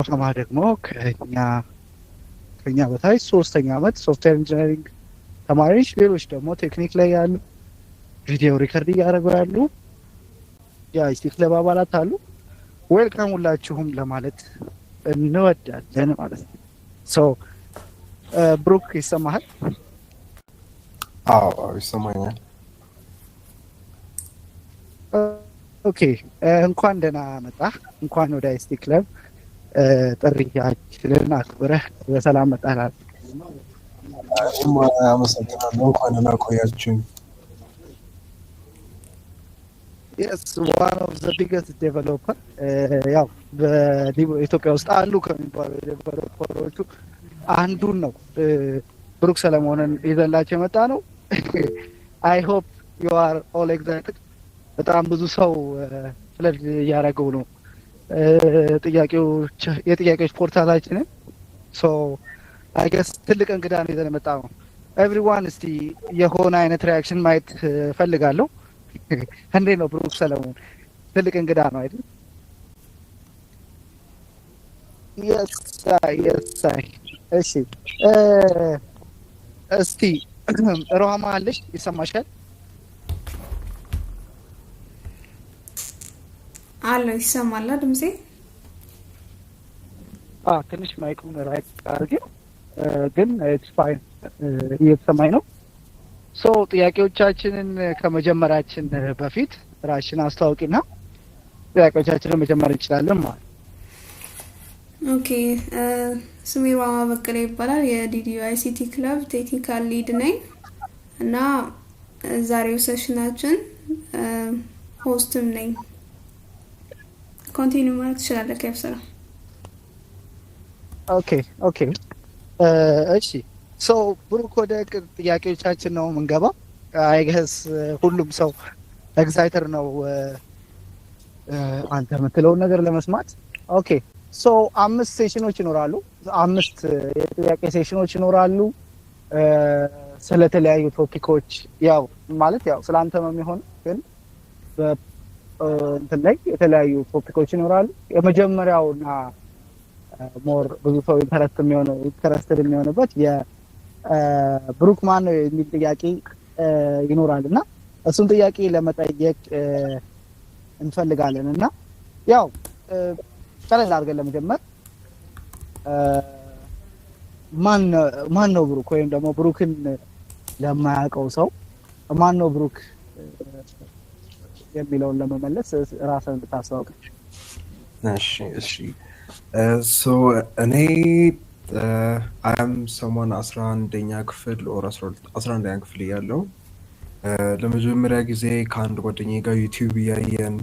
ሮሃማ ደግሞ ከኛ በታች 3ኛ ዓመት ሶፍትዌር ኢንጂነሪንግ ተማሪዎች፣ ሌሎች ደግሞ ቴክኒክ ላይ ያሉ ቪዲዮ ሪከርድ እያደረጉ ያሉ የአይቲ ክለብ አባላት አሉ። ዌልካም ሁላችሁም ለማለት እንወዳለን ማለት ነው። ሶ ብሩክ ይሰማሃል? አዎ ይሰማኛል። ኦኬ እንኳን ደህና መጣ። እንኳን ወደ አይቲ ክለብ ጥሪያችንን አክብረህ በሰላም መጣሃል። አመሰግናለሁ። እንኳን ደህና ቆያችሁኝ። Yes, one of the biggest developer ያው በኢትዮጵያ ውስጥ አሉ ከሚባሉ ዴቨሎፐሮቹ አንዱን ነው ብሩክ ሰለሞንን ይዘንላቸው የመጣ ነው። አይ ሆፕ ዩ አር ኦል ኤግዛይትድ። በጣም ብዙ ሰው ፍለድ እያደረገው ነው የጥያቄዎች ፖርታላችንን። ሶ አይ ገስ ትልቅ እንግዳ ነው ይዘን የመጣ ነው። ኤቭሪዋን እስቲ የሆነ አይነት ሪያክሽን ማየት ፈልጋለሁ። እንዴት ነው ብሩክ ሰለሞን? ትልቅ እንግዳ ነው አይደል? የሳይ እሺ፣ እስቲ ሮሃማ አለሽ? ይሰማሻል? አሎ ይሰማል ድምጼ? ትንሽ ማይኩን ራይት አድርጌ ግን ኢትስ ፋይን እየተሰማኝ ነው። ሶ ጥያቄዎቻችንን ከመጀመራችን በፊት ራስሽን አስተዋውቂና ጥያቄዎቻችንን መጀመር እንችላለን ማለት። ኦኬ ስሜ ሮሃማ በቀለ ይባላል። የዲዲዩ አይሲቲ ክለብ ቴክኒካል ሊድ ነኝ እና ዛሬው ሴሽናችን ሆስትም ነኝ። ኮንቲኒው ማለት ትችላለህ ከብሰራ። ኦኬ እሺ። ሶ ብሩክ ወደ ጥያቄዎቻችን ነው የምንገባው። አይ ገስ ሁሉም ሰው ኤግዛይተር ነው አንተ የምትለውን ነገር ለመስማት። ኦኬ ሶ 5 ሴሽኖች ይኖራሉ። 5 የጥያቄ ሴሽኖች ይኖራሉ ስለተለያዩ ቶፒኮች። ያው ማለት ያው ስላንተ ነው የሚሆነው፣ ግን እንትን ላይ የተለያዩ ቶፒኮች ይኖራሉ። የመጀመሪያውና ሞር ብዙ ሰው ኢንተረስትድ የሚሆንበት ብሩክ ማን ነው የሚል ጥያቄ ይኖራል እና እሱን ጥያቄ ለመጠየቅ እንፈልጋለን እና ያው ቀለል አድርገን ለመጀመር ማን ነው ብሩክ? ወይም ደግሞ ብሩክን ለማያውቀው ሰው ማን ነው ብሩክ የሚለውን ለመመለስ ራስን እንድታስተዋውቅ። እሺ ሶ እኔ አም ሰሞን 11ኛ ክፍል ኦር 11ኛ ክፍል እያለሁ ለመጀመሪያ ጊዜ ከአንድ ጓደኛዬ ጋር ዩቲዩብ እያየን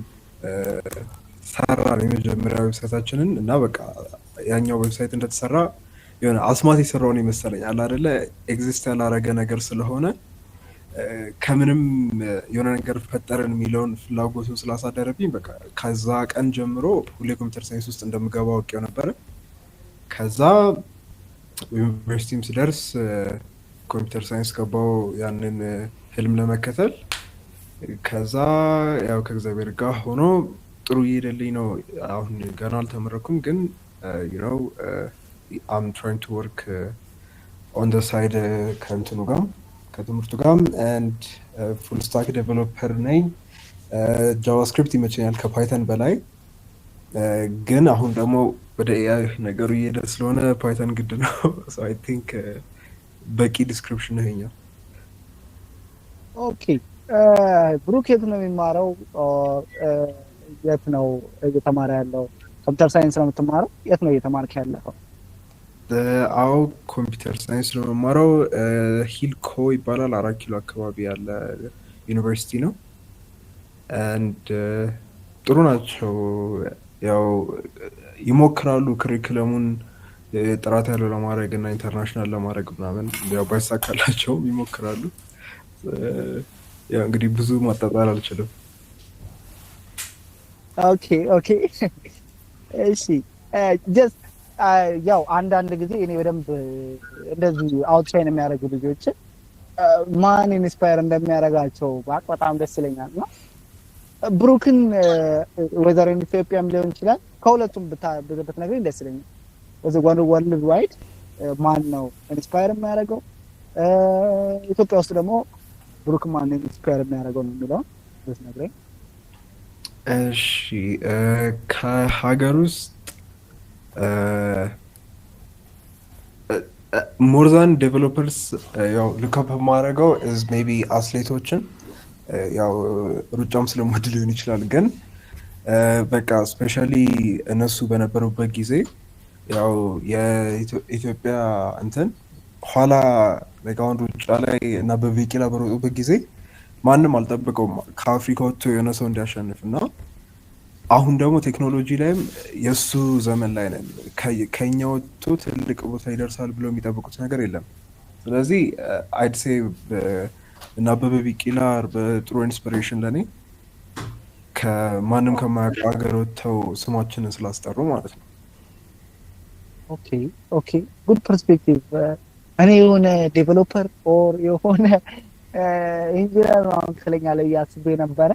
ሰራን የመጀመሪያ ዌብሳይታችንን እና በቃ ያኛው ዌብሳይት እንደተሰራ የሆነ አስማት የሰራውን ይመስለኝ አለ አይደለ ኤግዚስት ያላረገ ነገር ስለሆነ ከምንም የሆነ ነገር ፈጠረን የሚለውን ፍላጎቱን ስላሳደረብኝ በቃ ከዛ ቀን ጀምሮ ሁሌ ኮምፒውተር ሳይንስ ውስጥ እንደምገባ አውቄው ነበረ። ከዛ ዩኒቨርሲቲም ስደርስ ኮምፒውተር ሳይንስ ገባው ያንን ህልም ለመከተል። ከዛ ያው ከእግዚአብሔር ጋር ሆኖ ጥሩ እየሄደልኝ ነው። አሁን ገና አልተመረኩም፣ ግን I'm trying to work on the side ከእንትኑ ጋር ከትምህርቱ ጋር and full stack developer ነኝ። ጃቫስክሪፕት ይመቸኛል ከፓይተን በላይ፣ ግን አሁን ደግሞ ወደ ኤአይ ነገሩ እየሄደ ስለሆነ ፓይተን ግድ ነው። so I think በቂ ዲስክሪፕሽን ነው ይሄኛው። ኦኬ ብሩክ የት ነው የሚማረው? የት ነው እየተማረ ያለው? ኮምፒውተር ሳይንስ ነው የምትማረው? የት ነው እየተማርክ ያለው? አዎ ኮምፒውተር ሳይንስ ነው የምማረው። ሂልኮ ይባላል 4 ኪሎ አካባቢ ያለ ዩኒቨርሲቲ ነው። and ጥሩ ናቸው። ያው ይሞክራሉ ክሪኩለሙን ጥራት ያለው ለማድረግ እና ኢንተርናሽናል ለማድረግ ምናምን፣ ያው ባይሳካላቸውም ይሞክራሉ። ያው እንግዲህ ብዙ ማጣጣል አልችልም። ኦኬ እሺ ጀስት ያው አንዳንድ ጊዜ እኔ በደንብ እንደዚህ አውትሻይን የሚያደርጉ ልጆች ማን ኢንስፓየር እንደሚያደርጋቸው በጣም ደስ ይለኛል። እና ብሩክን ወዘር ኢትዮጵያም ሊሆን ይችላል ከሁለቱም ብትነግረኝ ደስ ይለኛል። በዚህ ወርልድ ዋይድ ማን ነው ኢንስፓየር የሚያደርገው? ኢትዮጵያ ውስጥ ደግሞ ብሩክ ማን ነው ኢንስፓየር የሚያደርገው ነው የሚለው ብትነግረኝ። እሺ ከሀገር ውስጥ ሞርዛን ዴቨሎፐርስ ያው ሉካፕ የማደርገው ኢዝ ሜቢ አትሌቶችን ያው ሩጫም ስለምወድ ሊሆን ይችላል፣ ግን በቃ ስፔሻሊ እነሱ በነበሩበት ጊዜ ያው የኢትዮጵያ እንትን ኋላ አሁን ሩጫ ላይ እና በቢቂላ በሮጡበት ጊዜ ማንም አልጠብቀውም ከአፍሪካ ወጥቶ የሆነ ሰው እንዲያሸንፍ እና አሁን ደግሞ ቴክኖሎጂ ላይም የእሱ ዘመን ላይ ነን። ከኛ ወጥቶ ትልቅ ቦታ ይደርሳል ብሎ የሚጠብቁት ነገር የለም። ስለዚህ አይድሴ እና አበበ ቢቂላ በጥሩ ኢንስፒሬሽን ለእኔ ከማንም ከማያውቀው ሀገር ወጥተው ስማችንን ስላስጠሩ ማለት ነው። ኦኬ ኦኬ ጉድ ፐርስፔክቲቭ። እኔ የሆነ ዴቨሎፐር ኦር የሆነ ኢንጂነር ነው ትለኛለህ እያስቤ ነበረ።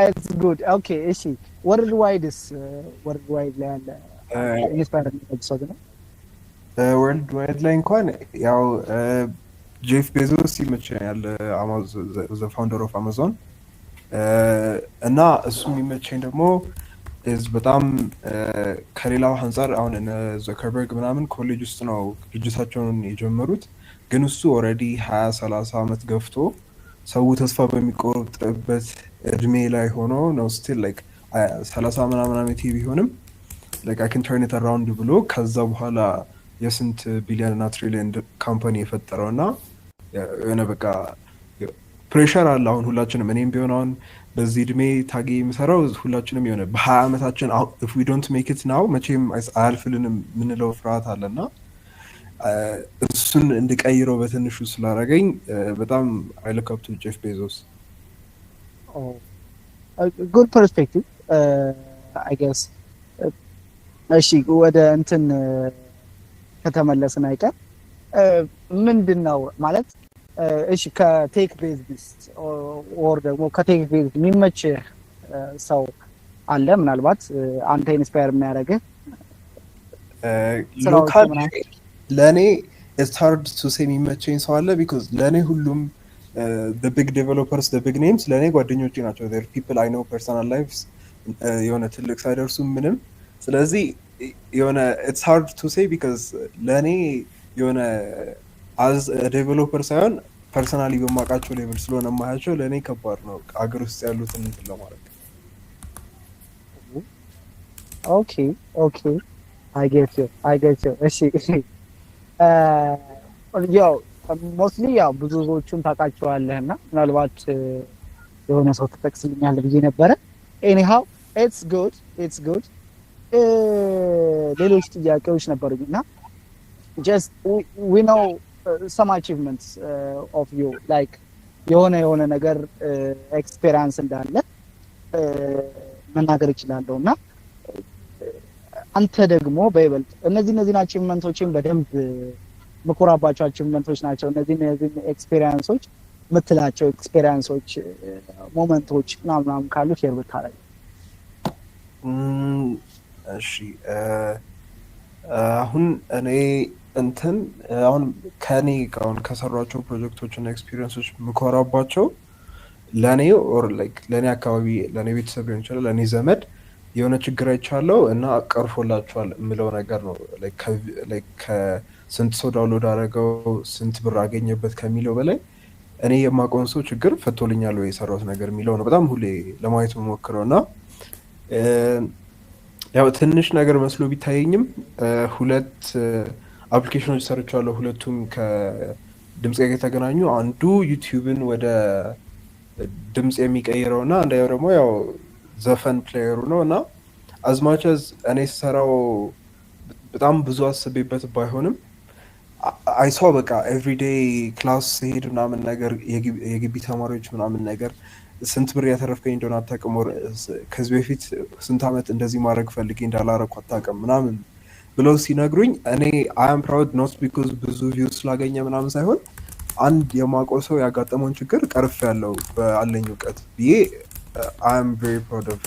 ኢትስ ጉድ ኦኬ። እሺ ወርልድ ዋይድስ ወርልድ ዋይድ ላይ ያለ ኢንስፓየር የሚያደርግ ነው? ወርልድ ዋይድ ላይ እንኳን ያው ጄፍ ቤዞስ ይመቸኛል፣ ዘ ፋውንደር ኦፍ አማዞን እና እሱ የሚመቸኝ ደግሞ በጣም ከሌላው አንጻር አሁን ዘከርበርግ ምናምን ኮሌጅ ውስጥ ነው ድርጅታቸውን የጀመሩት፣ ግን እሱ ኦልሬዲ 20-30 ዓመት ገፍቶ ሰው ተስፋ በሚቆርጥበት እድሜ ላይ ሆኖ ነው ስቲል ላይክ 30 ምናምን ዓመት ቢሆንም ላይክ አይ ካን ተርን ኢት አራውንድ ብሎ ከዛ በኋላ የስንት ቢሊዮን እና ትሪሊዮን ካምፓኒ የፈጠረው እና የሆነ በቃ ፕሬሸር አለ። አሁን ሁላችንም እኔም ቢሆን አሁን በዚህ እድሜ ታጌ የሚሰራው ሁላችንም የሆነ በ20 ዓመታችን if we don't make it now መቼም አያልፍልንም የምንለው ፍርሃት አለና እሱን እንድቀይረው በትንሹ ስላደረገኝ በጣም I look up to Jeff Bezos። ጉድ ፐርስፔክቲቭ አይ ጌስ። እሺ ወደ እንትን ከተመለስን አይቀር ምንድን ነው ማለት እሺ ከቴክ ቤዝ ኦር ደግሞ ከቴክ ቤዝ የሚመች ሰው አለ ምናልባት አንተ ኢንስፓየር የሚያደርግህ? ሎካል ለእኔ ኢትስ ሃርድ ቱ ሴ የሚመቸኝ ሰው አለ ቢኮዝ ለእኔ ሁሉም the big developers the big names ለእኔ ጓደኞቼ ናቸው። they're people I know personal lives የሆነ ትልቅ ሳይደርሱ ምንም። ስለዚህ የሆነ it's hard to say because ለእኔ የሆነ as a developer ሳይሆን ፐርሰናሊ በማውቃቸው ሌቭል ስለሆነ የማያቸው ለእኔ ከባድ ነው አገር ውስጥ ያሉትን እንትን ለማድረግ። ኦኬ ኦኬ I get you እሺ ያው ሞስትሊ ያው ብዙዎቹን ታውቃቸዋለህ እና ምናልባት የሆነ ሰው ትጠቅስልኛለህ ብዬ ነበረ። ኤኒሃው ኢትስ ጉድ ሌሎች ጥያቄዎች ነበሩኝ እና just we know some achievements of you like የሆነ ነገር ኤክስፔሪንስ እንዳለ መናገር እችላለሁ እና አንተ ደግሞ በይበልጥ እነዚህ አቺቭመንቶችን በደንብ መኮራባቸው አቺቭመንቶች ናቸው እነዚህ ኤክስፔሪንሶች ምትላቸው ኤክስፔሪንሶች ሞመንቶች ምናምን ካሉ ሼር ብታረግ። እሺ አሁን እኔ እንትን አሁን ከኔ አሁን ከሰሯቸው ፕሮጀክቶች እና ኤክስፒሪየንሶች ምኮራባቸው ለኔ ኦር ላይክ ለኔ አካባቢ ለኔ ቤተሰብ ሊሆን ይችላል ለኔ ዘመድ የሆነ ችግር አይቻለው እና ቀርፎላቸዋል የምለው ነገር ነው። ላይክ ከስንት ሰው ዳውንሎድ አደረገው ስንት ብር አገኘበት ከሚለው በላይ እኔ የማውቀውን ሰው ችግር ፈቶልኛል ወይ የሰራሁት ነገር የሚለው ነው በጣም ሁሌ ለማየት የምሞክረው እና ያው ትንሽ ነገር መስሎ ቢታየኝም ሁለት አፕሊኬሽኖች ሰርቻለሁ። ሁለቱም ከድምጽ ጋር የተገናኙ አንዱ ዩቲዩብን ወደ ድምጽ የሚቀይረው እና አንደኛው ደግሞ ያው ዘፈን ፕሌየሩ ነው እና አዝማቸዝ እኔ ስሰራው በጣም ብዙ አስቤበት ባይሆንም አይሷ በቃ ኤቭሪዴይ ክላስ ሲሄድ ምናምን ነገር የግቢ ተማሪዎች ምናምን ነገር ስንት ብር ያተረፍከኝ እንደሆነ አታውቅም፣ ከዚህ በፊት ስንት ዓመት እንደዚህ ማድረግ ፈልጌ እንዳላረኩ አታውቅም ምናምን ብለው ሲነግሩኝ እኔ አይ አም ፕራውድ ኖት ቢኮዝ ብዙ ቪው ስላገኘ ምናምን ሳይሆን አንድ የማውቀው ሰው ያጋጠመውን ችግር ቀርፍ ያለው በአለኝ እውቀት ብዬ I am very proud of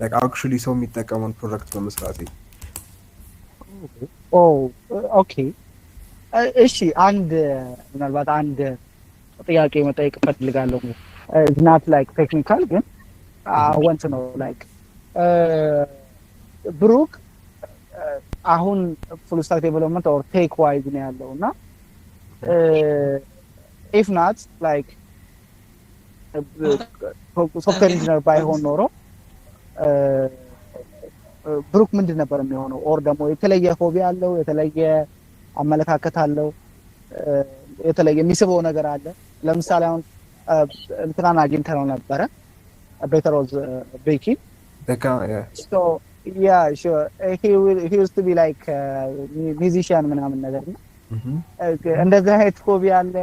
like actually ሰው የሚጠቀመውን ፕሮዳክት በመስራቴ። ኦ ኦኬ። እሺ አንድ ምናልባት አንድ ጥያቄ መጠየቅ እፈልጋለሁ። ናት ላይክ ቴክኒካል ግን ወንት ነው ላይክ ብሩክ አሁን ፉል ስታክ ዴቨሎፕመንት ኦር ቴክ ዋይዝ ነው ያለው እና ኢፍ ናት ላይክ ሶፍትዌር ኢንጂነር ባይሆን ኖሮ ብሩክ ምንድን ነበር የሚሆነው? ኦር ደግሞ የተለየ ሆቢ አለው፣ የተለየ አመለካከት አለው፣ የተለየ የሚስበው ነገር አለ? ለምሳሌ አሁን እንትናን አግኝተነው ነበረ ቤተር ኦዝ ቤኪ ሶ ያ ሹር ሂ ዩዝድ ቱ ቢ ላይክ ሚውዚሽያን ምናምን ነገር ነው። እንደዚህ አይነት ሆቢ አለ?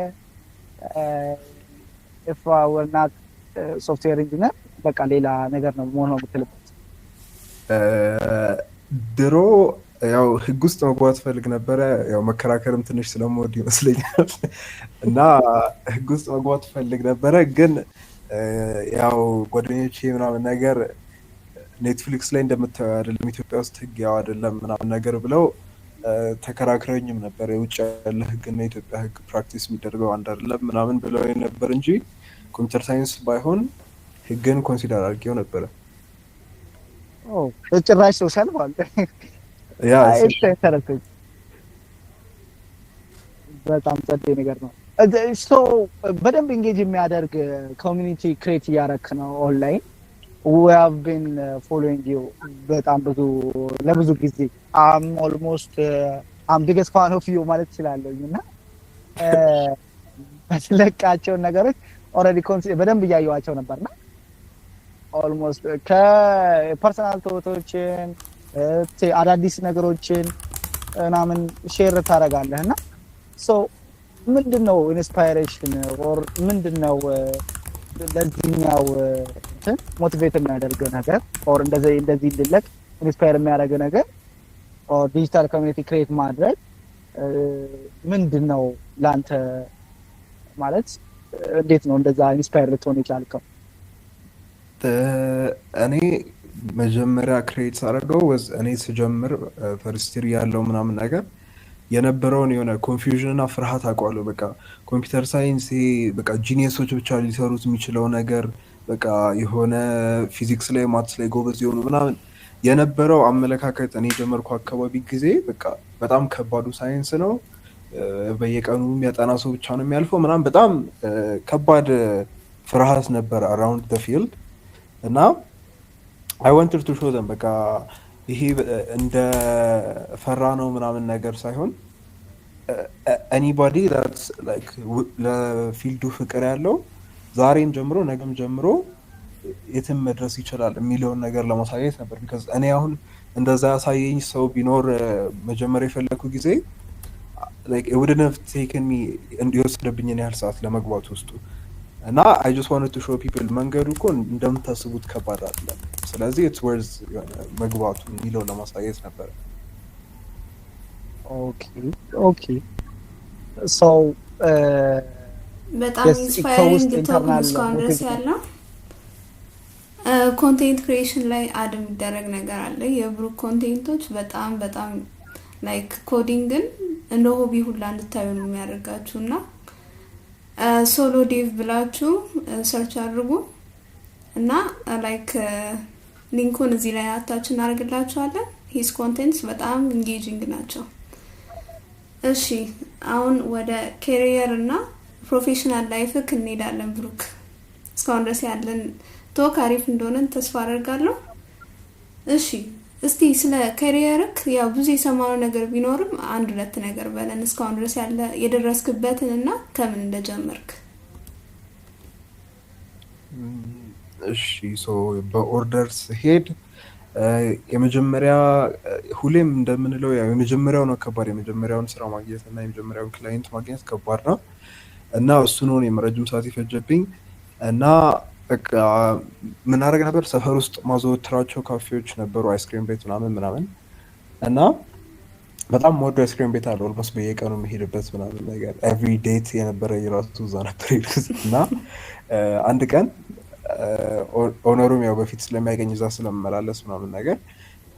ኢፍ አይ ወር ናት ሶፍትዌር ኢንጂነር በቃ ሌላ ነገር ነው መሆን ነው የምትልበት? ድሮ ያው ህግ ውስጥ መግባት ፈልግ ነበረ። ያው መከራከርም ትንሽ ስለምወድ ይመስለኛል እና ህግ ውስጥ መግባት ፈልግ ነበረ። ግን ያው ጓደኞቼ ምናምን ነገር ኔትፍሊክስ ላይ እንደምታየው አይደለም ኢትዮጵያ ውስጥ ህግ ያው አይደለም ምናምን ነገር ብለው ተከራክረኝም ነበር። የውጭ ያለ ህግና የኢትዮጵያ ህግ ፕራክቲስ የሚደረገው አንድ አይደለም ምናምን ብለው ነበር እንጂ ኮምፒውተር ሳይንስ ባይሆን ህግን ኮንሲደር አድርጌው ነበረ። ጭራሽ ሶሻል ማለት ያ በጣም ጸዴ ነገር ነው። ሶ በደንብ ኢንጌጅ የሚያደርግ ኮሚኒቲ ክሬት እያደረክ ነው ኦንላይን። we have been following you በጣም ለብዙ ጊዜ almost I'm biggest fan of you ማለት እችላለሁኝ እና በስለቃቸውን ነገሮች ኦልሬዲ በደንብ እያየኋቸው ነበርና ኦልሞስት ከፐርሰናል ቶቶችን አዳዲስ ነገሮችን ምናምን ሼር ታደርጋለህ እና ሶ ምንድነው ኢንስፓይሬሽን ኦር ምንድነው ለዚህኛው ሞቲቬት የሚያደርግ ነገር ኦር እንደዚህ እንድለቅ ኢንስፓየር የሚያደርግ ነገር ኦር ዲጂታል ኮሚኒቲ ክሬት ማድረግ ምንድነው ላንተ ማለት እንዴት ነው እንደዛ ኢንስፓየር ልትሆን የቻልከው? እኔ መጀመሪያ ክሬት ሳደርገው እኔ ስጀምር ፈርስት ያለው ምናምን ነገር የነበረውን የሆነ ኮንፊውዥን እና ፍርሃት አውቀዋለሁ። በቃ ኮምፒውተር ሳይንስ በቃ ጂኒየሶች ብቻ ሊሰሩት የሚችለው ነገር በቃ የሆነ ፊዚክስ ላይ ማትስ ላይ ጎበዝ የሆኑ ምናምን የነበረው አመለካከት እኔ ጀመርኩ አካባቢ ጊዜ በቃ በጣም ከባዱ ሳይንስ ነው፣ በየቀኑ የሚያጠና ሰው ብቻ ነው የሚያልፈው ምናምን በጣም ከባድ ፍርሃት ነበር አራውንድ ዘ ፊልድ እና I wanted to show them በቃ ይሄ እንደ ፈራ ነው ምናምን ነገር ሳይሆን anybody that's like ለፊልዱ ፍቅር ያለው ዛሬም ጀምሮ ነገም ጀምሮ የትም መድረስ ይችላል የሚለውን ነገር ለማሳየት ነበር። because እኔ አሁን እንደዛ ያሳየኝ ሰው ቢኖር መጀመሪያ የፈለኩ ጊዜ like it wouldn't have taken me እንዲወስድብኝን ያህል ሰዓት ለመግባት ውስጡ እና I just wanted to show people መንገዱ እኮ እንደምታስቡት ከባድ አይደለም፣ ስለዚህ it's worth መግባቱ የሚለውን ለማሳየት ነበር። ኦኬ so በጣም ኢንስፓየሪንግ ቶፒክ እስካሁን ድረስ ያለው ኮንቴንት ክሪኤሽን ላይ አድ የሚደረግ ነገር አለ። የብሩክ ኮንቴንቶች በጣም በጣም ላይክ ኮዲንግን እንደ ሆቢ ሁላ እንድታዩ ነው የሚያደርጋችሁ እና ሶሎ ዴቭ ብላችሁ ሰርች አድርጉ እና ላይክ ሊንኩን እዚህ ላይ አታች እናደርግላችኋለን። ሂስ ኮንቴንትስ በጣም ኢንጌጂንግ ናቸው። እሺ አሁን ወደ ካሪየር እና ፕሮፌሽናል ላይፍክ እንሄዳለን። ብሩክ እስካሁን ድረስ ያለን ቶክ አሪፍ እንደሆነ ተስፋ አደርጋለሁ። እሺ እስቲ ስለ ካሪየርክ ያው ብዙ የሰማነው ነገር ቢኖርም አንድ ሁለት ነገር በለን እስካሁን ድረስ ያለ የደረስክበትን እና ከምን እንደጀመርክ። እሺ ሶ በኦርደርስ ሄድ የመጀመሪያ ሁሌም እንደምንለው ያው የመጀመሪያው ነው ከባድ፣ የመጀመሪያውን ስራ ማግኘት እና የመጀመሪያውን ክላይንት ማግኘት ከባድ ነው እና እሱ ነው የረጅም ሰዓት ይፈጀብኝ እና በቃ ምን አደረግ ነበር ሰፈር ውስጥ ማዘወትራቸው ካፌዎች ነበሩ፣ አይስክሪም ቤት ምናምን እና በጣም ሞዶ አይስክሪም ቤት አለ ኦልሞስት በየቀኑ የሚሄድበት ምናምን ነገር ኤቭሪ ዴት የነበረ የራሱ እዛ ነበር እና አንድ ቀን ኦነሩም ያው በፊት ስለሚያገኝ እዛ ስለመመላለስ ምናምን ነገር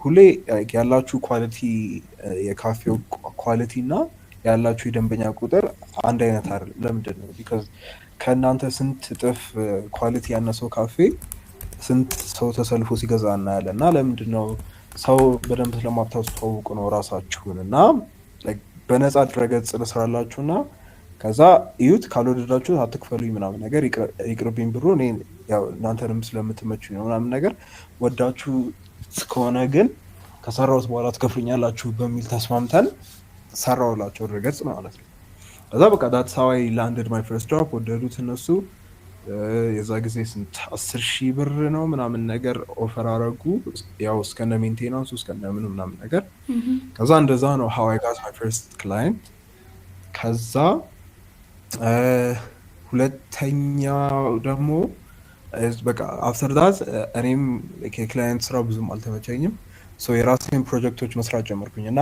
ሁሌ ያላችሁ ኳሊቲ የካፌው ኳሊቲ እና ያላችሁ የደንበኛ ቁጥር አንድ አይነት አይደለም። ለምንድን ነው? ቢካዝ ከእናንተ ስንት እጥፍ ኳሊቲ ያነሰው ካፌ ስንት ሰው ተሰልፎ ሲገዛ እናያለን። እና ለምንድን ነው ሰው በደንብ ስለማታስተዋውቁ ነው ራሳችሁን። እና በነፃ ድረገጽ ልስራላችሁ እና ከዛ እዩት፣ ካልወደዳችሁ አትክፈሉኝ ምናምን ነገር ይቅርብኝ ብሩ እኔ ያው እናንተንም ስለምትመቹኝ ነው ምናምን ነገር ወዳችሁ ከሆነ ግን ከሰራሁት በኋላ ትከፍሉኛላችሁ በሚል ተስማምተን ሰራሁላቸው ድረገጽ ማለት ነው። ከዛ በቃ ዳትስ ሃው አይ ላንድድ ማይ ፈርስት ጆብ። ወደዱት እነሱ። የዛ ጊዜ ስንት 10,000 ብር ነው ምናምን ነገር ኦፈር አረጉ፣ ያው እስከነ ሜንቴናንሱ እስከነ ምኑ ምናምን ነገር። ከዛ እንደዛ ነው ሃው አይ ጋት ማይ ፈርስት ክላይንት። ከዛ ሁለተኛው ደግሞ በቃ አፍተር ዳት እኔም የክላይንት ስራ ብዙም አልተመቸኝም። የራሴን ፕሮጀክቶች መስራት ጀመርኩኝ እና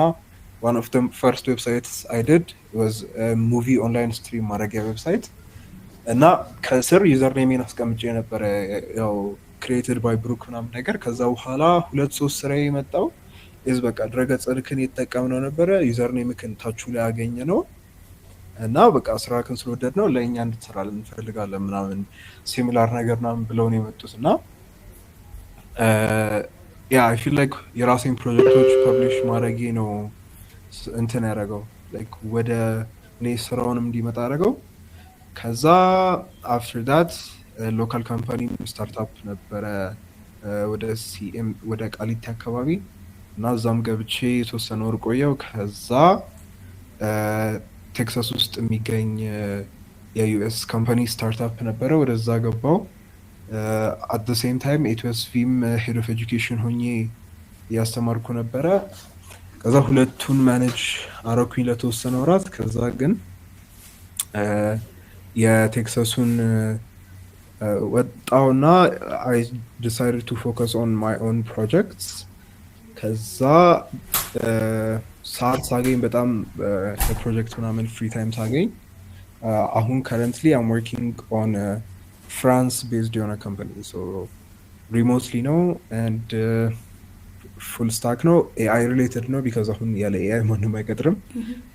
one of the first websites I did was a movie online stream ማድረጊያ ዌብሳይት እና ከስር ዩዘር ኔሜን አስቀምጬ ነበረ ያው created by ብሩክ ምናምን ነገር። ከዛ በኋላ 2-3 ስራ የመጣው በቃ ድረገጽ ልክን የተጠቀምነው ነበረ፣ ዩዘር ኔምክን ታቹ ላይ ያገኘ ነው እና በቃ ስራክን ስለወደድ ነው ለእኛ እንድትሰራለን እንፈልጋለን ምናምን ሲሚላር ነገር ምናምን ብለውን የመጡት እና ያ አይ ፊል ላይክ የራሴን ፕሮጀክቶች ፐብሊሽ ማድረጌ ነው እንትን ያደረገው ላይክ ወደ እኔ ስራውንም እንዲመጣ ያደረገው። ከዛ አፍተር ዳት ሎካል ካምፓኒ ስታርታፕ ነበረ ወደ ቃሊቲ አካባቢ እና እዛም ገብቼ የተወሰነ ወር ቆየው። ከዛ ቴክሳስ ውስጥ የሚገኝ የዩኤስ ካምፓኒ ስታርታፕ ነበረ፣ ወደዛ ገባው። አት ዘ ሴም ታይም ኤትኤስቪም ሄድ ኦፍ ኤጁኬሽን ሆኜ እያስተማርኩ ነበረ። ከዛ ሁለቱን ማኔጅ አረኩኝ ለተወሰነ ወራት። ከዛ ግን የቴክሳሱን ወጣውና አይ ዲሳይድድ ቱ ፎከስ ኦን ማይ ኦን ፕሮጀክትስ። ከዛ ሰዓት ሳገኝ በጣም የፕሮጀክት ምናምን ፍሪ ታይም ሳገኝ አሁን ከረንትሊ አም ወርኪንግ ኦን ፍራንስ ቤዝድ የሆነ ካምፓኒ ሪሞትሊ ነው ኤንድ ፉል ስታክ ነው። ኤአይ ሪሌትድ ነው ቢካዝ አሁን ያለ ኤአይ ማንም አይቀጥርም።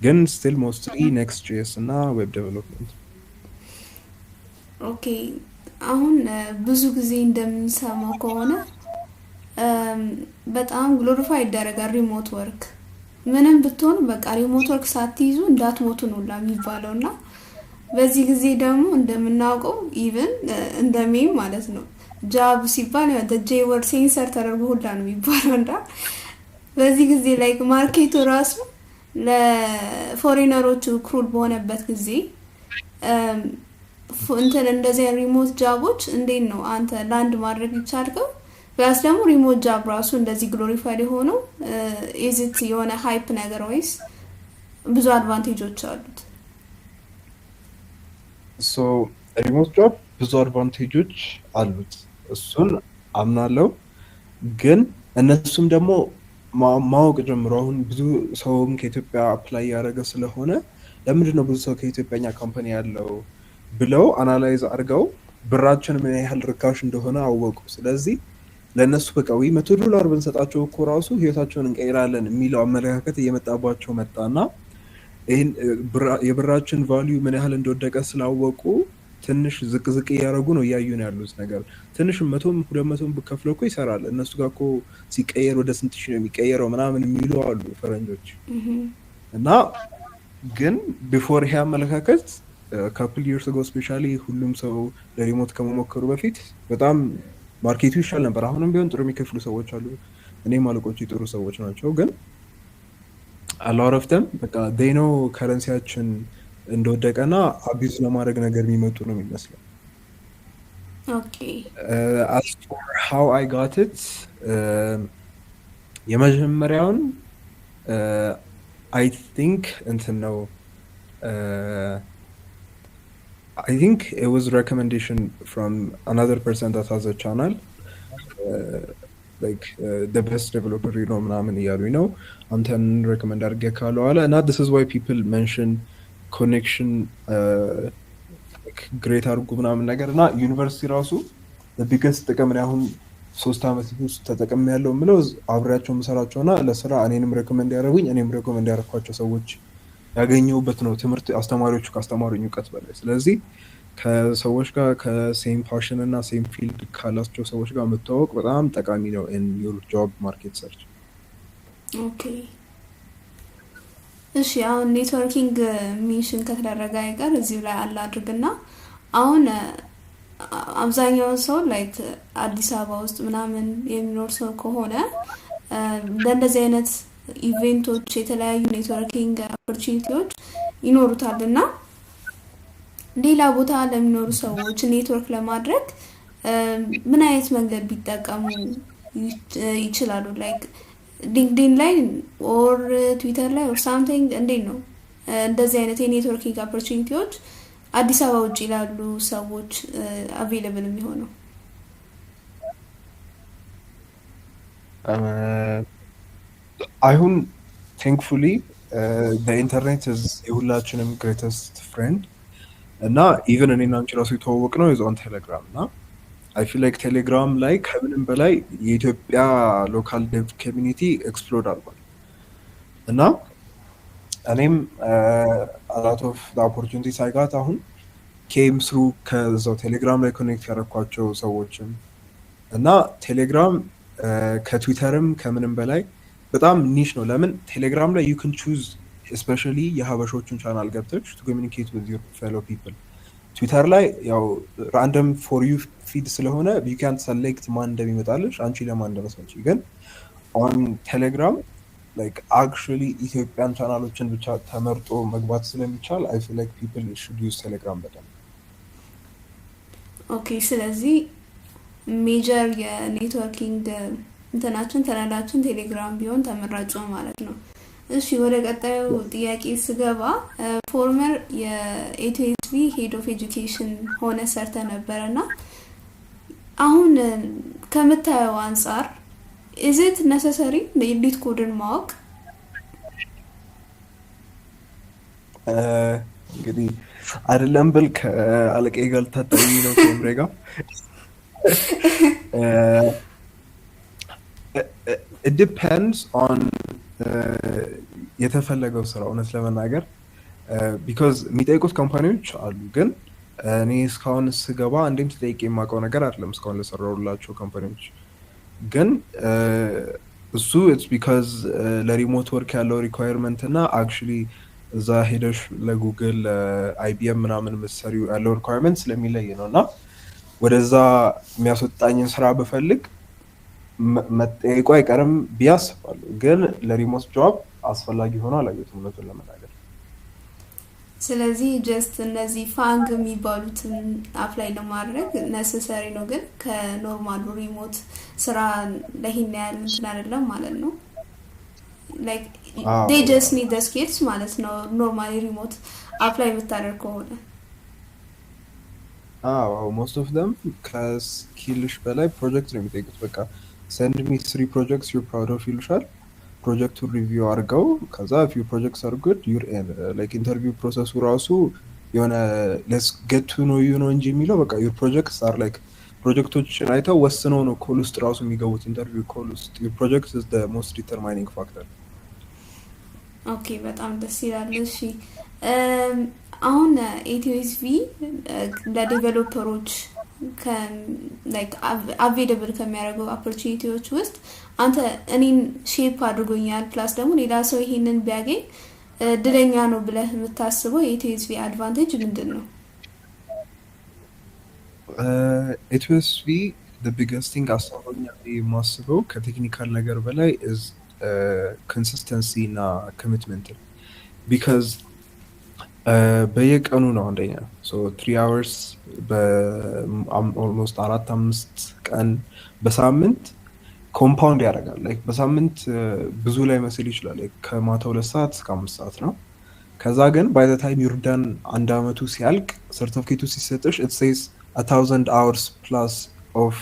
ግን ስቲል ሞስትሊ ኔክስት ጄኤስ እና ዌብ ዴቨሎፕመንት። ኦኬ አሁን ብዙ ጊዜ እንደምንሰማው ከሆነ በጣም ግሎሪፋይ ይደረጋል ሪሞት ወርክ። ምንም ብትሆን በቃ ሪሞት ወርክ ሳትይዙ እንዳትሞቱ ነው የሚባለው እና በዚህ ጊዜ ደግሞ እንደምናውቀው ኢቭን እንደሜም ማለት ነው ጃብ ሲባል ጄ ወርድ ሴንሰር ተደርጎ ሁላ ነው የሚባለው እና በዚህ ጊዜ ላይክ ማርኬቱ ራሱ ለፎሬነሮቹ ክሩል በሆነበት ጊዜ እንትን እንደዚህ ሪሞት ጃቦች እንዴት ነው አንተ ላንድ ማድረግ ይቻልከው? ፕላስ ደግሞ ሪሞት ጃብ ራሱ እንደዚህ ግሎሪፋይድ የሆነው ኢዝት የሆነ ሃይፕ ነገር ወይስ ብዙ አድቫንቴጆች አሉት? ሪሞት ጃብ ብዙ አድቫንቴጆች አሉት፣ እሱን አምናለው። ግን እነሱም ደግሞ ማወቅ ጀምሮ አሁን ብዙ ሰውም ከኢትዮጵያ አፕላይ ያደረገ ስለሆነ ለምንድን ነው ብዙ ሰው ከኢትዮጵያኛ ካምፓኒ ያለው ብለው አናላይዝ አድርገው ብራችን ምን ያህል ርካሽ እንደሆነ አወቁ። ስለዚህ ለእነሱ በቃ ወይ $100 ብንሰጣቸው እኮ ራሱ ህይወታቸውን እንቀይራለን የሚለው አመለካከት እየመጣባቸው መጣና ይህን የብራችን ቫሊዩ ምን ያህል እንደወደቀ ስላወቁ ትንሽ ዝቅ ዝቅ እያደረጉ ነው እያዩ ነው ያሉት ነገር። ትንሽ 100-200 ብከፍለው እኮ ይሰራል፣ እነሱ ጋር እኮ ሲቀየር ወደ ስንት ሺህ ነው የሚቀየረው ምናምን የሚሉ አሉ ፈረንጆች። እና ግን ቢፎር ይሄ አመለካከት ካፕል ይርስ ጎ ስፔሻሊ ሁሉም ሰው ለሪሞት ከመሞከሩ በፊት በጣም ማርኬቱ ይሻል ነበር። አሁንም ቢሆን ጥሩ የሚከፍሉ ሰዎች አሉ፣ እኔም አለቆቹ ጥሩ ሰዎች ናቸው። ግን አላወረፍተም በቃ ዴኖ ከረንሲያችን እንደወደቀና አቢዩዝ ለማድረግ ነገር የሚመጡ ነው የሚመስለው። ኦኬ as for how I got it የመጀመሪያውን I think እንትን ነው I think it was recommendation from another person that has a channel like the best developer you know ምናምን እያሉኝ ነው አንተን recommend አድርጌ ካለው አለ እና this is why people mention connection like great አድርጉ ምናምን ነገር እና ዩኒቨርሲቲ ራሱ the biggest ጥቅም ነው አሁን 3 ዓመት ውስጥ ተጠቅሜ ያለው የምለው አብሬያቸው የምሰራቸውና ለስራ እኔንም ሬኮመንድ ያደረጉኝ እኔም ሬኮመንድ ያደረኳቸው ሰዎች ያገኘሁበት ነው። ትምህርት አስተማሪዎቹ ካስተማሩኝ እውቀት በላይ። ስለዚህ ከሰዎች ጋር ከሴም ፓሽን እና ሴም ፊልድ ካላቸው ሰዎች ጋር መተዋወቅ በጣም ጠቃሚ ነው ኢን ዩር ጆብ ማርኬት ሰርች። ኦኬ እሺ፣ አሁን ኔትወርኪንግ ሚሽን ከተደረገ አይቀር እዚሁ ላይ አለ አድርግና አሁን አብዛኛውን ሰው ላይክ አዲስ አበባ ውስጥ ምናምን የሚኖር ሰው ከሆነ ለእንደዚህ አይነት ኢቬንቶች የተለያዩ ኔትወርኪንግ ኦፖርቹኒቲዎች ይኖሩታል እና ሌላ ቦታ ለሚኖሩ ሰዎች ኔትወርክ ለማድረግ ምን አይነት መንገድ ቢጠቀሙ ይችላሉ? ላይክ ሊንክዲን ላይ ኦር ትዊተር ላይ ኦር ሳምቲንግ እንዴት ነው እንደዚህ አይነት የኔትወርኪንግ ኦፖርቹኒቲዎች አዲስ አበባ ውጭ ላሉ ሰዎች አቬይለብል የሚሆነው? አሁን ቴንክፉሊ በኢንተርኔት የሁላችንም ግሬተስት ፍሬንድ እና ኢቨን እኔና አንቺ ራሱ የተዋወቅ ነው የዛን ቴሌግራም እና አይ ፊል ላይክ ቴሌግራም ላይ ከምንም በላይ የኢትዮጵያ ሎካል ዴቭ ኮሚኒቲ ኤክስፕሎድ አድርጓል እና እኔም አላት ኦፍ ኦፖርቹኒቲ ሳይጋት አሁን ኬም ስሩ ከዛው ቴሌግራም ላይ ኮኔክት ያደረኳቸው ሰዎችም እና ቴሌግራም ከትዊተርም ከምንም በላይ በጣም ኒሽ ነው። ለምን ቴሌግራም ላይ ዩ ካን ቹዝ ስፔሻሊ የሀበሾቹን ቻናል ገብተች ቱ ኮሚኒኬት ዊዝ ዩር ፌሎ ፒፕል። ትዊተር ላይ ያው ራንደም ፎር ዩ ፊድ ስለሆነ ዩ ካንት ሰሌክት ማን እንደሚመጣልሽ አንቺ ለማን እንደመስመጪ። ግን ኦን ቴሌግራም ላይክ አክቹዋሊ ኢትዮጵያን ቻናሎችን ብቻ ተመርጦ መግባት ስለሚቻል አይ ፊል ላይክ ፒፕል ሹድ ዩዝ ቴሌግራም በጣም። ኦኬ ስለዚህ ሜጀር የኔትወርኪንግ እንትናችን ተናዳችን ቴሌግራም ቢሆን ተመራጭ ነው ማለት ነው። እሺ ወደ ቀጣዩ ጥያቄ ስገባ ፎርመር የኤቲኤስቢ ሄድ ኦፍ ኤጁኬሽን ሆነ ሰርተ ነበርና አሁን ከምታየው አንፃር is it necessary ለኤዲት ኮድን ማወቅ? እንግዲህ አይደለም ብል ከአለቃዬ ጋር ልታጠቢ ነው ከኤምሬ ጋር it depends on የተፈለገው ስራ እውነት ለመናገር ቢኮዝ የሚጠይቁት ካምፓኒዎች አሉ። ግን እኔ እስካሁን ስገባ አንዴም ተጠይቄ የማውቀው ነገር አይደለም እስካሁን ለሰራሁላቸው ካምፓኒዎች። ግን እሱ ኢትስ ቢካዝ ለሪሞት ወርክ ያለው ሪኳየርመንት እና አክቹሊ እዛ ሄደሽ ለጉግል አይቢኤም ምናምን መሰሪው ያለው ሪኳየርመንት ስለሚለይ ነው እና ወደዛ የሚያስወጣኝን ስራ ብፈልግ መጠየቁ አይቀርም ብዬ አስባለሁ። ግን ለሪሞት ጆብ አስፈላጊ ሆኖ አላየሁትም እውነቱን ለመናገር። ስለዚህ ጀስት እነዚህ ፋንግ የሚባሉትን አፕላይ ለማድረግ ነሰሰሪ ነው፣ ግን ከኖርማሉ ሪሞት ስራ ለይሄን ያህል እንትን አይደለም ማለት ነው። ላይክ they just need the skills ማለት ነው ኖርማሊ ሪሞት አፕላይ የምታደርግ ከሆነ። most of them ከስኪልሽ በላይ ፕሮጀክት ነው የሚጠይቁት። በቃ send me 3 projects you're proud of ይሉሻል። ፕሮጀክቱን ሪቪው አድርገው ከዛ few projects are good you're in like ኢንተርቪው ፕሮሰሱ ራሱ የሆነ let's get to know you ነው እንጂ የሚለው በቃ your projects are like ፕሮጀክቶችን አይተው ወስነው ነው ኮል ውስጥ ራሱ የሚገቡት ኢንተርቪው ኮል ውስጥ። your project is the most determining factor። ኦኬ በጣም ደስ ይላል። እሺ አሁን ኤቲኤስቪ ለዴቨሎፐሮች ላይክ አቬይለብል ከሚያደርገው ኦፖርቹኒቲዎች ውስጥ አንተ እኔን ሼፕ አድርጎኛል ፕላስ ደግሞ ሌላ ሰው ይሄንን ቢያገኝ ድለኛ ነው ብለህ የምታስበው የኤቲኤስቪ አድቫንቴጅ ምንድን ነው? ኤቲኤስቪ the biggest thing አስተዋወኛ የማስበው ከቴክኒካል ነገር በላይ is consistency እና commitment because በየቀኑ ነው አንደኛ so 3 hours almost 4-5 ቀን በሳምንት ኮምፓውንድ ያደርጋል። ላይክ በሳምንት ብዙ ላይ መስል ይችላል ላይክ ከማታ 2 ሰዓት እስከ 5 ሰዓት ነው። ከዛ ግን by the time you're done አንድ አመቱ ሲያልቅ ሰርቲፊኬቱ ሲሰጥሽ it says 1000 hours plus of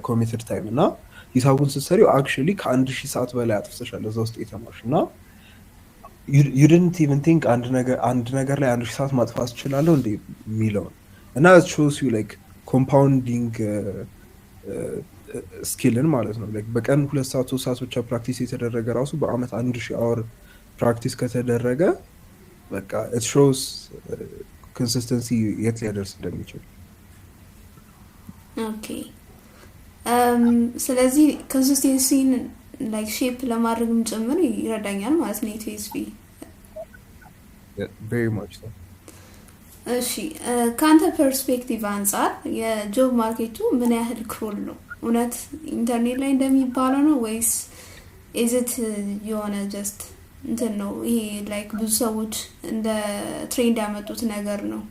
committed time እና ሂሳቡን ስትሰሪው actually ከ1000 ሰዓት በላይ አጥፍተሻል እዛ ውስጥ የተማርሽ እና you didn't even think አንድ ነገር ላይ 1000 ሰዓት ማጥፋት ትችላለህ እንዴ የሚለው እና it shows you like compounding ስኪልን ማለት ነው። ላይክ በቀን 2 ሰዓት 3 ሰዓት ብቻ ፕራክቲስ የተደረገ ራሱ በአመት 1000 አወር ፕራክቲስ ከተደረገ በቃ ኢት ሾውስ ኮንሲስተንሲ የት ሊያደርስ እንደሚችል። ኦኬ ስለዚህ ኮንሲስተንሲን ላይክ ሼፕ ለማድረግም ጭምር ይረዳኛል ማለት ነው የቲኤስፒ። ቬሪ ማች ነው። እሺ ከአንተ ፐርስፔክቲቭ አንጻር የጆብ ማርኬቱ ምን ያህል ክሩል ነው? እውነት ኢንተርኔት ላይ እንደሚባለው ነው ወይስ ኢዝት የሆነ ጀስት እንትን ነው ይሄ ላይክ ብዙ ሰዎች እንደ ትሬንድ ያመጡት ነገር ነው?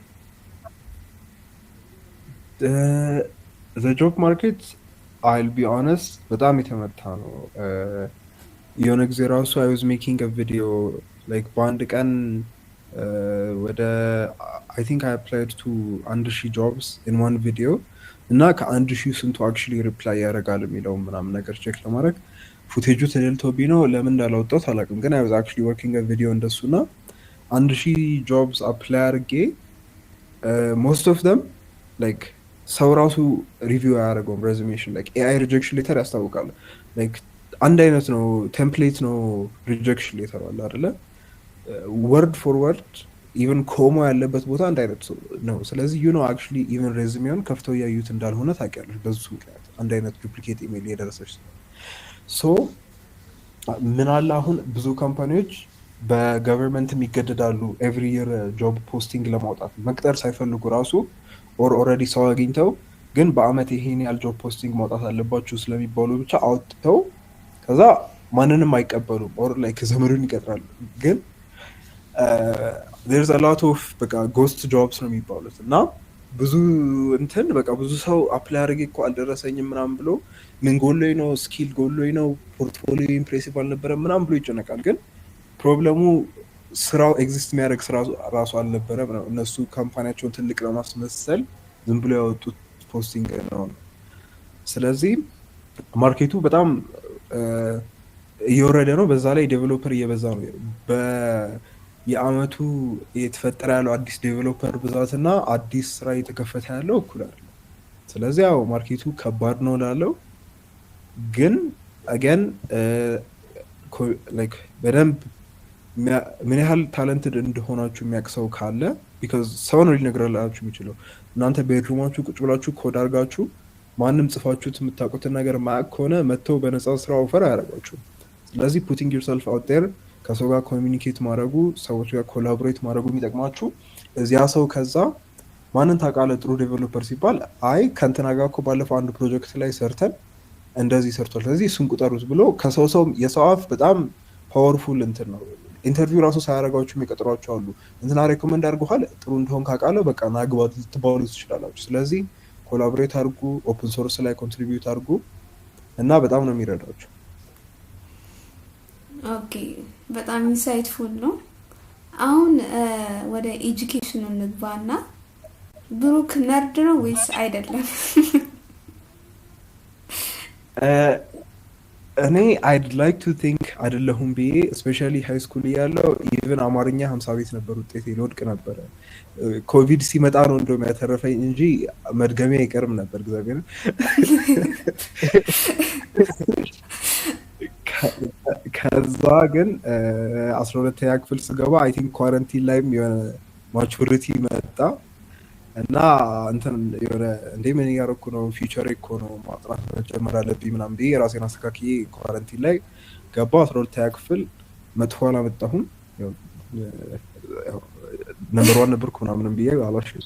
ጆብ ማርኬት አይል ቢ ኦነስት በጣም የተመታ ነው። የሆነ ጊዜ ራሱ አይ ዋዝ ሜኪንግ አ ቪዲዮ ላይክ በአንድ ቀን ወደ አይ ቲንክ አይ አፕላይድ ቱ 1000 ጆብስ ኢን ዋን ቪዲዮ እና ከ1000 ስንቱ አክቹሊ ሪፕላይ ያደርጋል የሚለው ምናምን ነገር ቼክ ለማድረግ ፉቴጁ ተደልቶብኝ ነው ለምን እንዳላወጣሁት አላውቅም። ግን አይ ዋዝ አክቹሊ ወርኪንግ አ ቪዲዮ እንደሱና 1000 ጆብስ አፕላይ አድርጌ ሞስት ኦፍ ደም ላይክ ሰው ራሱ ሪቪው አያደርገውም ሬዝሜሽን ላይክ ኤአይ ሪጀክሽን ሌተር ያስታውቃል። ላይክ አንድ አይነት ነው ቴምፕሌት ነው ሪጀክሽን ሌተር አለ አይደለ? ወርድ ፎር ወርድ ኢቨን ኮማ ያለበት ቦታ አንድ አይነት ነው። ስለዚህ ዩ ኖ አክቹሊ ኢቨን ሬዝሜውን ከፍተው ያዩት እንዳልሆነ ታውቂያለሽ። በሱ ምክንያት አንድ አይነት ዱፕሊኬት ኢሜል የደረሰች ሶ ምን አለ አሁን ብዙ ካምፓኒዎች በገቨርንመንት ይገደዳሉ ኤቭሪ ይር ጆብ ፖስቲንግ ለማውጣት መቅጠር ሳይፈልጉ ራሱ ኦር ኦልሬዲ ሰው አግኝተው ግን በአመት ይሄን ያህል ጆብ ፖስቲንግ ማውጣት አለባችሁ ስለሚባሉ ብቻ አውጥተው ከዛ ማንንም አይቀበሉም ኦር ላይክ ዘመዱን ይቀጥራሉ። ግን there's a lot of በቃ ጎስት ጆብስ ነው የሚባሉት እና ብዙ እንትን በቃ ብዙ ሰው አፕላይ አድርጌ እኮ አልደረሰኝም ምናምን ብሎ ምን ጎሎኝ ነው ስኪል ጎሎኝ ነው ፖርትፎሊዮ ኢምፕሬሲቭ አልነበረም ምናምን ብሎ ይጨነቃል። ግን ፕሮብለሙ ስራው ኤግዚስት የሚያደርግ ስራ ራሱ አልነበረም ነው። እነሱ ካምፓኒያቸውን ትልቅ ለማስመሰል ዝም ብሎ ያወጡት ፖስቲንግ ነው። ስለዚህ ማርኬቱ በጣም እየወረደ ነው። በዛ ላይ ዴቨሎፐር እየበዛ ነው። የአመቱ የተፈጠረ ያለው አዲስ ዴቨሎፐር ብዛት እና አዲስ ስራ እየተከፈተ ያለው እኩል አይደለም። ስለዚህ ያው ማርኬቱ ከባድ ነው ላለው ግን አገን ላይክ በደንብ ምን ያህል ታለንትድ እንደሆናችሁ የሚያቅሰው ካለ ቢካዝ ሰው ነው ሊነግርላችሁ የሚችለው። እናንተ ቤድሩማችሁ ቁጭ ብላችሁ ኮድ አድርጋችሁ ማንም ጽፋችሁት የምታውቁትን ነገር ማያውቅ ከሆነ መጥተው በነፃ ስራ ኦፈር አያደርጓችሁም። ስለዚህ ፑቲንግ ዩርሰልፍ አውት ዴር ከሰው ጋር ኮሚኒኬት ማድረጉ ሰዎች ጋር ኮላቦሬት ማድረጉ የሚጠቅማችሁ እዚያ ሰው ከዛ ማንን ታውቃለህ ጥሩ ዴቨሎፐር ሲባል አይ ከእንትና ጋር እኮ ባለፈው አንድ ፕሮጀክት ላይ ሰርተን እንደዚህ ሰርቷል ስለዚህ እሱን ቁጠሩት ብሎ ከሰው ሰው የሰው አፍ በጣም ፓወርፉል እንትን ነው። ኢንተርቪው ራሱ ሳያደርጋችሁ የሚቀጥሯቸው አሉ። እንትና ሬኮመንድ አድርጎሃል ጥሩ እንደሆን ካውቃለህ በቃ ናግባት ልትባሉ ትችላላችሁ። ስለዚህ ኮላቦሬት አድርጉ፣ ኦፕን ሶርስ ላይ ኮንትሪቢዩት አድርጉ እና በጣም ነው የሚረዳችሁ። ኦኬ በጣም ኢንሳይትፉል ነው። አሁን ወደ ኤጁኬሽኑ እንግባና ብሩክ ነርድ ነው ወይስ አይደለም? እኔ አይድ ላይክ ቱ ቲንክ አይደለሁም ብዬ ስፔሻሊ ሃይ ስኩል እያለሁ ኢቨን አማርኛ 50 ቤት ነበር ውጤቴ ልወድቅ ነበረ። ኮቪድ ሲመጣ ነው እንደውም ያተረፈኝ እንጂ መድገሜ አይቀርም ነበር እግዚአብሔር። ከዛ ግን 12ኛ ክፍል ስገባ አይ ቲንክ ኳረንቲን ላይም የሆነ ማቹሪቲ መጣ እና እንትን የሆነ እንዴ ምን ያደረኩ ነው ፊውቸር እኮ ነው ማጥናት መጀመር አለብኝ ምናምን ብዬ ራሴን አስተካክዬ ኳረንቲን ላይ ገባሁ። 12ኛ ክፍል መጥፎ አላመጣሁም ነምበር 1 ነበርኩ ምናምን ብዬ አላልሽም።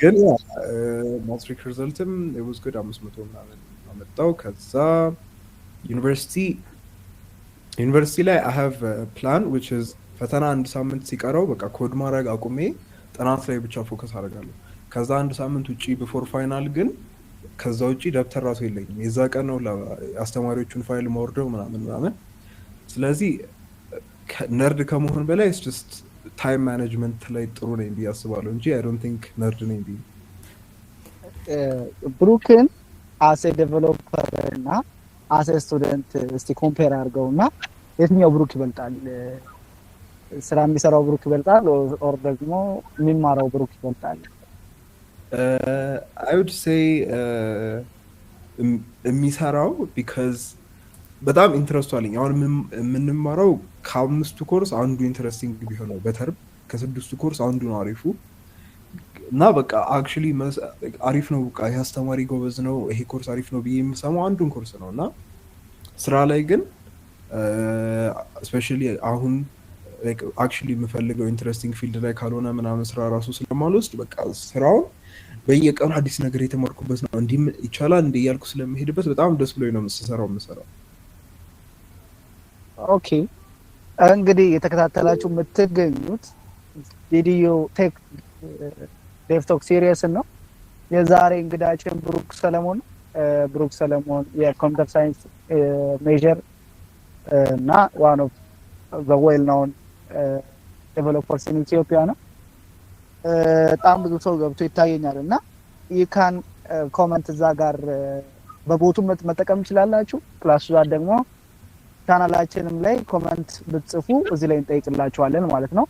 ግን ማትሪክ ሪዘልትም it was good 500 ምናምን አመጣሁ። ከዛ ዩኒቨርሲቲ ላይ I have a plan which is ፈተና 1 ሳምንት ሲቀረው በቃ ኮድ ማድረግ አቁሜ ጥናት ላይ ብቻ ፎከስ አደርጋለሁ። ከዛ 1 ሳምንት ውጪ ቢፎር ፋይናል ግን ከዛ ውጪ ደብተር ራሱ የለኝም። የዛ ቀን ነው አስተማሪዎቹን ፋይል ማውርደው ምናምን። ስለዚህ ነርድ ከመሆን በላይ it's just ታይም ማኔጅመንት ላይ ጥሩ ነኝ ብዬ አስባለሁ እንጂ I don't think ነርድ ነኝ ብዬ። ብሩክን አሴ ዴቨሎፐር እና አሴ ስቱደንት እስቲ ኮምፔር አድርገውና የትኛው ብሩክ ይበልጣል? ስራ የሚሰራው ብሩክ ይበልጣል ኦር ደግሞ የሚማረው ብሩክ ይበልጣል? I would say የሚሰራው ቢካዝ በጣም ኢንትረስቱ አለኝ። አሁን የምንማረው ከ5ቱ ኮርስ አንዱ ኢንትረስቲንግ ቢሆነው በተርም ከ6ቱ ኮርስ አንዱ ነው አሪፉ እና በቃ አክቹሊ አሪፍ ነው። በቃ ይሄ አስተማሪ ጎበዝ ነው፣ ይሄ ኮርስ አሪፍ ነው ብዬ የምሰማው አንዱን ኮርስ ነው እና ስራ ላይ ግን ስፔሻሊ አሁን አክቹሊ የምፈልገው ኢንትረስቲንግ ፊልድ ላይ ካልሆነ ምናምን ስራ ራሱ ስለማልወስድ በቃ ስራውን በየቀኑ አዲስ ነገር የተማርኩበት ነው። እንዲህም ይቻላል እንደ እያልኩ ስለምሄድበት በጣም ደስ ብሎኝ ነው የምሰራው። ኦኬ እንግዲህ የተከታተላችሁ የምትገኙት ቪዲዮ ቴክ ዴቭቶክ ሲሪየስ ነው። የዛሬ እንግዳችን ብሩክ ሰለሞን የኮምፒውተር ሳይንስ ሜጀር እና ዋን ኦፍ ዘ ዌል ኖውን ዴቨሎፐርስ ኢን ኢትዮጵያ ነው። በጣም ብዙ ሰው ገብቶ ይታየኛል እና ይካን ኮመንት እዛ ጋር በቦቱ መጠቀም ትችላላችሁ። ፕላስ ዛት ደግሞ ቻናላችንም ላይ ኮመንት ብትጽፉ እዚህ ላይ እንጠይቅላችኋለን ማለት ነው።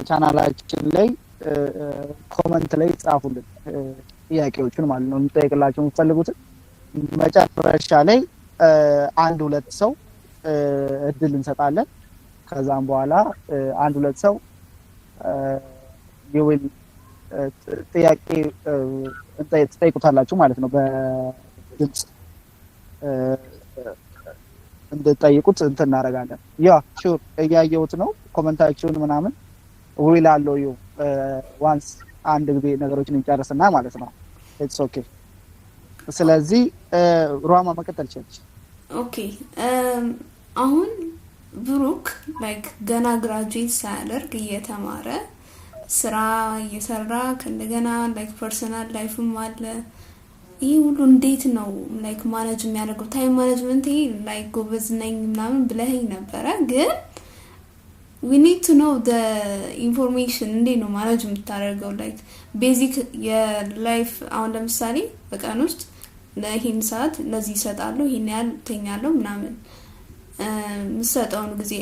ቻናላችን ላይ ኮመንት ላይ ጻፉልን ጥያቄዎችን ማለት ነው። እንጠይቅላችሁ የምትፈልጉትን መጨረሻ ላይ 1-2 ሰው እድል እንሰጣለን። ከዛም በኋላ 1-2 ሰው ይውል ጥያቄ ትጠይቁታላችሁ ማለት ነው። በድምጽ እንድትጠይቁት እንትን እናደርጋለን። ያ ሹር እያየሁት ነው ኮመንታችሁን ምናምን ዊል አለው ዩ ዋንስ አንድ ጊዜ ነገሮችን እንጨርስና ማለት ነው። ኢትስ ኦኬ። ስለዚህ ሩሃማ መቀጠል ይችላል። ኦኬ አሁን ብሩክ ላይክ ገና ግራጁዌት ሳያደርግ እየተማረ ስራ እየሰራ ከእንደገና ላይክ ፐርሰናል ላይፍም አለ። ይሄ ሁሉ እንዴት ነው ላይክ ማኔጅ የሚያደርገው? ታይም ማኔጅመንት ይሄ ላይክ ጎበዝ ነኝ ምናምን ብለኸኝ ነበረ፣ ግን we need to know the information እንዴት ነው ማኔጅ የምታደርገው? ላይክ ቤዚክ የላይፍ አሁን ለምሳሌ በቀን ውስጥ ለይሄን ሰዓት ለዚህ እሰጣለሁ፣ ይሄን ያህል ተኛለሁ ምናምን የምሰጠውን ጊዜ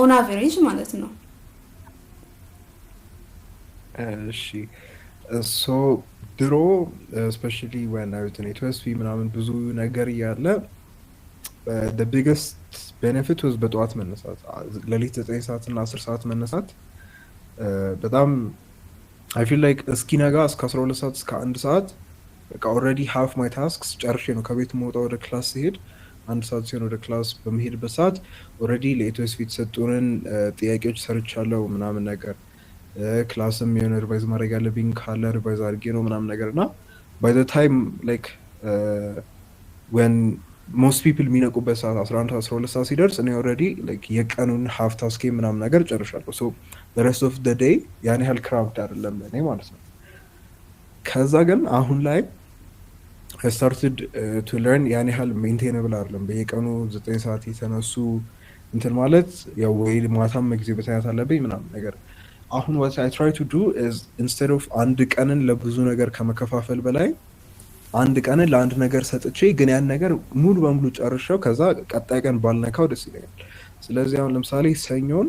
ኦን አቨሬጅ ማለት ነው። እሺ ሶ ድሮ ስፔሻሊ when I was in HSV ምናምን ብዙ ነገር እያለ the biggest benefit was በጠዋት መነሳት። ለሊት 9 ሰዓት እና 10 ሰዓት መነሳት በጣም I feel like እስኪነጋ እስከ 12 ሰዓት እስከ 1 ሰዓት በቃ already half my tasks ጨርሼ ነው ከቤት መውጣው ወደ ክላስ ሲሄድ 1 ሰዓት ሲሆን ወደ ክላስ በመሄድበት ሰዓት already ለHSV የተሰጡንን ጥያቄዎች ሰርቻለሁ ምናምን ነገር ክላስም የሆነ ሪቫይዝ ማድረግ ያለብኝ ካለ ሪቫይዝ አድርጌ ነው ምናምን ነገር እና by the time like when most people የሚነቁበት ሰዓት 11-12 ሰዓት ሲደርስ እኔ already like የቀኑን half task ምናምን ነገር ጨርሻለሁ። so the rest of the day ያን ያህል ክራውድ አይደለም ለኔ ማለት ነው። ከዛ ግን አሁን ላይ I started to learn ያን ያህል maintainable አይደለም። በየቀኑ 9 ሰዓት የተነሱ እንትን ማለት ያው ወይ ማታም ጊዜ በተያያት አለብኝ ምናምን ነገር። አሁን what I try to do is instead of አንድ ቀንን ለብዙ ነገር ከመከፋፈል በላይ አንድ ቀንን ለአንድ ነገር ሰጥቼ ግን ያን ነገር ሙሉ በሙሉ ጨርሼው ከዛ ቀጣይ ቀን ባልነካው ደስ ይለኛል። ስለዚህ አሁን ለምሳሌ ሰኞን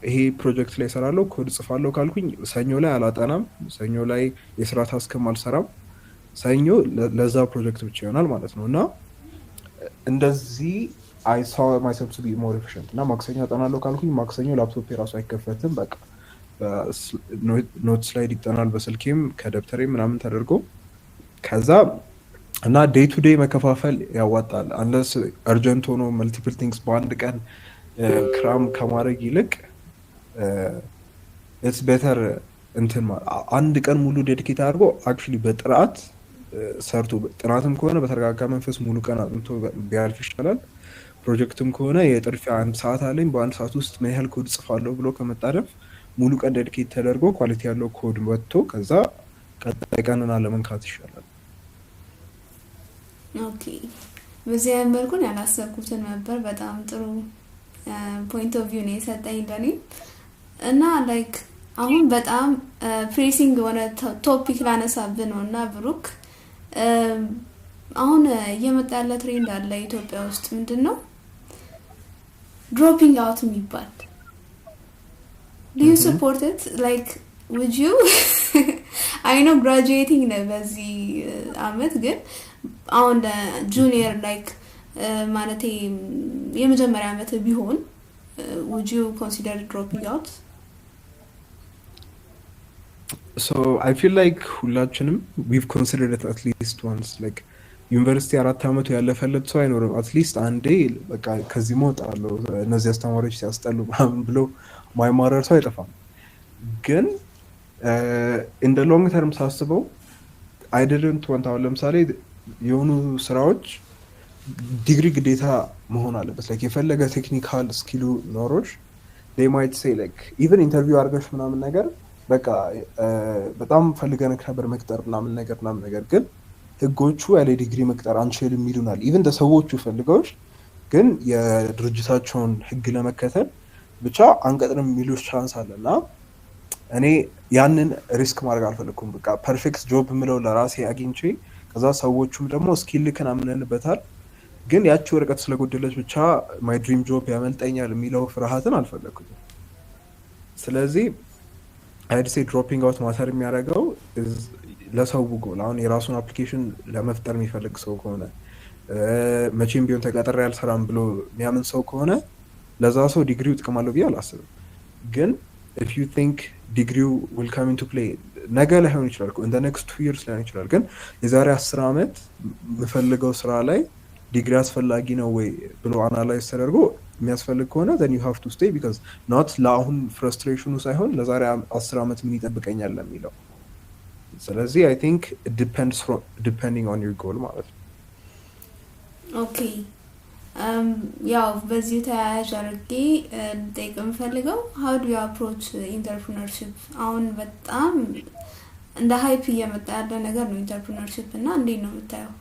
ይሄ ፕሮጀክት ላይ እሰራለሁ ኮድ ጽፋለሁ ካልኩኝ ሰኞ ላይ አላጠናም፣ ሰኞ ላይ የስራ ታስክም አልሰራም፣ ሰኞ ለዛ ፕሮጀክት ብቻ ይሆናል ማለት ነው። እና እንደዚህ I saw myself to be more efficient እና ማክሰኞ አጠናለሁ ካልኩኝ ማክሰኞ ላፕቶፕ የራሱ አይከፈትም፣ በቃ ኖትስ ላይ ይጠናል በስልኬም ከደብተሬ ምናምን ተደርጎ ከዛ እና ዴይ ቱ ዴይ መከፋፈል ያዋጣል። አንለስ አርጀንት ሆኖ መልቲፕል ቲንግስ በአንድ ቀን ክራም ከማድረግ ይልቅ ኢትስ ቤተር እንትን አንድ ቀን ሙሉ ዴዲኬት አድርጎ አክቹሊ በጥራት ሰርቶ ጥናትም ከሆነ በተረጋጋ መንፈስ ሙሉ ቀን አጥንቶ ቢያልፍ ይሻላል። ፕሮጀክትም ከሆነ የጥርፊያ 1 ሰዓት አለኝ በ1 ሰዓት ውስጥ ምን ያህል ኮድ ጽፋለሁ ብሎ ከመጣደፍ ሙሉ ቀን ዴዲኬት ተደርጎ ኳሊቲ ያለው ኮድ ወጥቶ ከዛ ቀጣይ ቀንን አለመንካት ይሻላል። ኦኬ በዚህ መልኩን ያላሰብኩትን ነበር። በጣም ጥሩ ፖይንት ኦፍ ቪው ነው የሰጠኝ ለኔ እና ላይክ አሁን በጣም ፕሬሲንግ የሆነ ቶፒክ ላነሳብህ ነው እና ብሩክ አሁን እየመጣ ያለ ትሬንድ አለ ኢትዮጵያ ውስጥ ምንድነው dropping out የሚባል do you support it? like would you? አይ ኖ ግራጁዌቲንግ ነው በዚህ አመት ግን አሁን ጁኒየር ላይክ ማለቴ የመጀመሪያ አመት ቢሆን would you consider dropping out? So I feel like ሁላችንም we've considered it at least once. like ዩኒቨርሲቲ 4 አመቱ ያለፈለት ሰው አይኖርም አትሊስት አንዴ በቃ ከዚህ እወጣለሁ እነዚህ አስተማሪዎች ሲያስጠሉ ምናምን ብሎ ማይማረር ሰው አይጠፋም። ግን in the long term ሳስበው I didn't want አሁን ለምሳሌ የሆኑ ስራዎች ዲግሪ ግዴታ መሆን አለበት። like የፈለገ ቴክኒካል ስኪሉ ኖሮች they might say like even ኢንተርቪው አድርገሽ ምናምን ነገር በቃ በጣም ፈልገን ነበር መቅጠር ምናምን ነገር ግን ህጎቹ ያለ ዲግሪ መቅጠር አንችልም ይሉናል። ኢቭን ተሰዎቹ ፈልገውሽ ግን የድርጅታቸውን ህግ ለመከተል ብቻ አንቀጥርም የሚሉሽ ቻንስ አለና እኔ ያንን ሪስክ ማድረግ አልፈልኩም። በቃ ፐርፌክት ጆብ ምለው ለራሴ አግኝቼ ከዛ ሰዎቹም ደግሞ ስኪል ልከን አምነንበታል ግን ያቺ ወረቀት ስለጎደለች ብቻ ማይ ድሪም ጆብ ያመልጠኛል የሚለው ፍርሃትን አልፈለኩም። ስለዚህ አይድ ሴ ድሮፒንግ አውት ማተር የሚያደርገው ለሰው ጎል አሁን የራሱን አፕሊኬሽን ለመፍጠር የሚፈልግ ሰው ከሆነ መቼም ቢሆን ተቀጥሬ አልሰራም ብሎ የሚያምን ሰው ከሆነ ለዛ ሰው ዲግሪው ጥቅም አለው ብዬ አላስብም። ግን if you think ዲግሪው will come into play ነገ ላይሆን ይችላል in the next 2 years ላይሆን ይችላል ግን የዛሬ 10 አመት የምፈልገው ስራ ላይ ዲግሪ አስፈላጊ ነው ወይ ብሎ አናላይዝ ተደርጎ የሚያስፈልግ ከሆነ then you have to stay because not ለአሁን ፍረስትሬሽኑ ሳይሆን ለዛሬ 10 አመት ምን ይጠብቀኛል ለሚለው። ስለዚህ I think it depends depending on your goal ማለት ነው። ኦኬ ያው በዚህ ተያያዥ አድርጌ ልጠይቅ የምፈልገው how do you approach entrepreneurship? አሁን በጣም እንደ ሃይፕ እየመጣ ያለ ነገር ነው entrepreneurship እና እንዴት ነው የምታየው?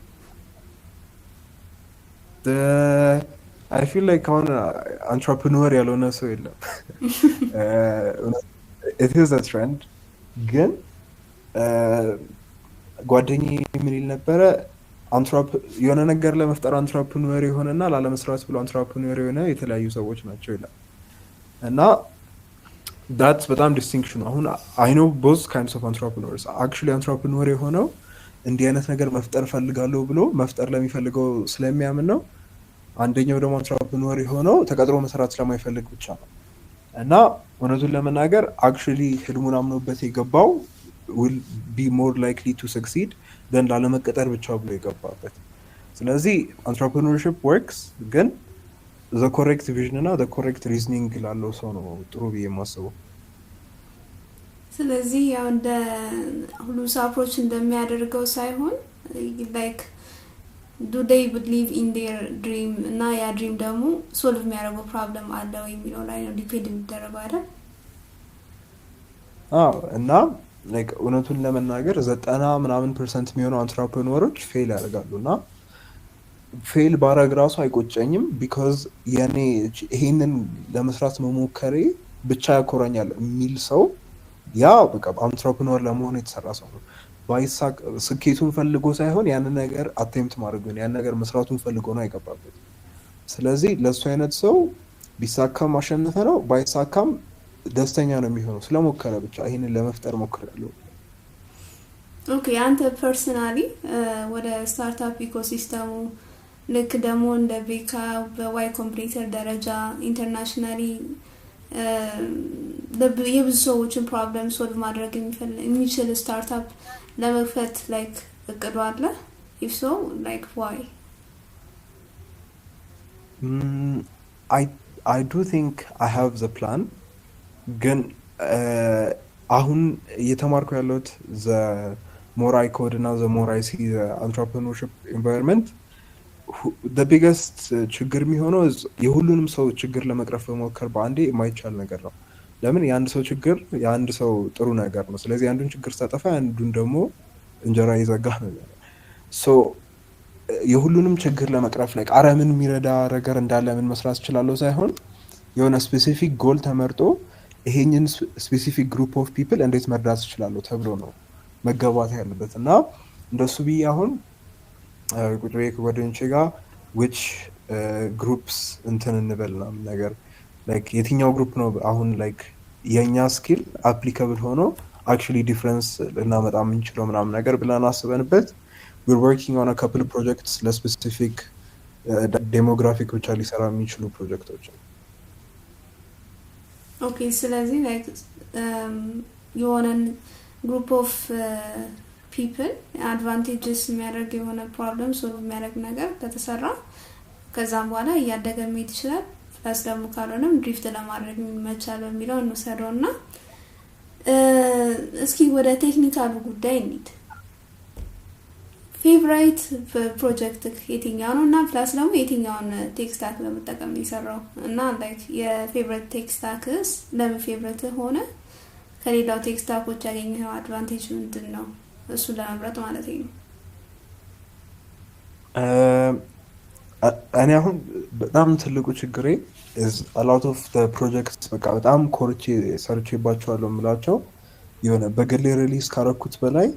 I feel like አሁን entrepreneur ያልሆነ ሰው የለም። it is a trend ግን ጓደኛዬ ምን ይል ነበረ የሆነ ነገር ለመፍጠር አንትራፕረነር የሆነና ላለመስራት ብሎ አንትራፕረነር የሆነ የተለያዩ ሰዎች ናቸው ይላል እና that's በጣም ዲስቲንክሽን አሁን I know both kinds of entrepreneurs. actually entrepreneur የሆነው እንዲህ አይነት ነገር መፍጠር ፈልጋለሁ ብሎ መፍጠር ለሚፈልገው ስለሚያምን ነው። አንደኛው ደግሞ አንትራፕረነር የሆነው ተቀጥሮ መስራት ስለማይፈልግ ብቻ ነው እና እውነቱን ለመናገር actually ህልሙን አምኖበት የገባው will be more likely to succeed than ላለመቀጠር ብቻ ብሎ የገባበት። ስለዚህ entrepreneurship works ግን the correct vision እና the correct reasoning ላለው ሰው ነው ጥሩ ብዬ የማስበው። ስለዚህ ያው እንደ ሁሉ አፕሮች እንደሚያደርገው ሳይሆን like do they believe in their dream እና ያ ድሪም ደግሞ ሶልቭ የሚያደርገው ፕሮብለም አለ ወይ የሚለው ላይ ነው ዲፔንድ የሚደረገው አይደል? አዎ እና like እውነቱን ለመናገር 90% የሚሆኑ አንትራፕረነሮች ፌል ያደርጋሉ እና ፌል ባረግ ራሱ አይቆጨኝም because የኔ ይሄንን ለመስራት መሞከሬ ብቻ ያኮራኛል የሚል ሰው ያ በቃ አንትራፕረነር ለመሆን የተሰራ ሰው ነው። ባይሳክ ስኬቱን ፈልጎ ሳይሆን ያንን ነገር አቴምፕት ማድረግ ነው ያን ነገር መስራቱን ፈልጎ ነው አይገባበት። ስለዚህ ለሱ አይነት ሰው ቢሳካም አሸነፈ ነው ባይሳካም ደስተኛ ነው የሚሆነው ስለሞከረ ብቻ ይሄንን ለመፍጠር ሞክራለሁ። ኦኬ አንተ ፐርሰናሊ ወደ ስታርታፕ ኢኮሲስተሙ ልክ ደግሞ እንደ ቤካ በዋይ ኮምፕሊተር ደረጃ ኢንተርናሽናሊ የብዙ ሰዎችን ፕሮብለም ሶልቭ ማድረግ የሚችል ስታርታፕ ለመክፈት ላይክ እቅዱ አለ? if so like why? I do think I have the plan ግን አሁን እየተማርኩ ያለሁት the more I code እና the more I see the entrepreneurship environment the biggest ችግር የሚሆነው የሁሉንም ሰው ችግር ለመቅረፍ በመሞከር በአንዴ የማይቻል ነገር ነው። ለምን የአንድ ሰው ችግር የአንድ ሰው ጥሩ ነገር ነው። ስለዚህ አንዱን ችግር ስታጠፋ አንዱን ደግሞ እንጀራ ይዘጋህ ነው። so የሁሉንም ችግር ለመቅረፍ ላይ አረምን የሚረዳ ነገር እንዳለ ምን መስራት ይችላል ሳይሆን የሆነ ስፔሲፊክ ጎል ተመርጦ ይሄንን ስፔሲፊክ ግሩፕ ኦፍ ፒፕል እንዴት መርዳት ይችላል ተብሎ ነው መገባት ያለበት እና እንደሱ ብዬ አሁን ቁጥሬ ከጓደኞቼ ጋር which groups እንትን እንበልና ነገር like የትኛው ግሩፕ ነው አሁን like የኛ ስኪል አፕሊካብል ሆኖ አክቹዋሊ ዲፍረንስ ልናመጣ የምንችለው ምናምን ነገር ብለን አስበንበት ዊር ወርኪንግ ኦን ካፕል ፕሮጀክትስ ለስፔሲፊክ ዴሞግራፊክ ብቻ ሊሰራ የሚችሉ ፕሮጀክቶች። ኦኬ ስለዚህ ላይክ የሆነን ግሩፕ ኦፍ ፒፕል አድቫንቴጅስ የሚያደርግ የሆነ ፕሮብለም ሶልቭ የሚያደርግ ነገር ከተሰራ ከዛም በኋላ እያደገ መሄድ ይችላል። ፕላስ ደግሞ ካልሆነም ድሪፍት ለማድረግ የሚመቻል በሚለው እንውሰደው እና እስኪ ወደ ቴክኒካሉ ጉዳይ እንሂድ። ፌቨራይት ፕሮጀክት የትኛው ነው እና ፕላስ ደግሞ የትኛውን ቴክ ስታክ ለመጠቀም የሰራው እና ላይክ የፌቨራይት ቴክ ስታክስ ለምን ፌቨራይት ሆነ? ከሌላው ቴክ ስታኮች ያገኘው አድቫንቴጅ ምንድን ነው? እሱን ለመምረጥ ማለት ነው። እኔ አሁን በጣም ትልቁ ችግሬ አላውት ኦፍ ፕሮጀክት በቃ በጣም ኮርቼ ሰርቼባቸዋለሁ የምላቸው የሆነ በግሌ ሪሊዝ ካረኩት በላይ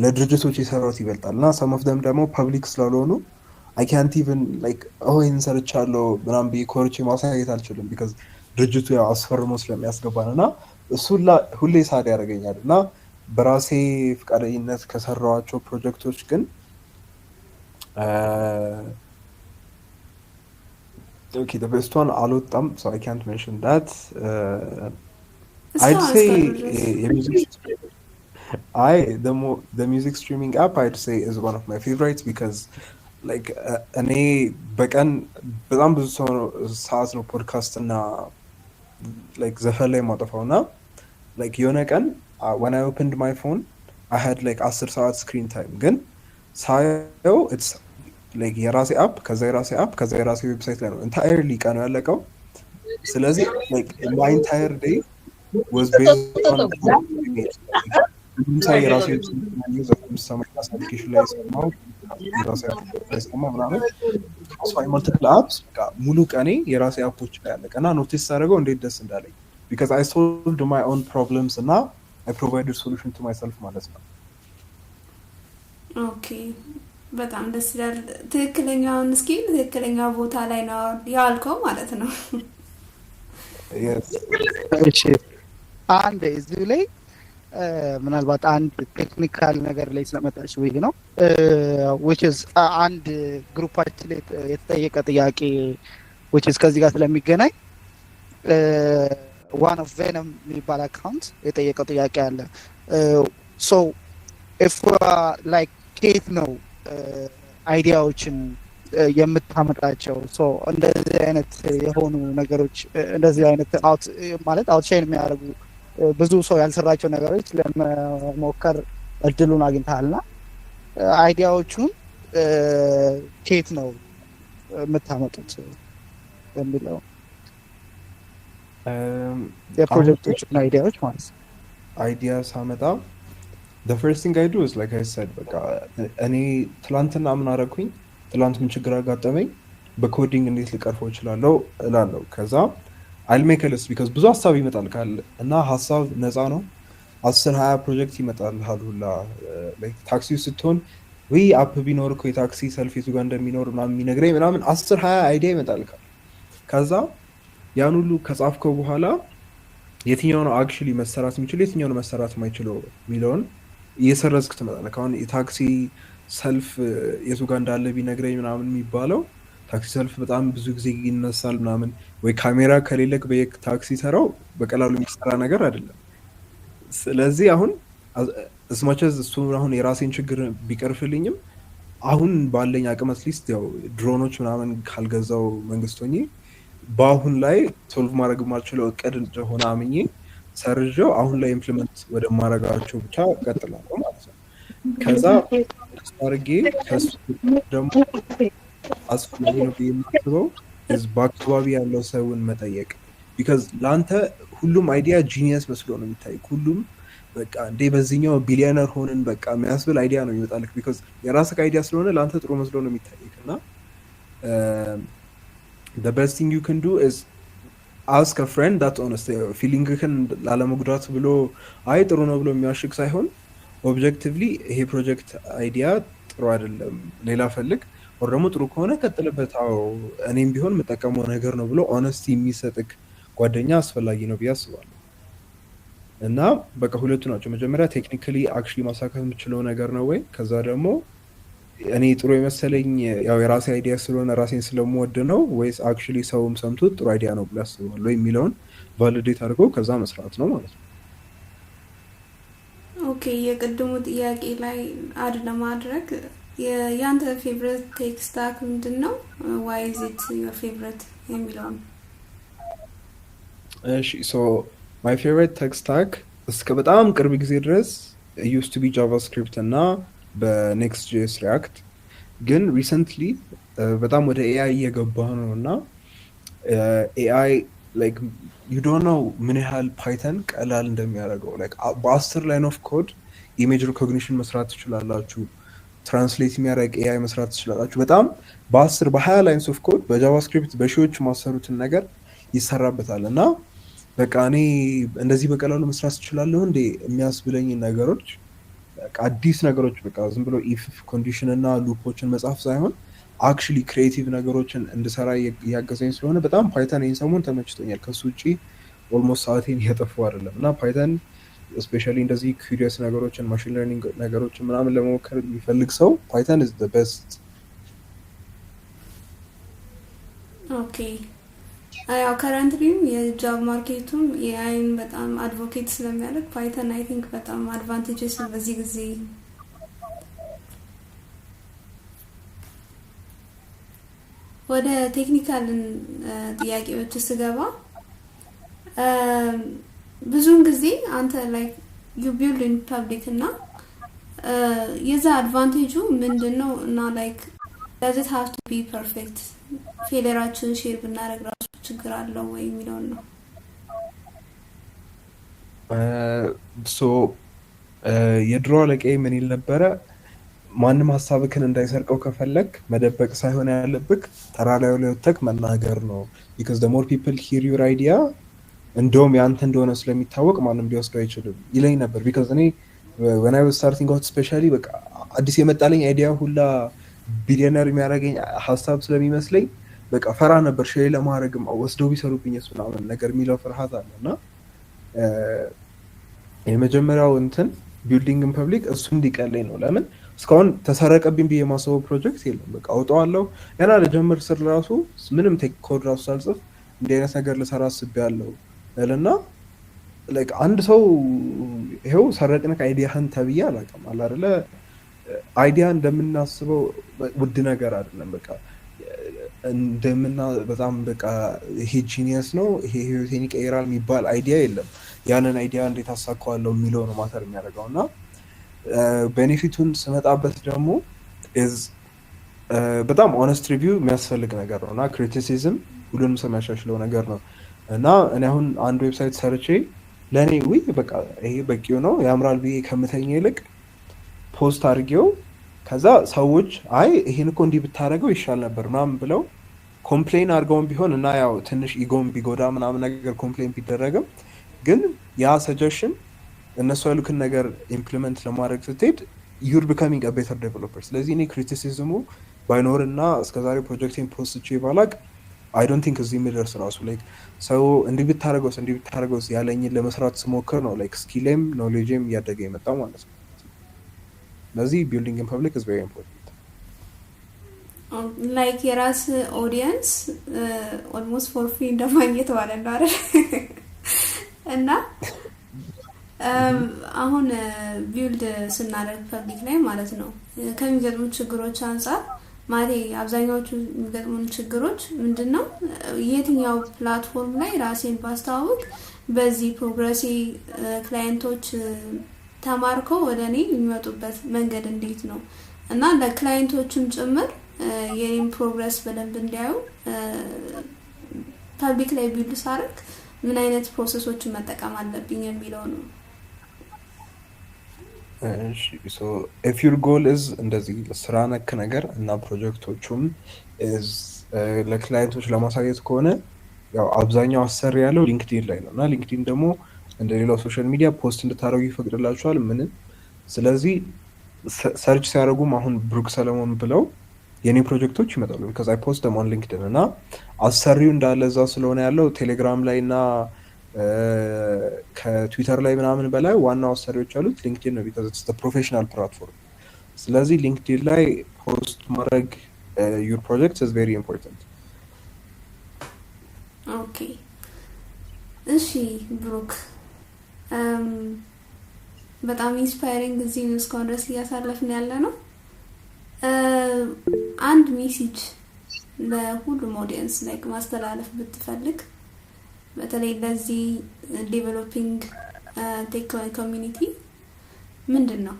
ለድርጅቶች የሰራሁት ይበልጣል እና ሰም ኦፍ ደም ደግሞ ፐብሊክ ስላልሆኑ አይ ካንት ኢቭን ላይክ ይህን ሰርቻለሁ ምናምን ብዬ ኮርቼ ማሳየት አልችልም። ቢካዝ ድርጅቱ ያው አስፈርሞ ስለሚያስገባን እና እሱ ሁሌ ሳድ ያደርገኛል እና በራሴ ፈቃደኝነት ከሰራኋቸው ፕሮጀክቶች ግን okay the best one alottam so I can't mention that I'd say the music streaming app I'd say is one of my favorites because like እኔ በቀን በጣም ብዙ ሰዓት ነው ፖድካስት እና like ዘፈን ላይ ማጠፋውና like የሆነ ቀን when I opened my phone I had like 10 ሰዓት screen time ግን ሳየው it's like የራሴ አፕ ከዛ የራሴ ዌብሳይት ላይ ነው ኢንታየርሊ ቀኑ ያለቀው። ስለዚህ like my entire day was based on የራሴ አፕሊኬሽን ላይ ሰማው የራሴ አፕሊኬሽን ምናምን multiple apps ሙሉ ቀኔ የራሴ አፖች ላይ ያለቀና ኖቲስ አደረገው እንዴት ደስ እንዳለኝ because I solved my own problems እና I provided solution to myself ማለት ነው። ኦኬ በጣም ደስ ይላል። ትክክለኛውን ስኪል ትክክለኛው ቦታ ላይ ነው ያልከው ማለት ነው። yes እሺ አንድ እዚህ ላይ ምናልባት አንድ ቴክኒካል ነገር ላይ ስለመጣች ወይ ነው which is አንድ ግሩፓችን ላይ የተጠየቀ ጥያቄ which is ከዚህ ጋር ስለሚገናኝ one of venom የሚባል አካውንት የጠየቀው ጥያቄ አለ so if like ከየት ነው አይዲያዎችን የምታመጣቸው? ሶ እንደዚህ አይነት የሆኑ ነገሮች እንደዚህ አይነት አውትሻይን የሚያደርጉ ብዙ ሰው ያልሰራቸው ነገሮች ለመሞከር እድሉን አግኝተሃልና አይዲያዎቹን ከየት ነው የምታመጡት የሚለው የፕሮጀክቶችን አይዲያዎች ማለት ነው። አይዲያ ሳመጣ the first thing I do is like I said በቃ እኔ ትላንትና ምን አደረኩኝ፣ ትላንት ምን ችግር አጋጠመኝ፣ በኮዲንግ እንዴት ልቀርፈው እችላለሁ እላለሁ። ከዛ I'll make a list because ብዙ ሀሳብ ይመጣል ካለ እና ሀሳብ ነፃ ነው። 10-20 ፕሮጀክት ይመጣል ሁላ like ታክሲ ስትሆን ወይ አፕ ቢኖር እኮ የታክሲ ሰልፍ የቱ ጋር እንደሚኖር ምናምን የሚነግረኝ ምናምን 10-20 አይዲያ ይመጣል ካለ ከዛ ያን ሁሉ ከጻፍከው በኋላ የትኛው ነው actually መሰራት የሚችለው የትኛው ነው መሰራት የማይችለው ሚለውን እየሰረዝክ ትመጣለህ። አሁን የታክሲ ሰልፍ የቱ ጋር እንዳለ ቢነግረኝ ምናምን የሚባለው ታክሲ ሰልፍ በጣም ብዙ ጊዜ ይነሳል ምናምን ወይ ካሜራ ከሌለክ በታክሲ ሰራው በቀላሉ የሚሰራ ነገር አይደለም። ስለዚህ አሁን እስማቸዝ እሱ አሁን የራሴን ችግር ቢቀርፍልኝም አሁን ባለኝ አቅም አትሊስት ያው ድሮኖች ምናምን ካልገዛው መንግስት ሆኜ በአሁን ላይ ሶልቭ ማድረግ የማልችለው እቅድ እንደሆነ አምኜ ሰርጀው አሁን ላይ ኢምፕሊመንት ወደ ማድረጋቸው ብቻ ቀጥላለሁ ማለት ነው። ከዛ አርጌ ከሱ ደግሞ አስፈላጊ ነው የማስበው በአካባቢ ያለው ሰውን መጠየቅ ቢካዝ ለአንተ ሁሉም አይዲያ ጂኒየስ መስሎ ነው የሚታይ። ሁሉም በቃ እንዴ በዚህኛው ቢሊዮነር ሆንን በቃ የሚያስብል አይዲያ ነው የሚመጣልክ ቢካዝ የራስህ አይዲያ ስለሆነ ለአንተ ጥሩ መስሎ ነው የሚታይክ እና the best thing you can do is ask a friend that's honest feelingህን ላለመጉዳት ብሎ አይ ጥሩ ነው ብሎ የሚያሽክ ሳይሆን ኦብጀክቲቭሊ ይሄ ፕሮጀክት አይዲያ ጥሩ አይደለም ሌላ ፈልግ ወር ደግሞ ጥሩ ከሆነ ቀጥልበት አዎ እኔም ቢሆን የምጠቀመው ነገር ነው ብሎ ሆነስቲ የሚሰጥክ ጓደኛ አስፈላጊ ነው ብዬ አስባለሁ። እና በቃ ሁለቱ ናቸው። መጀመሪያ ቴክኒካሊ አክቹዋሊ ማሳካት የምችለው ነገር ነው ወይ፣ ከዛ ደግሞ እኔ ጥሩ የመሰለኝ ያው የራሴ አይዲያ ስለሆነ ራሴን ስለምወድ ነው ወይስ አክቹዋሊ ሰውም ሰምቶት ጥሩ አይዲያ ነው ብሎ ያስባሉ የሚለውን ቫሊዴት አድርገው ከዛ መስራት ነው ማለት ነው። ኦኬ የቅድሙ ጥያቄ ላይ አድ ለማድረግ የአንተ ፌቨሪት ቴክ ስታክ ምንድን ነው? ዋይ ኢዝ ኢት ዮር ፌቨሪት የሚለውን። እሺ ሶ ማይ ፌቨሪት ቴክ ስታክ እስከ በጣም ቅርብ ጊዜ ድረስ ዩስ ቱ ቢ ጃቫስክሪፕት እና በኔክስት ጄስ ሪያክት፣ ግን ሪሰንትሊ በጣም ወደ ኤአይ እየገባ ነው እና ኤአይ ላይክ ዩ ዶንት ኖው ምን ያህል ፓይተን ቀላል እንደሚያደርገው። ላይክ በ10 ላይን ኦፍ ኮድ ኢሜጅ ሪኮግኒሽን መስራት ትችላላችሁ፣ ትራንስሌት የሚያደርግ ኤአይ መስራት ትችላላችሁ። በጣም በ10 በ20 ላይንስ ኦፍ ኮድ በጃቫስክሪፕት በሺዎች ማሰሩትን ነገር ይሰራበታል እና በቃ እኔ እንደዚህ በቀላሉ መስራት ትችላለሁ እንዴ የሚያስብለኝ ነገሮች አዲስ ነገሮች በቃ ዝም ብሎ ኢፍ ኮንዲሽን እና ሉፖችን መጻፍ ሳይሆን አክቹሊ ክሪኤቲቭ ነገሮችን እንድሰራ እያገዘኝ ስለሆነ በጣም ፓይተን ይህን ሰሞን ተመችቶኛል። ከሱ ውጭ ኦልሞስት ሰዓቴን እያጠፉ አይደለም እና ፓይተን ስፔሻሊ እንደዚህ ኩሪየስ ነገሮችን ማሽን ለርኒንግ ነገሮችን ምናምን ለመሞከር የሚፈልግ ሰው ፓይተን ኢዝ ዘ ቤስት። ኦኬ ያው ከረንትሊም የጃብ ማርኬቱም የአይን በጣም አድቮኬት ስለሚያደርግ ፓይተን አይ ቲንክ በጣም አድቫንቴጅስ ነው በዚህ ጊዜ። ወደ ቴክኒካል ጥያቄዎች ስገባ ብዙውን ጊዜ አንተ ላይክ ዩ ቢልድ ኢን ፐብሊክ እና የዛ አድቫንቴጁ ምንድነው እና ላይክ does it have to be perfect ፌለራችን ሼር ብናደርግ ራሱ ችግር አለው ወይ የሚለውን ነው። ሶ የድሮ አለቃዬ ምን ይል ነበረ፣ ማንም ሀሳብክን እንዳይሰርቀው ከፈለግ መደበቅ ሳይሆን ያለብክ ተራ ላይ ወጥተክ መናገር ነው። because the more people hear your idea እንደውም ያንተ እንደሆነ ስለሚታወቅ ማንም ሊወስደው አይችልም ይለኝ ነበር። because እኔ when I was starting out especially በቃ አዲስ የመጣለኝ አይዲያ ሁላ ቢሊዮነር የሚያደርገኝ ሀሳብ ስለሚመስለኝ በቃ ፈራ ነበር ሼር ለማድረግም ወስደው ቢሰሩብኝስ ምናምን ነገር የሚለው ፍርሃት አለ እና የመጀመሪያው እንትን ቢልዲንግ ኢን ፐብሊክ እሱ እንዲቀለኝ ነው። ለምን እስካሁን ተሰረቀብኝ ብዬ የማስበው ፕሮጀክት የለም። በቃ አውጣዋለሁ ገና ለጀምር ስር ራሱ ምንም ቴክ ኮድ ራሱ ሳልጽፍ እንዲህ አይነት ነገር ልሰራ አስቤያለሁ እና ላይክ አንድ ሰው ይሄው ሰረቅንክ አይዲያህን ተብዬ አላውቅም አለ አይደለ። አይዲያ እንደምናስበው ውድ ነገር አይደለም። በቃ በጣም በቃ ይሄ ጂኒየስ ነው ይሄ ህይወቴን ይቀይራል የሚባል አይዲያ የለም። ያንን አይዲያ እንዴት አሳካዋለሁ የሚለው ነው ማተር የሚያደርገው እና ቤኔፊቱን ስመጣበት ደግሞ በጣም ኦነስት ሪቪው የሚያስፈልግ ነገር ነው እና ክሪቲሲዝም ሁሉንም ሰው የሚያሻሽለው ነገር ነው እና እኔ አሁን አንድ ዌብሳይት ሰርቼ ለእኔ ውይ በቃ ይሄ በቂው ነው ያምራል ብዬ ከምተኛ ይልቅ ፖስት አድርጌው ከዛ ሰዎች አይ ይሄን እኮ እንዲህ ብታደርገው ይሻል ነበር ምናምን ብለው ኮምፕሌን አድርገውም ቢሆን እና ያው ትንሽ ኢጎም ቢጎዳ ምናምን ነገር ኮምፕሌን ቢደረግም ግን ያ ሰጀሽን እነሱ ያሉትን ነገር ኢምፕሊመንት ለማድረግ ስትሄድ ዩር ቢካሚንግ አ ቤተር ዴቨሎፐር። ስለዚህ እኔ ክሪቲሲዝሙ ባይኖርና እስከዛሬ ፕሮጀክቴን ፖስት ቼ ባላቅ አይ ዶንት ቲንክ እዚህ የሚደርስ ራሱ ላይክ ሰው እንዲህ ብታደርገውስ ያለኝን ለመስራት ስሞክር ነው ላይክ ስኪሌም ኖሌጅም እያደገ የመጣው ማለት ነው። ስለዚህ ቢልዲንግ ኢን ፐብሊክ ኢዝ ቬሪ ኢምፖርታንት። ላይክ የራስ ኦዲየንስ ኦልሞስት ፎር ፍሪ እንደማግኘት ማለት ነው አይደል? እና አሁን ቢልድ ስናደርግ ፐብሊክ ላይ ማለት ነው ከሚገጥሙ ችግሮች አንጻር ማለት አብዛኛዎቹ የሚገጥሙን ችግሮች ምንድነው የትኛው ፕላትፎርም ላይ ራሴን ባስተዋውቅ በዚህ ፕሮግረሲ ክላይንቶች ተማርከው ወደ እኔ የሚመጡበት መንገድ እንዴት ነው እና ለክላይንቶቹም ጭምር የኔን ፕሮግረስ በደንብ እንዲያዩ ፐብሊክ ላይ ቢልድ ሳደርግ ምን አይነት ፕሮሰሶችን መጠቀም አለብኝ የሚለው ነው። ሶ ኢፍ ዩር ጎል ኢዝ እንደዚህ ስራ ነክ ነገር እና ፕሮጀክቶቹም ኢዝ ለክላይንቶች ለማሳየት ከሆነ ያው አብዛኛው አሰሪ ያለው ሊንክድኢን ላይ ነው እና ሊንክድኢን ደግሞ እንደሌላው ሶሻል ሚዲያ ፖስት እንድታደርጉ ይፈቅድላችኋል ምንም። ስለዚህ ሰርች ሲያደርጉም አሁን ብሩክ ሰለሞን ብለው የኔ ፕሮጀክቶች ይመጣሉ because I post them on LinkedIn እና አሰሪው እንዳለ እዛ ስለሆነ ያለው ቴሌግራም ላይ እና ከትዊተር ላይ ምናምን በላይ ዋና አሰሪዎች ያሉት ሊንክድን ነው ቢካዝ ኢትስ ፕሮፌሽናል ፕላትፎርም። ስለዚህ ሊንክድን ላይ ፖስት ማድረግ ዩር ፕሮጀክት ኢዝ ቬሪ ኢምፖርታንት። ኦኬ እሺ ብሩክ በጣም ኢንስፓይሪንግ እዚህ ነው እስካሁን ድረስ እያሳለፍን ያለ ነው። አንድ ሜሴጅ ለሁሉም ኦዲየንስ ላይክ ማስተላለፍ ብትፈልግ በተለይ ለዚህ ዴቨሎፒንግ ቴክ ኮሚኒቲ ምንድን ነው?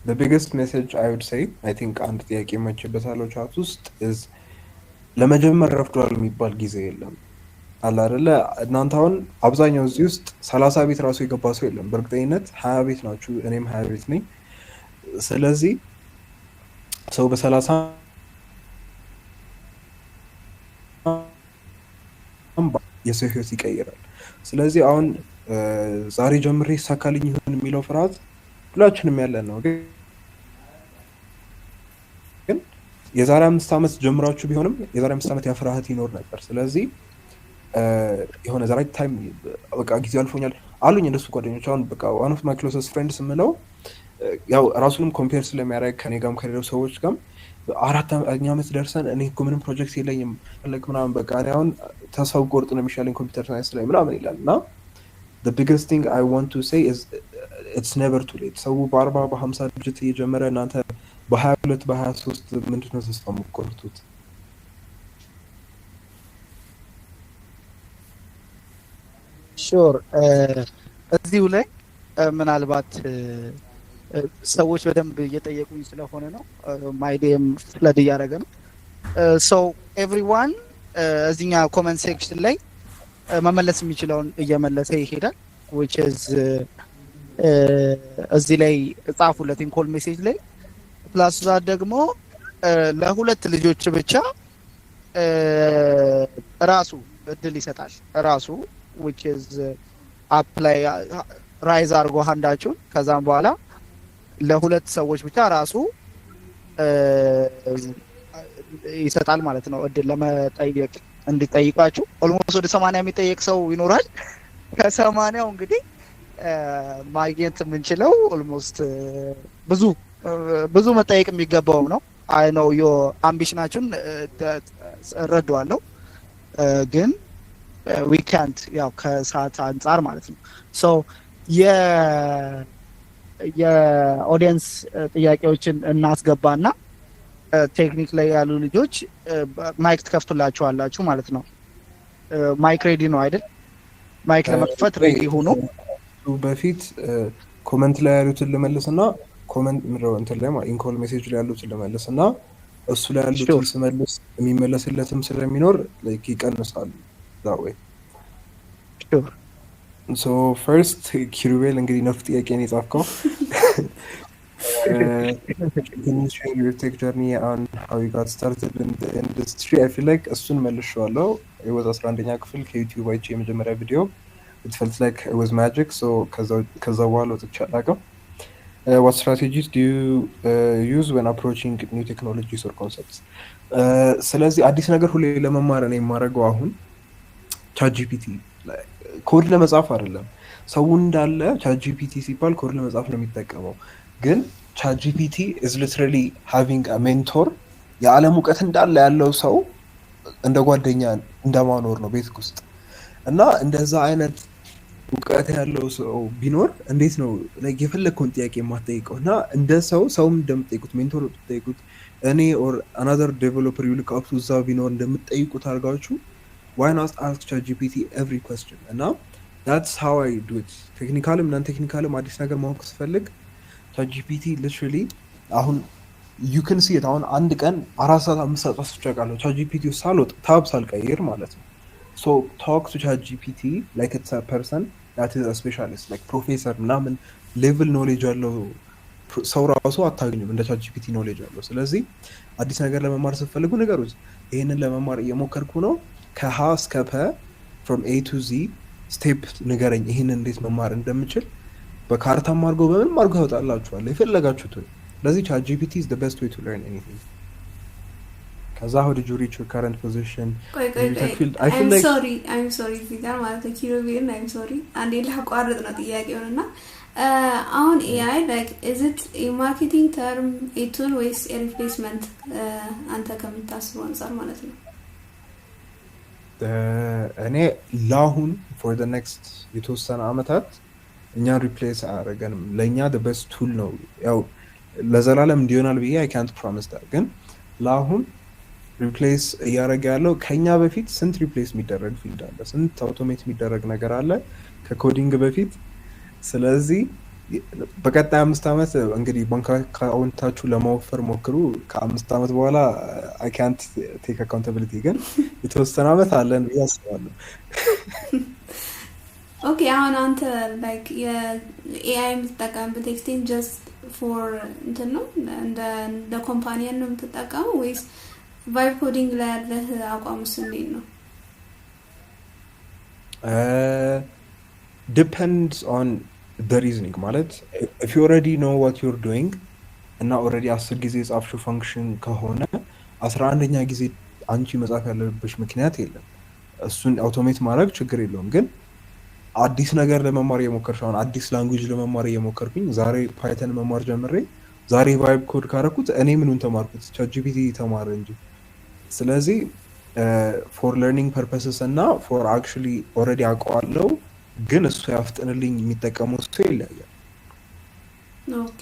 The biggest message I would say, I think አንድ ጥያቄ መችበታለው ቻት ውስጥ is ለመጀመር ረፍዷል የሚባል ጊዜ የለም አለ አይደለ? እናንተ አሁን አብዛኛው እዚህ ውስጥ 30 ቤት ራሱ የገባ ሰው የለም። በእርግጠኝነት 20 ቤት ናችሁ፣ እኔም 20 ቤት ነኝ። ስለዚህ ሰው በ30 የሰው ህይወት ይቀይራል። ስለዚህ አሁን ዛሬ ጀምሬ ይሳካልኝ ይሁን የሚለው ፍርሃት ሁላችንም ያለን ነው። ግን የዛሬ 5 ዓመት ጀምራችሁ ቢሆንም የዛሬ 5 ዓመት ያ ፍርሃት ይኖር ነበር። ስለዚህ የሆነ ዘ ራይት ታይም በቃ ጊዜ አልፎኛል አሉኝ እንደሱ ጓደኞች። አሁን በቃ ዋን ኦፍ ማይ ክሎሰስት ፍሬንድስ የምለው ያው ራሱንም ኮምፔር ስለሚያደርግ ከኔ ጋርም ከሌሎች ሰዎች ጋርም 4ኛ ዓመት ደርሰን እኔ እኮ ምንም ፕሮጀክት የለኝም ፈለግ ምናምን በቃ እኔ አሁን ተስፋ ቆርጥ ነው የሚሻለኝ ኮምፒውተር ሳይንስ ላይ ምናምን ይላል። እና the biggest thing I want to say is it's never too late። ሰው በ40 በ50 ድርጅት እየጀመረ እናንተ በ22 በ23 ምንድነው ተስፋ የምትቆርጡት? ሹር እዚሁ ላይ ምናልባት ሰዎች በደንብ እየጠየቁኝ ስለሆነ ነው ማይዴም ፍለድ እያደረገ ነው። ሶ ኤቭሪዋን እዚህኛ ኮመንት ሴክሽን ላይ መመለስ የሚችለውን እየመለሰ ይሄዳል። which is እዚህ ላይ ጻፉለት ኢንኮል ሜሴጅ ላይ ፕላስ ደግሞ ለሁለት ልጆች ብቻ ራሱ እድል ይሰጣል ራሱ which is apply ራይዝ አድርጎ ሃንዳችሁን ከዛም በኋላ ለሁለት ሰዎች ብቻ ራሱ ይሰጣል ማለት ነው እድል ለመጠየቅ እንዲጠይቃችሁ። ኦልሞስት ወደ 80 የሚጠየቅ ሰው ይኖራል። ከ80ው እንግዲህ ማግኘት የምንችለው ኦልሞስት ብዙ መጠየቅ የሚገባው ነው። አይ ኖ ዮ አምቢሽናችሁን እረዳዋለሁ፣ ግን we can't ያው ከሰዓት አንፃር ማለት ነው። ሶ የኦዲየንስ ጥያቄዎችን እናስገባና ቴክኒክ ላይ ያሉ ልጆች ማይክ ትከፍቱላችኋላችሁ ማለት ነው። ማይክ ሬዲ ነው አይደል? ማይክ ለመክፈት ሬዲ ሆኖ በፊት ኮሜንት ላይ ያሉትን ልመልስና ኮሜንት ምንድነው እንትን ላይ ኢንኮል ሜሴጅ ላይ ያሉትን ልመልስና እሱ ላይ ያሉትን ስመልስ የሚመለስለትም ስለሚኖር ላይክ ይቀንሳል that way። sure so first ኪሩቤል እንግዲህ ነፍ ጥያቄ ነው የጻፍከው። Can you share your tech journey on how you got started in the industry? I feel like እሱን መልሼዋለሁ። it was 11ኛ ክፍል ከዩቲዩብ አይቼ የመጀመሪያ ቪዲዮ it felt like it was magic, so ከዛ በኋላ ወጥቼ አላውቅም። What strategies do you use when approaching new technologies or concepts? ስለዚህ አዲስ ነገር ሁሌ ለመማር ነው የማደርገው። አሁን ChatGPT ኮድ ለመጻፍ አይደለም ሰው እንዳለ ChatGPT ሲባል ኮድ ለመጻፍ ነው የሚጠቀመው፣ ግን ChatGPT is literally having a mentor። የዓለም እውቀት እንዳለ ያለው ሰው እንደ ጓደኛ እንደማኖር ነው ቤት ውስጥ። እና እንደዛ አይነት እውቀት ያለው ሰው ቢኖር እንዴት ነው like የፈለግከውን ጥያቄ የማትጠይቀው? እና እንደ ሰውም እንደምትጠይቁት ሜንቶር የምትጠይቁት እኔ or another developer you look up to እዛ ቢኖር እንደምትጠይቁት አድርጋችሁ why not ask ChatGPT every question? እና that's how I do it። ቴክኒካልም ናን ቴክኒካልም አዲስ ነገር ማወቅ ስፈልግ ChatGPT literally አሁን you can see it። አሁን አንድ ቀን 4 ሰዓት 5 ሰዓት አስጨቃለሁ ChatGPT ውስጥ ሳልወጥ ታብ ሳልቀይር ማለት ነው። so talk to ChatGPT like it's a person that is a specialist like professor ምናምን level knowledge ያለው ሰው ራሱ አታገኙም እንደ ChatGPT knowledge ያለው። ስለዚህ አዲስ ነገር ለመማር ስትፈልጉ ንገሩት። ይሄንን ለመማር እየሞከርኩ ነው ከሀ እስከ ፐ from A to Z ስቴፕ ንገረኝ ይሄንን እንዴት መማር እንደምችል። በካርታም አድርጎ በምንም አድርጎ ያወጣላችኋል የፈለጋችሁትን። ስለዚህ ChatGPT is the best way to learn anything። ከዛ how did you reach your current position ቆይ in ቆይ your ቆይ tech field? I feel like I'm sorry እዚህ ጋር ማለት ነው ኪሩቤል I'm sorry አንዴ ላቋርጥ ነው ጥያቄውንና አሁን AI like is it a marketing term a tool ወይስ a replacement አንተ ከምታስበው አንፃር ማለት ነው? እኔ ለአሁን for the next የተወሰነ አመታት እኛን ሪፕሌስ አያደርገንም። ለእኛ the best tool ነው። ያው ለዘላለም እንዲሆናል ብዬ I can't promise that ግን ለአሁን ሪፕሌስ እያደረገ ያለው ከኛ በፊት ስንት ሪፕሌስ የሚደረግ ፊልድ አለ፣ ስንት አውቶሜት የሚደረግ ነገር አለ ከኮዲንግ በፊት። ስለዚህ በቀጣይ 5 አመት እንግዲህ ባንክ አካውንታችሁ ለማወፈር ሞክሩ። ከ5 አመት በኋላ I can't take accountability ግን የተወሰነ አመት አለን ብዬ አስባለሁ። ኦኬ አሁን አንተ like የኤአይ የምትጠቀምበት ኤክስቴንት just for እንትን ነው እንደ ኮምፓኒያን ነው የምትጠቀመው ወይስ ቫይብ ኮዲንግ ላይ ያለህ አቋምስ እንዴት ነው? Depends on the reasoning ማለት if you already know what you're doing እና already 10 ጊዜ የጻፍሽው ፈንክሽን ከሆነ 11ኛ ጊዜ አንቺ መጻፍ ያለብሽ ምክንያት የለም። እሱን አውቶሜት ማድረግ ችግር የለውም። ግን አዲስ ነገር ለመማር እየሞከርሽ አሁን አዲስ ላንጉዌጅ ለመማር እየሞከርኩኝ ዛሬ ፓይተን መማር ጀምሬ ዛሬ ቫይብ ኮድ ካረኩት እኔ ምኑን ተማርኩት? ቻትጂፒቲ ተማረ እንጂ። ስለዚህ ፎር ለርኒንግ ፐርፐስስ እና ፎር አክቹሊ ኦልሬዲ አውቀዋለሁ ግን እሱ ያፍጥንልኝ የሚጠቀመው ሰው ይለያያል። ኦኬ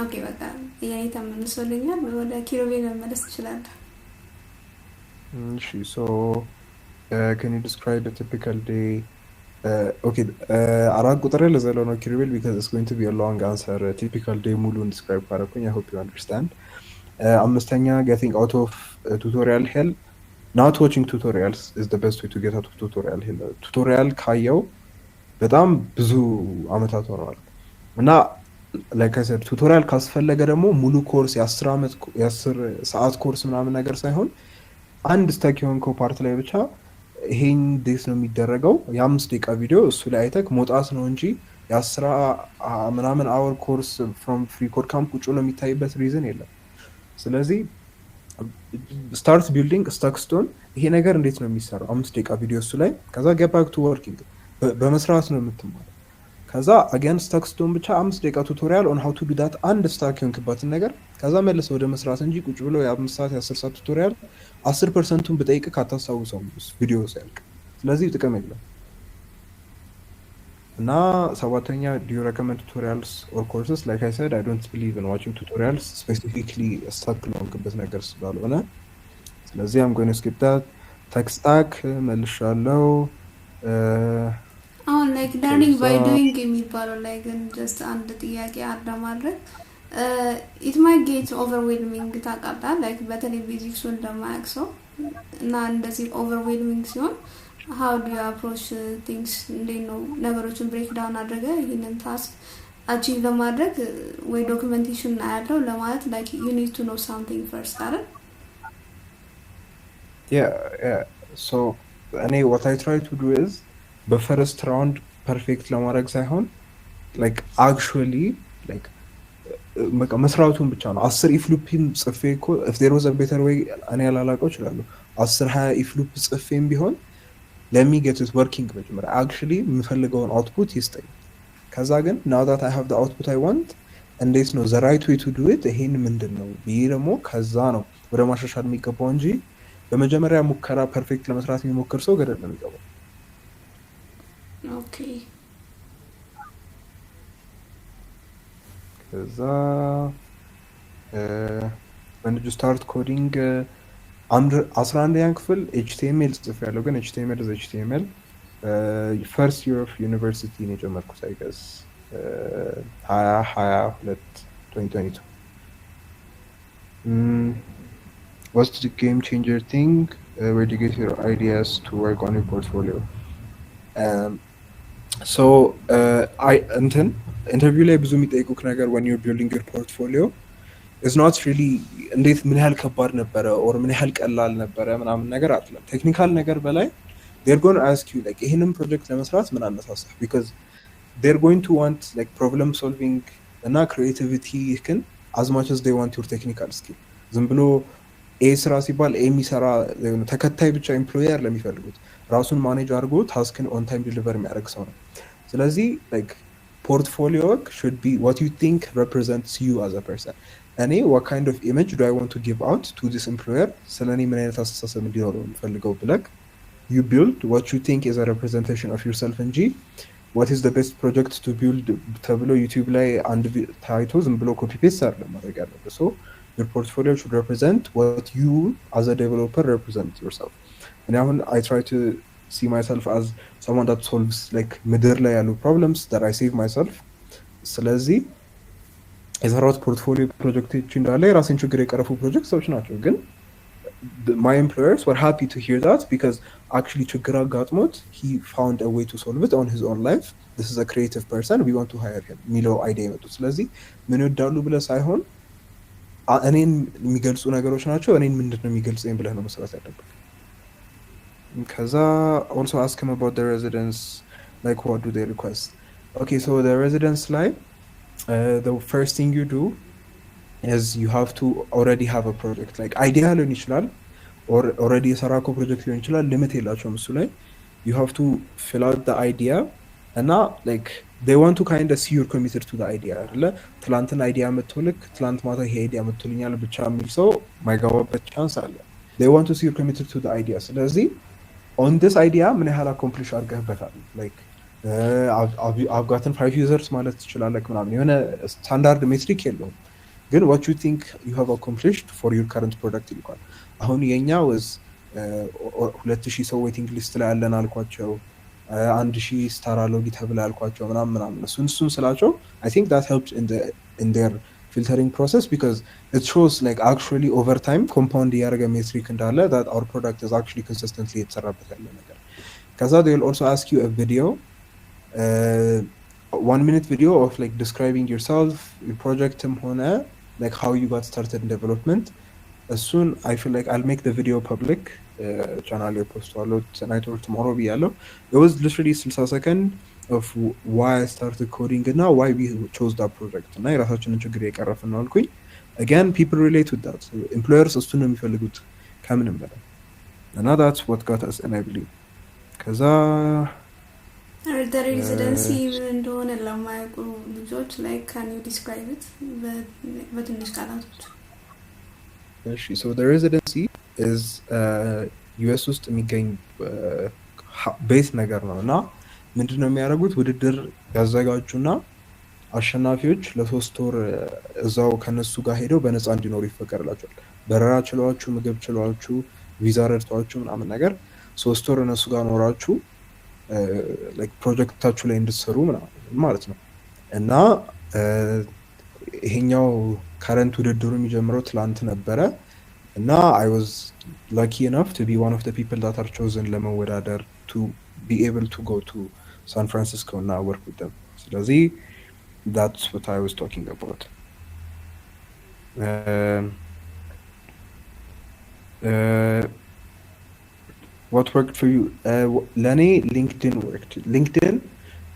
ኦኬ በቃ ያኔ ተመልሶልኛል። ወደ ኪሩቤል መመለስ ትችላለህ። እሺ ሶ can you describe a typical day? Okay, አራት ቁጥር ለዘለው ነው ኪሩቤል because it's going to be a long answer. Typical day ሙሉን describe ካረኩኝ I hope you understand. አምስተኛ getting out of tutorial hell. Not watching tutorials is the best way to get out of tutorial hell. ቱቶሪያል ካየው በጣም ብዙ አመታት ሆነዋል እና like I said ቱቶሪያል ካስፈለገ ደግሞ ሙሉ ኮርስ የ10 ሰዓት ኮርስ ምናምን ነገር ሳይሆን አንድ ስታክ የሆንከው ፓርት ላይ ብቻ ይሄን ዴስ ነው የሚደረገው የ5 ደቂቃ ቪዲዮ እሱ ላይ አይተክ መውጣት ነው እንጂ የ10 ምናምን አወር ኮርስ from free code camp ውጭ ነው የሚታይበት ሪዝን የለም። ስለዚህ ስታርት ቢልዲንግ ስታክ ስቶን ይሄ ነገር እንዴት ነው የሚሰራው 5 ደቂቃ ቪዲዮ እሱ ላይ ከዛ get back to working በመስራት ነው የምትማረው። ከዛ again ስታክ ስቶን ብቻ 5 ደቂቃ ቱቶሪያል on how to do that አንድ ስታክ የሆንክበትን ነገር ከዛ መልሰ ወደ መስራት እንጂ ቁጭ ብሎ የ5 ሰዓት የ10 ሰዓት ቱቶሪያል 10%ቱን ብጠይቅ ካታስታውሰው ቪዲዮ ሲያልቅ። ስለዚህ ጥቅም የለም። እና ሰባተኛ do you recommend tutorials or courses? Like I said I don't believe in watching tutorials specifically stuck ለሆንክበት ነገር ስላልሆነ ስለዚህ I'm going to skip that. tech stack መልሻለሁ። አሁን like learning by doing የሚባለው ላይ ግን just አንድ ጥያቄ አለ ማድረግ it might get overwhelming ታውቃለህ like በተለይ ቤዚክሱን እንደማያውቅ ሰው እና እንደዚህ overwhelming ሲሆን how do you approach things እንዴት ነው ነገሮችን break down አድርገህ ይሄንን task achieve ለማድረግ ወይ documentation አያለው ለማለት like you need to know something first አይደል? Yeah so እኔ what I try to do is በፈርስት ራውንድ ፐርፌክት ለማድረግ ሳይሆን like actually like በቃ መስራቱን ብቻ ነው 10 if loopም ጽፌ እኮ if there was a better way እኔ ያላላቀው ይችላል 10-20 if loop ጽፌም ቢሆን let me get it working መጀመሪያ actually የምፈልገውን output ይስጠኝ። ከዛ ግን now that I have the output I want እንዴት ነው the right way to do it ይሄን ምንድነው ብዬ ደግሞ ከዛ ነው ወደ ማሻሻል የሚገባው እንጂ በመጀመሪያ ሙከራ ፐርፌክት ለመስራት የሚሞክር ሰው ገደል ነው የሚገባው። ኦኬ ከዛ when did you start coding? 11ኛ ክፍል HTML ጽፌያለሁ ግን HTML is HTML first year of university ነው የጀመርኩት I guess 2022 what's the game changer thing where do you get your ideas to work on your portfolio? So I interview ላይ ብዙ የሚጠይቁክ ነገር when you're building your portfolio is not really እንዴት ምን ያህል ከባድ ነበረ or ምን ያህል ቀላል ነበረ ምናምን ነገር አይደለም። ቴክኒካል ነገር በላይ they're going to ask you like ይሄንን ፕሮጀክት ለመስራት ምን አነሳሳህ because they're going to want like problem solving እና creativity can as much as they want your technical skill ዝም ብሎ ኤ ስራ ሲባል ኤ የሚሰራ ተከታይ ብቻ ኤምፕሎየር ለሚፈልጉት ራሱን ማኔጅ አድርጎ ታስክን ኦን ታይም ዲሊቨር የሚያደርግ ሰው ነው። ስለዚህ ላይክ ፖርትፎሊዮ should be what you think represents you as a person። እኔ what kind of image do I want to give out to this employer ስለ እኔ ምን አይነት አስተሳሰብ እንዲኖረው የምፈልገው ብለክ you build what you think is a representation of yourself እንጂ what is the best project to build ተብሎ ዩቲዩብ ላይ አንድ ታይቶ ዝም ብሎ ኮፒ ፔስት አይደለም ማድረግ ያለበት። so your portfolio should represent what you as a developer represent yourself። እኔ አሁን I try to see myself as someone that solves like ምድር ላይ ያሉ problems that I save myself። ስለዚህ የሰራሁት ፖርትፎሊዮ ፕሮጀክቶች እንዳለ የራሴን ችግር የቀረፉ ፕሮጀክቶች ናቸው። ግን my employers were happy to hear that because actually ችግር አጋጥሞት he found a way to solve it on his own life። this is a creative person, we want to hire him የሚለው አይዲያ የመጡት። ስለዚህ ምን ይወዳሉ ብለህ ሳይሆን እኔን የሚገልጹ ነገሮች ናቸው። እኔን ምንድን ነው የሚገልጸኝ ብለህ ነው መስራት ያለብህ። ከዛ also ask him about the residence, like what do they request? Okay, so the residence ላይ the first thing you do is you have to already have a project, like idea ሊሆን ይችላል or already የሰራከው ፕሮጀክት ሊሆን ይችላል። ሊሚት የላቸውም እሱ ላይ you have to fill out the idea እና like they want to kind of see you're committed to the idea አይደለ። ትላንትን አይዲያ መጥቶልክ ትላንት ማታ ይሄ አይዲያ መጥቶልኛል ብቻ የሚል ሰው ማይገባበት ቻንስ አለ። they want to see you're committed to the idea። ስለዚህ on this idea ምን ያህል accomplish አድርገህበታል። like I've gotten 5 users ማለት ትችላለህ ምናምን የሆነ ስታንዳርድ ሜትሪክ የለውም። ግን what you think you have accomplished for your current product ይልኳል። አሁን የኛ was 2000 ሰው ዌቲንግ ሊስት ላይ ያለን አልኳቸው። 1000 ስታር አሎጊ ተብለ አልኳቸው ምናምን እሱን ስላቸው I think that helped in their filtering process because it shows like actually over time compound ያደረገ ሜትሪክ እንዳለ that our product is actually consistently የተሰራበት ያለ ነገር። ከዛ they will also ask you a video 1-minute video of like describing yourself, your project ሆነ like how you got started in development። soon I feel like I'll make the video public channel ላይ post አለው tonight or tomorrow ብያለሁ። it was literally 60 seconds of why I started coding እና why we chose that project እና የራሳችንን ችግር የቀረፍን ነው አልኩኝ። again people relate with that, so employers እሱን ነው የሚፈልጉት ከምንም በላይ እና that's what got us and I believe። ከዛ the residency እንደሆነ ለማያውቁ ልጆች like can you describe it በትንሽ ቃላቶች? so the residency is US ውስጥ የሚገኝ ቤት ነገር ነው እና ምንድነው የሚያደርጉት ውድድር ያዘጋጁና አሸናፊዎች ለ3 ወር እዛው ከነሱ ጋር ሄደው በነፃ እንዲኖሩ ይፈቀድላቸዋል። በረራ ችሏችሁ፣ ምግብ ችሏችሁ፣ ቪዛ ረድቷችሁ ምናምን ነገር 3 ወር እነሱ ጋር ኖራችሁ like ፕሮጀክታችሁ ላይ እንድትሰሩ ምናምን ማለት ነው። እና ይሄኛው ከረንት ውድድሩ የሚጀምረው ትላንት ነበረ እና I was lucky enough to be one of the people that are chosen ለመወዳደር to be able to go to San Francisco and work with them። ስለዚህ that's what I was talking about። what worked for you? ለኔ LinkedIn worked. LinkedIn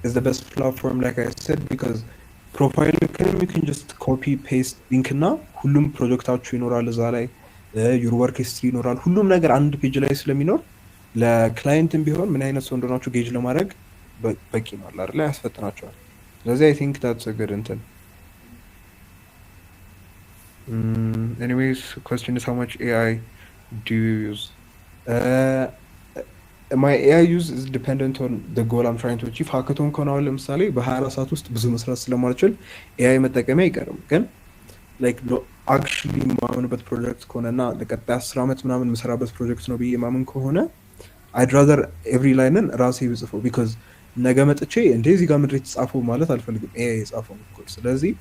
is the best platform like I said because profile you can just copy paste link እና ሁሉም ፕሮጀክታችሁ ይኖራል እዛ ላይ your work history ይኖራል። ሁሉም ነገር አንድ ፔጅ ላይ ስለሚኖር ለክላይንትም ቢሆን ምን አይነት ሰው እንደሆናችሁ ጌጅ ለማድረግ በቂ ነው አይደል? ያስፈጥናቸዋል። ስለዚህ I think that's a good intent። anyways question is how much AI do you use? my AI use is dependent on the goal I'm trying to achieve። ሃካቶን ከሆነ ለምሳሌ በ24 ሰዓት ውስጥ ብዙ መስራት ስለማልችል AI መጠቀሚያ አይቀርም። ግን like actually ማምንበት ፕሮጀክት ከሆነና ለቀጣይ 10 ዓመት ምናምን መስራበት ፕሮጀክት ነው ብዬ ማምን ከሆነ I'd rather every line ራሴ ብጽፈው because ነገ መጥቼ እንደዚህ ጋር ምድር የተጻፈው ማለት አልፈልግም AI የጻፈው ኮድ። ስለዚህ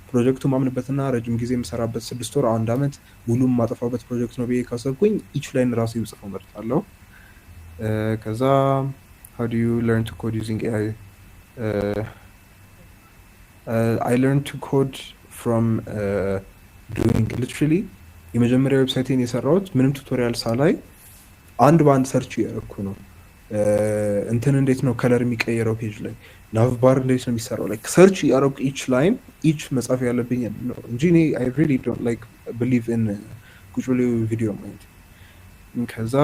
ፕሮጀክቱ ማምንበትና ረጅም ጊዜ የምሰራበት 6 ወር 1 ዓመት ሙሉም ማጠፋበት ፕሮጀክት ነው ብዬ ካሰብኩኝ each line ራሴ ብጽፈው መርጣለሁ። ከዛ how do you learn to code using AI? I learned to code from doing literally የመጀመሪያ ዌብሳይቴን የሰራሁት ምንም ቱቶሪያል ሳላይ አንድ ባንድ ሰርች ያደረኩ ነው። እንትን እንዴት ነው ከለር የሚቀየረው ፔጅ ላይ nav bar እንዴት ነው የሚሰራው like ሰርች ያደረኩ each line each መጻፍ ያለብኝ ነው እንጂ እኔ I really don't like believe in ቁጭ ብሎ ቪዲዮ ማየት። ከዛ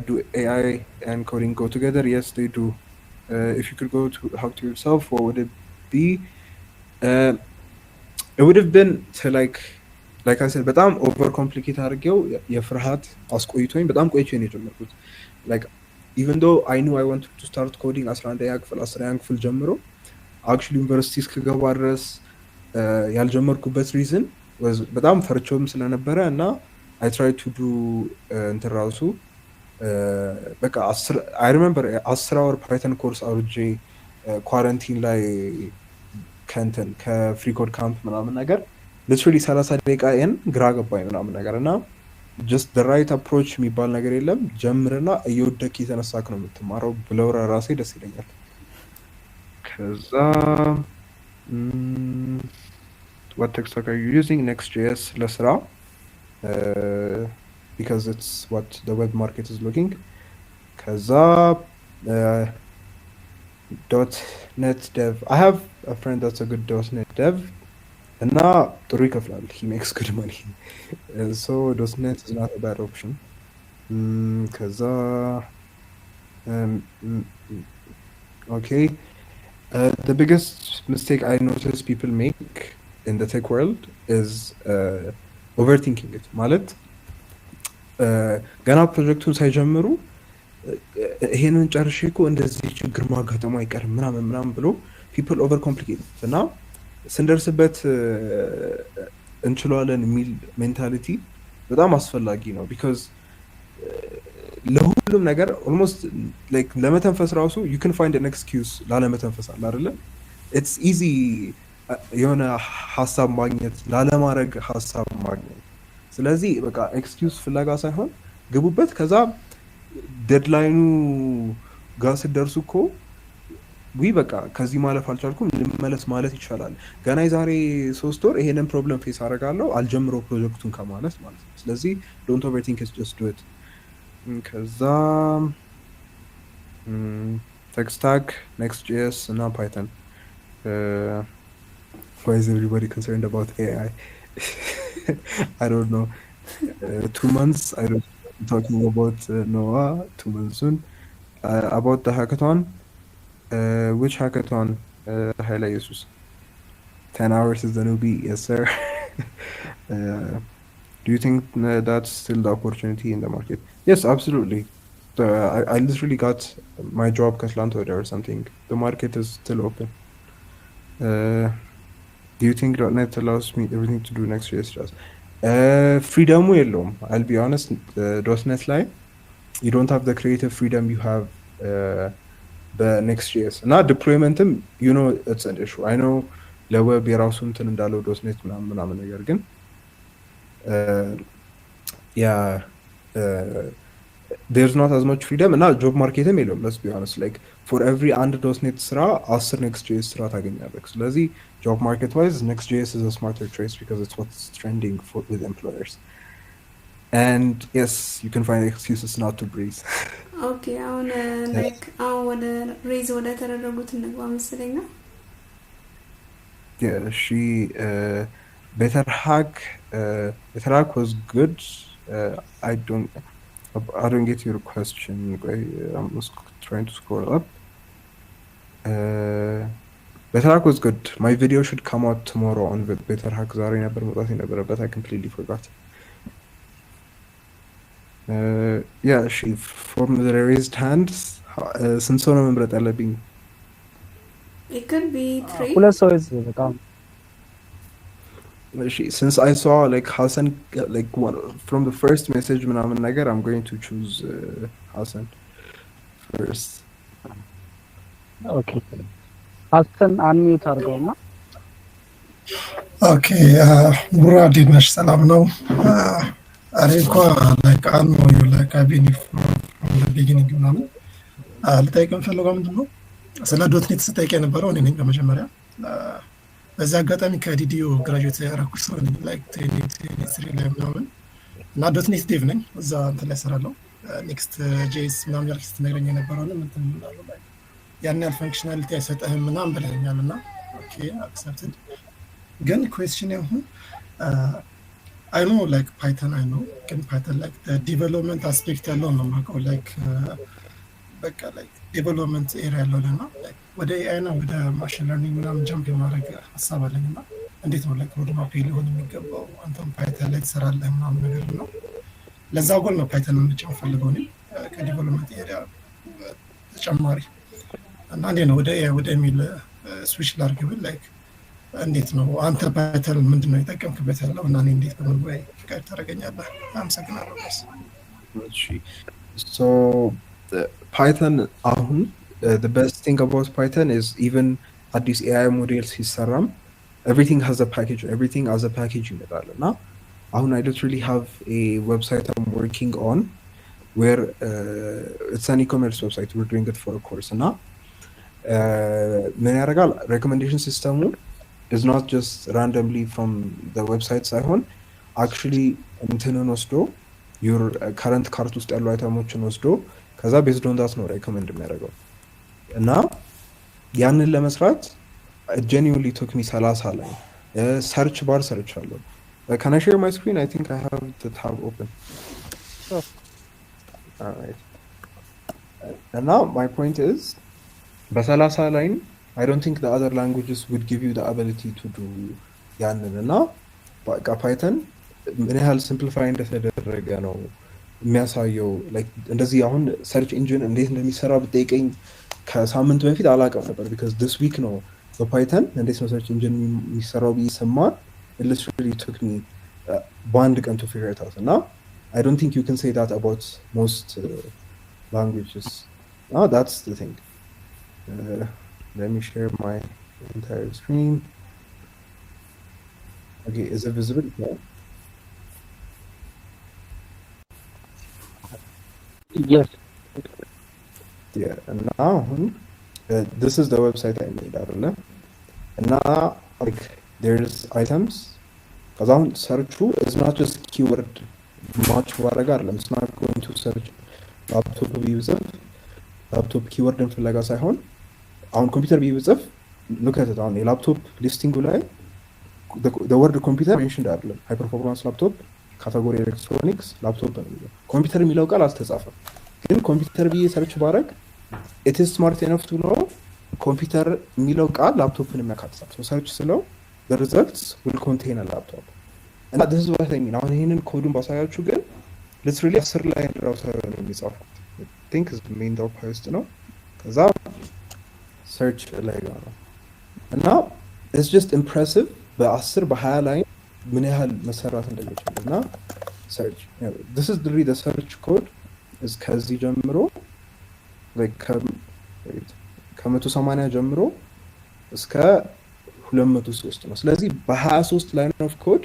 do AI and coding go together? Yes, they do. If you could go to talk to yourself, what would it be? Uh, it would have been to like I said በጣም ኦቨር ኮምፕሊኬት አድርጌው የፍርሃት አስቆይቶኝ በጣም ቆይቼ ነው የጀመርኩት። like even though I knew I wanted to start coding 11ኛ ክፍል 10ኛ ክፍል ጀምሮ actually ዩኒቨርሲቲ እስክገባ ድረስ ያልጀመርኩበት ሪዝን በጣም ፈርቼውም ስለነበረ እና I tried to do እንትን ራሱ በቃ I remember 10 hour ፓይተን ኮርስ አውርጄ ኳረንቲን ላይ ከእንትን ከፍሪ ኮድ ካምፕ ምናምን ነገር literally 30 ደቂቃ ግራ ገባኝ ምናምን ነገር እና just the right approach የሚባል ነገር የለም። ጀምርና እየወደክ የተነሳክ ነው የምትማረው ብለው ራሴ ደስ ይለኛል። ከዛ what tech stack are you using? Next.js ለስራ because it's what the web market is looking. ከዛ .NET dev. I have a friend that's a good .NET dev እና ጥሩ ይከፍላል. He makes good money. So .NET is not a bad option. ከዛ okay. The biggest mistake I notice people make in the tech world is overthinking it. ማለት ገና ፕሮጀክቱን ሳይጀምሩ ይሄንን ጨርሼ እኮ እንደዚህ ችግር ማጋጠሙ አይቀርም ምናምን ብሎ people overcomplicate እና ስንደርስበት እንችላለን የሚል ሜንታሊቲ በጣም አስፈላጊ ነው። because ለሁሉም ነገር almost like ለመተንፈስ ራሱ you can find an excuse ላለመተንፈስ አለ አይደለ? it's easy የሆነ ሐሳብ ማግኘት ላለማድረግ ሐሳብ ማግኘት። ስለዚህ በቃ ኤክስኪውዝ ፍለጋ ሳይሆን ግቡበት። ከዛ ዴድላይኑ ጋር ስትደርሱ እኮ በቃ ከዚህ ማለፍ አልቻልኩም ልመለስ ማለት ይቻላል። ገና የዛሬ 3 ወር ይሄንን ፕሮብለም ፌስ አደርጋለሁ አልጀምረው ፕሮጀክቱን ከማለት ማለት ነው። ስለዚህ ዶንት ኦቨርቲንክ ኢት ጀስት ዱ ኢት። ከዛ ቴክ ስታክ Next.js እና ፓይተን። why is everybody concerned about AI? I don't know. 2 months I don't talking about Noah 2 months soon. About the hackathon. Which hackathon? Haile Jesus. 10 hours is the newbie. Yes, sir. Do you think that's still the opportunity in the market? Yes, absolutely. I literally got my job Kaslanto or something. The market is still open. Do you think .NET allows me everything to do Next.js just? Freedom የለውም. I'll be honest. .NET ላይ you don't have the creative freedom you have the Next.js. እና deploymentም you know it's an issue. I know ለዌብ የራሱ እንትን እንዳለው .NET ምናምን ነገር ግን there's not as much freedom እና job marketም የለውም. Let's be honest. Like for every አንድ .NET ስራ 10 Next.js ስራ ታገኛለህ። ስለዚህ job market wise Next.js is a smarter choice because it's what's trending with employers. And yes, you can find excuses not to breathe. Okay, አሁን like አሁን ወደ ሬዝ ወደ ተደረጉት እንግባ መሰለኝ ነው። Yeah, better hack was good. I don't get your question. I'm trying to scroll up. Better hack was good. My video should come out tomorrow on better hack. Zari never but I completely forgot. Yeah, from the raised hands since so remember that it could be 3. ሁለት ሰው በጣም since I saw like Hassan like one from the first message ምናምን ነገር I'm going to choose Hassan first. Okay. Hassan unmute አድርገውና Okay, Murad Dinesh ሰላም ነው። እኔ እንኳን like I know you like I've been from the beginning ምናምን ልጠይቅ የምፈልገው ምንድን ነው ስለ .NET ስጠይቅ የነበረው እኔ ነኝ በመጀመሪያ። በዚህ አጋጣሚ ከዲዲዮ ግራጁዌት ያደረኩት ሰው ነኝ like 2023 ላይ ምናምን እና .NET ዴቭ ነኝ እዛ እንትን ላይ እሰራለሁ። Next.js ምናምን ያልክ ስትነግረኝ የነበረው እንትን ምናምን ላይ ያን ያህል ፈንክሽናሊቲ አይሰጥህም ምናምን ብለኸኛል እና ኦኬ አክሰፕትድ። ግን ኩዌስችን ያሁን አይ ኖ ላይክ ፓይተን አይ ኖ ግን ፓይተን ላይክ ዲቨሎፕመንት አስፔክት ያለው ነው የማውቀው። ላይክ በቃ ላይክ ዴቨሎፕመንት ኤሪያ ያለው እና ወደ ኤአይ እና ወደ ማሽን ለርኒንግ ምናምን ጀምፕ የማድረግ ሀሳብ አለኝ እና እንዴት ነው ላይክ ሮድማፕ ሊሆን የሚገባው? አንተም ፓይተን ላይ ትሰራለህ ምናምን ነገር ነው። ለዛ ጎል ነው ፓይተን እንድጨም ፈልገው እኔ ከዴቨሎፕመንት ኤሪያ ተጨማሪ እና እንዴት ነው ወደ ኤአይ ወደ ሚል ስዊች ላድርግ ብል ላይክ እንዴት ነው አንተ ፓይተን ምንድን ነው የጠቀምክበት ያለው እና እኔ እንዴት በመግባይ ፍቃድ ታደርገኛለህ? አመሰግናለሁ። ሶ ፓይተን አሁን the best thing about Python is even አዲስ AI ሞዴል ሲሰራም everything has a package, everything as a package ይመጣል እና አሁን I literally have a website I'm working on where it's an e-commerce website, we're doing it for a course እና ምን ያደርጋል recommendation system is not just randomly from the website ሳይሆን actually እንትንን ወስዶ your current cart ውስጥ ያሉ አይተሞችን ወስዶ ከዛ based on that ነው recommend የሚያደርገው እና ያንን ለመስራት genuinely took me 30 ላይ search bar search አለው can I share my screen? I think I have the tab open. Sure. All right. And now my point is በ30 ላይን I don't think the other languages would give you the ability to do ያንን እና በቃ ፓይተን ምን ያህል ሲምፕሊፋይ እንደተደረገ ነው የሚያሳየው። ላይክ እንደዚህ አሁን ሰርች ኢንጂን እንዴት እንደሚሰራ ብጠይቀኝ ከሳምንት በፊት አላውቅም ነበር because this week ነው በፓይተን እንዴት ነው ሰርች ኢንጂን የሚሰራው ብዬ ስማር it literally took me one ቀን to figure it out እና I don't think you can say that about most languages. That's the thing. Let me share my entire screen. Okay, is it visible? Yes. Yeah, and now this is the website I made out of it. And now like there's items because on search is not just keyword much regardless. It's not going to search laptop user laptop keyword ፍለጋ ሳይሆን አሁን ኮምፒውተር ቢጽፍ look at it on a laptop listing ላይ the word computer mentioned አይደለም high performance laptop ካቴጎሪ ኤሌክትሮኒክስ ላፕቶፕ ነው የሚለው ኮምፒውተር የሚለው ቃል አልተጻፈም ግን ኮምፒውተር ብዬ ሰርች ባረግ it is smart enough to know ኮምፒውተር የሚለው ቃል ላፕቶፕን የሚያካትታል so search ስለው the results will contain a laptop and this is what I mean አሁን ይሄንን ኮዱን ባሳያችሁ ግን literally 10 ላይ ራሱ ነው የሚጻፈው I think is main doc post ነው ከዛ search ላይ ነው እና it's just impressive በ10 በ20 ላይ ምን ያህል መሰራት እንደሚችል እና search this is really the search code is ከዚህ ጀምሮ like ከ180 ጀምሮ እስከ 203 ነው ስለዚህ በ23 ላይን ኦፍ ኮድ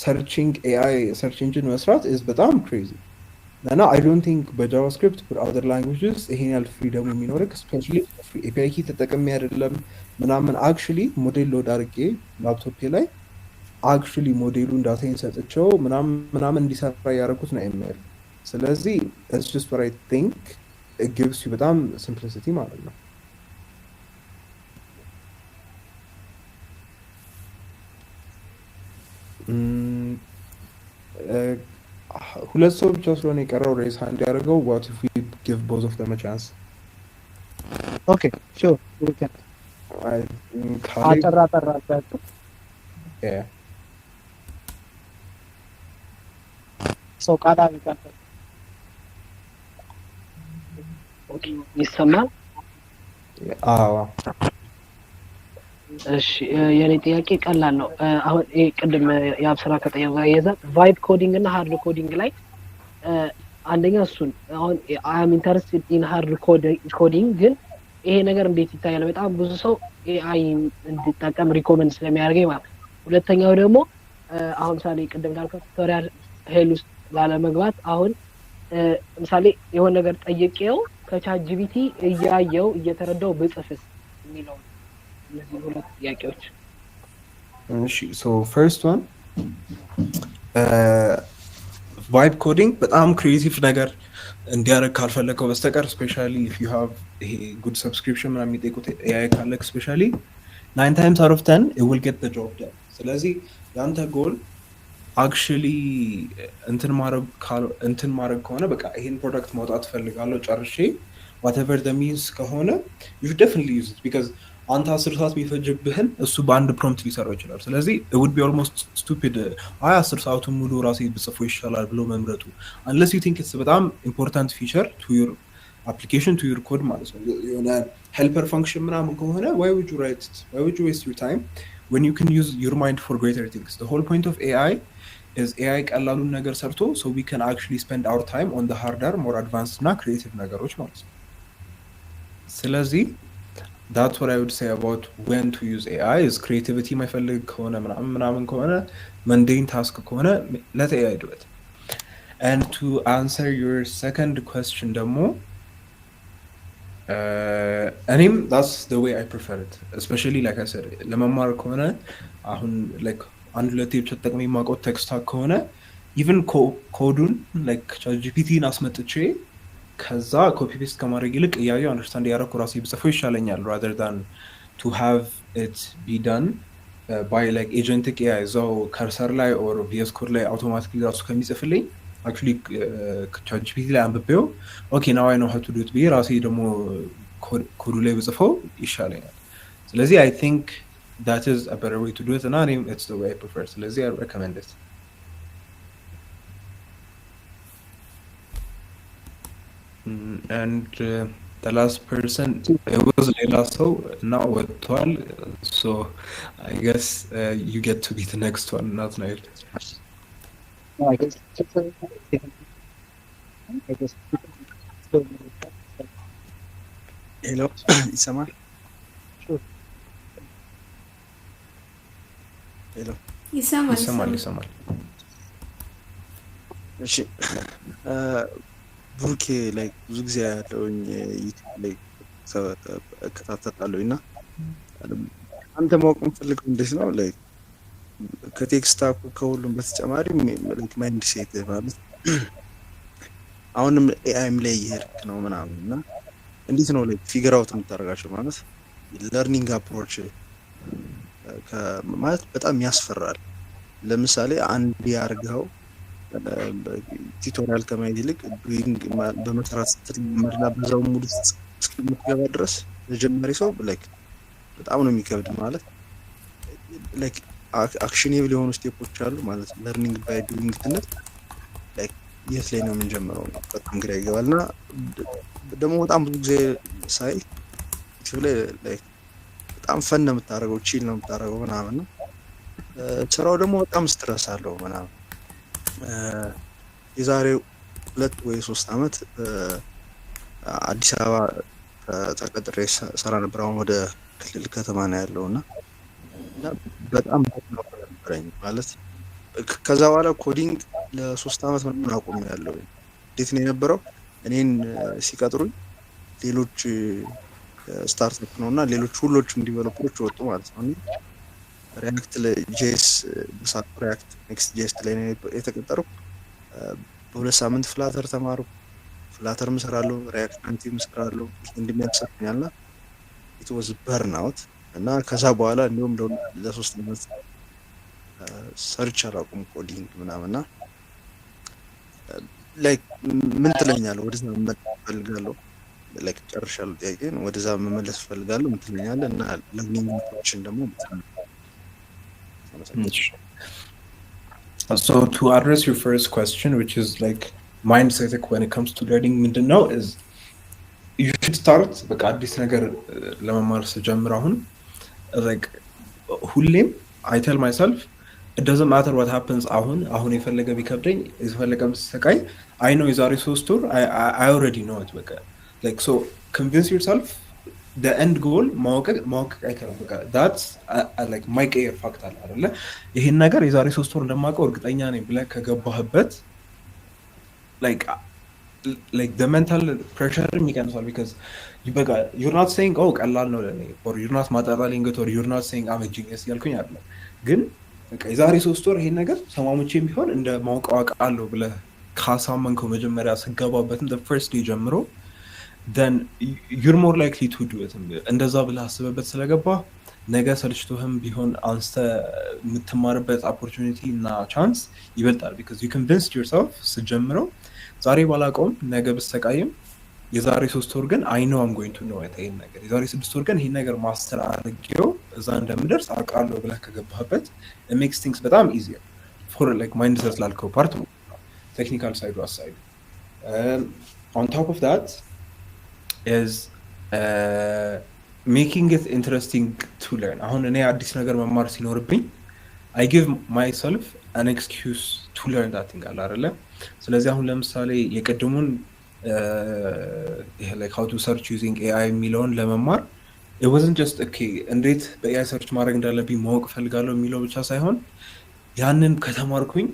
searching AI search engine መስራት is በጣም crazy እና I don't think በጃቫስክሪፕት or other languages ይሄን ያህል ፍሪደም የሚኖርክ especially API key ተጠቅሜ አይደለም ምናምን actually ሞዴል ሎድ አድርጌ ላፕቶፕ ላይ actually ሞዴሉን ዳታን ሰጥቼው ምናምን እንዲሰራ ያደረኩት ነው ML ስለዚህ it's just what I think it gives you በጣም simplicity ማለት ነው ሁለት ሰው ብቻ ስለሆነ የቀረው ሬስ ሃንድ ያደርገው what if we give both of them a chance? Okay, sure, we can. አጠራ yeah ሰው ቃላ ይቀጥል ኦኬ ይሰማል አዎ እሺ የኔ ጥያቄ ቀላል ነው አሁን ቅድም ያብስራ ከጠየቀው ጋር የዛ ቫይብ ኮዲንግ እና ሃርድ ኮዲንግ ላይ አንደኛ እሱን አሁን I am interested in hard coding ግን ይሄ ነገር እንዴት ይታያል በጣም ብዙ ሰው AI እንድጠቀም ሪኮመንድ ስለሚያደርገኝ ማለት ሁለተኛው ደግሞ አሁን ሳሌ ቅድም እንዳልከው ቱቶሪያል ሄል ውስጥ ላለመግባት አሁን ምሳሌ የሆነ ነገር ጠይቄው ከቻት ጂፒቲ እያየው እየተረዳው በጽፍስ የሚለው እነዚህ ሁለት ጥያቄዎች እሺ so first one vibe coding በጣም ክሪኤቲቭ ነገር እንዲያረግ ካልፈለከው በስተቀር especially if you have a good subscription ምናምን የሚጠይቁት AI ካለክ especially 9 times out of 10 it will get the job done ስለዚህ ያንተ ጎል አክቹሊ እንትን ማድረግ ከሆነ በቃ ይሄን ፕሮዳክት ማውጣት ፈልጋለሁ ጨርሼ whatever the means ከሆነ you should definitely use it because አንተ 10 ሰዓት የሚፈጅብህን እሱ በአንድ ፕሮምፕት ሊሰራው ይችላል። ስለዚህ it would be almost stupid 10 ሰዓቱን ሙሉ ራሴ ብጽፎ ይሻላል ብሎ መምረጡ unless you think it's በጣም important feature to your application to your code ማለት ነው። የሆነ helper function ምናምን ከሆነ why would you write it? Why would you waste your time when you can use your mind for greater things? The whole point of AI is AI ቀላሉን ነገር ሰርቶ so we can actually spend our time on the harder more advanced እና creative ነገሮች ማለት ነው። ስለዚህ that's what I would say about when to use AI is creativity ማይፈልግ ከሆነ ምናምን ከሆነ mundane task ከሆነ let AI do it. And to answer your second question ደግሞ እኔም that's the way I prefer it especially like I said ለመማር ከሆነ አሁን like አንድ ሁለቴ ብቻ ተጠቅሜ የማውቀው ቴክስት ከሆነ even ኮዱን like ChatGPT-ን አስመጥቼ ከዛ ኮፒ ፔስት ከማድረግ ይልቅ እያየሁ አንደርስታንድ ያደረኩ ራሴ ብጽፎ ይሻለኛል rather than to have it be done by like agentic AI እዛው ከርሰር ላይ or VS Code ላይ automatically ራሱ ከሚጽፍልኝ actually ChatGPT ላይ አንብቤው okay now I know how to do it ብዬ ራሴ ደግሞ ኮዱ ላይ ብጽፈው ይሻለኛል። ስለዚህ I think that is a better way to do it and it's the way I prefer. ስለዚህ I recommend it. And the last person it was ሌላ ሰው እና ወጥቷል so I guess you get to be the next one not Nail. ሄሎ ይሰማል? ሄሎ ይሰማል። እሺ ብሩኬ ላይ ብዙ ጊዜ ያለውኝ ዩቲዩብ ላይ እከታተላለሁ እና አንተ ማወቅ የምፈልገው እንዴት ነው ላይ ከቴክስት ከሁሉም በተጨማሪ like ማይንድ ሴት ማለት አሁንም ኤአይም ላይ እየሄድክ ነው ምናምን እና እንዴት ነው like ፊገር አውት የምታደርጋቸው ማለት ለርኒንግ አፕሮች ማለት በጣም ያስፈራል። ለምሳሌ አንድ ያርገው ቱቶሪያል ከማየት ይልቅ ዱይንግ በመሰራት ስትለምድና በዛው ሙድ እስከምትገባ ድረስ ለጀማሪ ሰው like በጣም ነው የሚከብድ ማለት like አክሽኔብል የሆኑ ስቴፖች አሉ ማለት ለርኒንግ ባይ ዱይንግ ትነት like የት ላይ ነው የምንጀምረው በጣም ግራ ይገባልና ደግሞ በጣም ብዙ ጊዜ ሳይ ዩቲዩብ ላይ like በጣም ፈን ነው የምታደርገው ቺል ነው የምታደርገው ምናምን ነው ስራው ደግሞ በጣም ስትረስ አለው ምናምን የዛሬ 2 ወይ 3 አመት አዲስ አበባ ተቀጥሬ ሰራ ነበር። አሁን ወደ ክልል ከተማ ነው ያለውና በጣም ነበረኝ ማለት ከዛ በኋላ ኮዲንግ ለ3 አመት ምናምን አቆሜያለሁ። እንዴት ነው የነበረው እኔን ሲቀጥሩኝ ሌሎች ስታርትአፕ ነውና ሌሎች ሁሎችም ዲቨሎፐሮች ወጡ ማለት ነው። ሪያክት ለጄስ በሳት ሪያክት ኔክስት ጄስ ላይ ነው የተቀጠረው። በሁለት ሳምንት ፍላተር ተማሩ። ፍላተር መስራለሁ፣ ሪያክት አንቲም መስራለሁ እንደሚያሰፍኛልና it was burnout እና ከዛ በኋላ እንደውም ለ3 አመት ሰርች አላቆም ኮዲንግ ምናምንና ላይክ ምን ትለኛለህ ወደዛ መመለስ ፈልጋለሁ ላይክ ጨርሻለሁ ጥያቄን ወደዛ መመለስ ፈልጋለሁ ምን ትለኛለህ እና ለርኒንግን ደግሞ So to address your first question which is like mindset when it comes to learning ምንድነው is you should start በቃ አዲስ ነገር ለመማር ስጀምር አሁን like ሁሌም I tell myself it doesn't matter what happens አሁን የፈለገ ቢከብደኝ የፈለገም ሰቃይ I know የዛሬ 3 ወር I already know it በቃ like so convince yourself the end goal ማወቅ አይከለም በቃ that's like my care fact አለ አይደለ ይሄን ነገር የዛሬ 3 ወር እንደማውቀው እርግጠኛ ነኝ ብለህ ከገባህበት like the mental pressure ይቀንሳል because you're not saying oh ቀላል ነው ለኔ or you're not ማጠራሊንግ or you're not saying I'm a genius ያልኩኝ አይደለም ግን በቃ የዛሬ 3 ወር ይሄን ነገር ሰማሙቼም ቢሆን እንደ ማወቀው አውቃለሁ ብለህ ካሳመንከው መጀመሪያ ስገባበትም the first day ጀምሮ then you're more likely to do it እንደዛ ብለህ አስበበት ስለገባ ነገ ሰልችቶህም ቢሆን አንስተ የምትማርበት ኦፖርቹኒቲ እና ቻንስ ይበልጣል። ቢካዝ ዩ ኮንቪንስድ ዮርሰልፍ ስጀምረው ዛሬ ባላውቀውም ነገ ብሰቃይም የዛሬ 3 ወር ግን አይ ኖ አም ጎይንግ ቱ ኖ ይሄን ነገር የዛሬ 6 ወር ግን ይሄን ነገር ማስተር አድርጌው እዛ እንደምደርስ አውቃለሁ ብለህ ከገባህበት it makes things በጣም easier for like mindset ላልከው ፓርት ቴክኒካል ሳይዱ አሳይዱ on top of that is making it interesting to learn አሁን እኔ አዲስ ነገር መማር ሲኖርብኝ I give myself an excuse to learn that thing አለ አይደለ ስለዚህ አሁን ለምሳሌ የቀደሙን like how to search using AI የሚለውን ለመማር it wasn't just okay እንዴት በAI ሰርች ማድረግ እንዳለብኝ ማወቅ ፈልጋለሁ የሚለው ብቻ ሳይሆን ያንን ከተማርኩኝ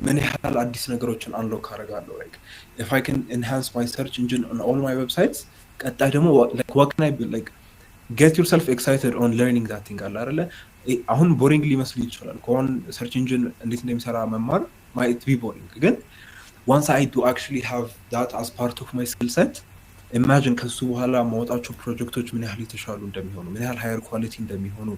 ምን ያህል አዲስ ነገሮችን አንሎክ አደርጋለሁ like if I can enhance my search engine on all my websites ቀጣይ ደግሞ like what can I be like get yourself excited on learning that thing አለ አይደለ አሁን ቦሪንግ ሊመስል ይችላል ከሆነ ሰርች ኢንጂን እንዴት እንደሚሰራ መማር might be boring ግን once I do actually have that as part of my skill set imagine ከሱ በኋላ ማውጣቸው ፕሮጀክቶች ምን ያህል የተሻሉ እንደሚሆኑ ምን ያህል higher quality እንደሚሆኑ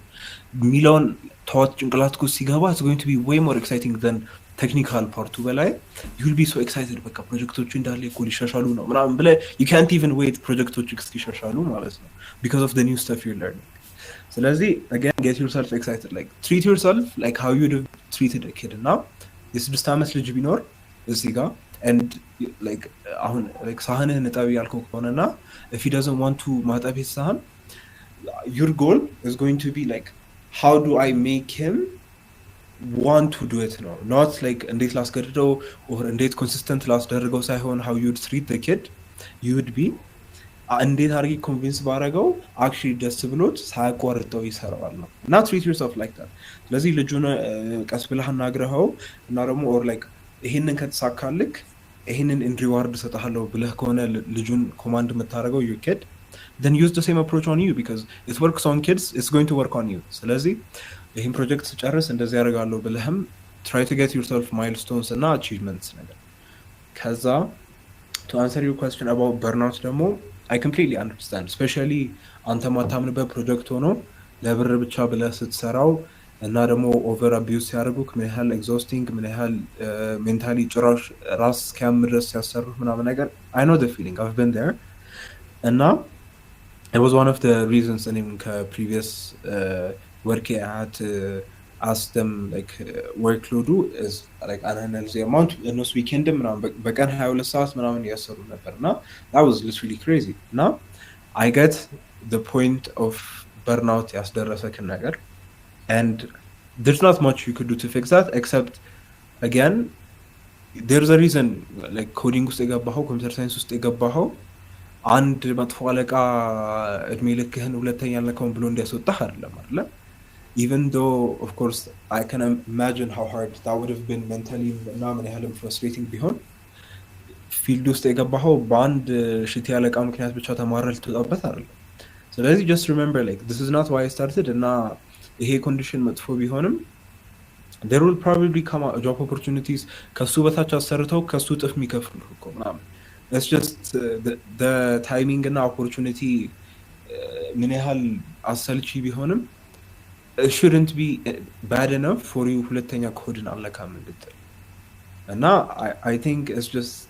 ሚሊዮን ቶት ጭንቅላትኩ ሲገባ it's going to be way more exciting than technical part በላይ you will be so excited በቃ ፕሮጀክቶቹ እንዳለ እኮ ሊሻሻሉ ነው ምናምን ብለ you can't even wait ፕሮጀክቶቹ እስኪሻሻሉ ማለት ነው because of the new stuff you're learning ስለዚህ again get yourself excited like treat yourself like how you would have treated a kid now የስድስት ዓመት ልጅ ቢኖር እዚህ ጋር and like አሁን like ሳህንህን እጠብ ያልከው ከሆነና if he doesn't want to ማጠብ ሳህን your goal is going to be like how do I make him want to do it no not like እንዴት ላስገድደው or እንዴት consistent ላስደርገው ሳይሆን how you would treat the kid you would be እንዴት አድርጌ ኮንቪንስ ባረገው actually ደስ ብሎት ሳያቋርጠው ይሰራዋል ነው not treat yourself like that ስለዚህ ልጁን ቀስ ብለህ አናግረኸው እና ደግሞ or like ይሄንን ከተሳካልክ ይሄንን in reward ሰጣለሁ ብለህ ከሆነ ልጁን ኮማንድ መታረገው your kid then use the same approach on you because it works on kids it's going to work on you ስለዚህ ይሄን ፕሮጀክት ጨርስ እንደዚህ ያደርጋለሁ ብለህም try to get yourself milestones እና achievements ነገር ከዛ to answer your question about burnout ደግሞ I completely understand especially አንተ ማታምንበት ፕሮጀክት ሆኖ ለብር ብቻ ብለህ ስትሰራው እና ደግሞ ኦቨር አቢዩዝ ሲያደርጉክ ምን ያህል ኤግዞስቲንግ ምን ያህል ሜንታሊ ጭራሽ ራስ እስኪያምድረስ ሲያሰሩት ምናምን ነገር I know the feeling I've been there እና it was one of the reasons እኔም ከprevious work I had to ask them like workload is like an analysis amount እነሱ ዊኬንድ ምናምን በቀን 22 ሰዓት ምናምን ያሰሩ ነበር እና that was literally crazy now I get the point of burnout ያስደረሰክን ነገር and there's not much you could do to fix that except again there's a reason like coding ውስጥ የገባኸው computer science ውስጥ የገባኸው አንድ መጥፎ አለቃ እድሜ ልክህን ሁለተኛ አለቃውን ብሎ እንዲያስወጣህ አይደለም አይደል even though of course I can imagine how hard that would have been mentally እና ምን ያህልም frustrating ቢሆን ፊልድ ውስጥ የገባኸው በአንድ ሽቲ አለቃ ምክንያት ብቻ ተማረል ትወጣበት አይደለም ስለዚህ just remember like this is not why I started እና ይሄ ኮንዲሽን መጥፎ ቢሆንም there will probably come job opportunities ከሱ በታች አሰርተው ከሱ ጥፍ የሚከፍሉ እኮ ምናምን it's just the timing እና opportunity ምን ያህል አሰልቺ ቢሆንም it shouldn't be bad enough for you ሁለተኛ ኮድን አለካም እንድትል እና I think it's just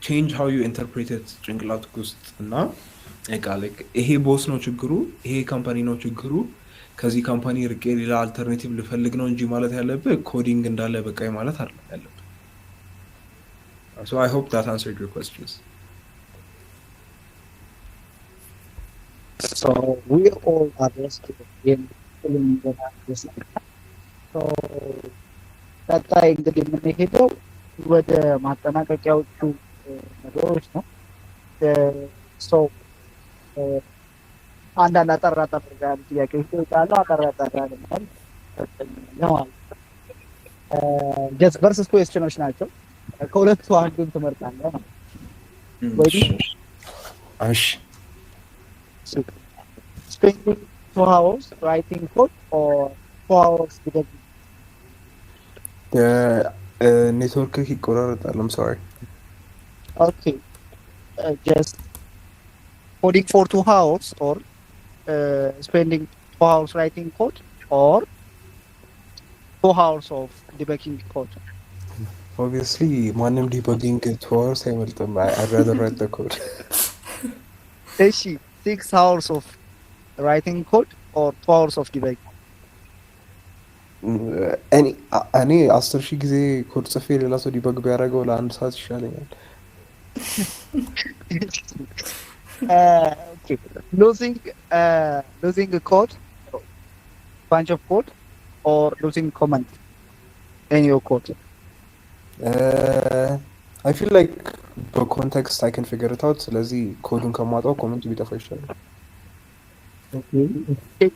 change how you interpret it ጭንቅላት ውስጥ እና like ይሄ ቦስ ነው ችግሩ ይሄ ካምፓኒ ነው ችግሩ ከዚህ ካምፓኒ ርቄ ሌላ አልተርናቲቭ ልፈልግ ነው እንጂ ማለት ያለብህ ኮዲንግ እንዳለ በቃይ ማለት አይደለም ያለብህ so I hope that answered your questions so we all addressed in this so ቀጣይ እንግዲህ የምንሄደው ወደ ማጠናቀቂያዎቹ ነገሮች ነው so አንዳንድ አጠራጣሪ ያሉ ጥያቄዎች ይወጣሉ አጠራጣሪ ያሉ ነው just versus questions ናቸው ከሁለቱ አንዱን ትመርጣለህ ወይ እሺ spending 2 hours writing code or 4 hours debugging network ይቆራረጣል I'm sorry okay just coding for 2 hours or spending 2 hours writing code or 2 hours of debugging code? Obviously, ማንም ዲበጊንግ 2 hours አይመልጥም. I'd rather write the code. 6 hours of writing code or 2 hours of debugging? እኔ 10,000 ጊዜ ኮድ ጽፌ ሌላ ሰው ዲበግ ቢያደርገው ለአንድ ሰዓት ይሻለኛል። Okay. Losing a code, bunch of code, or losing comment in your code? I feel like በኮንቴክስት I can figure it out። ስለዚህ ኮዱን ከማጣው ኮመንቱ ቢጠፋ ይሻላል። Okay.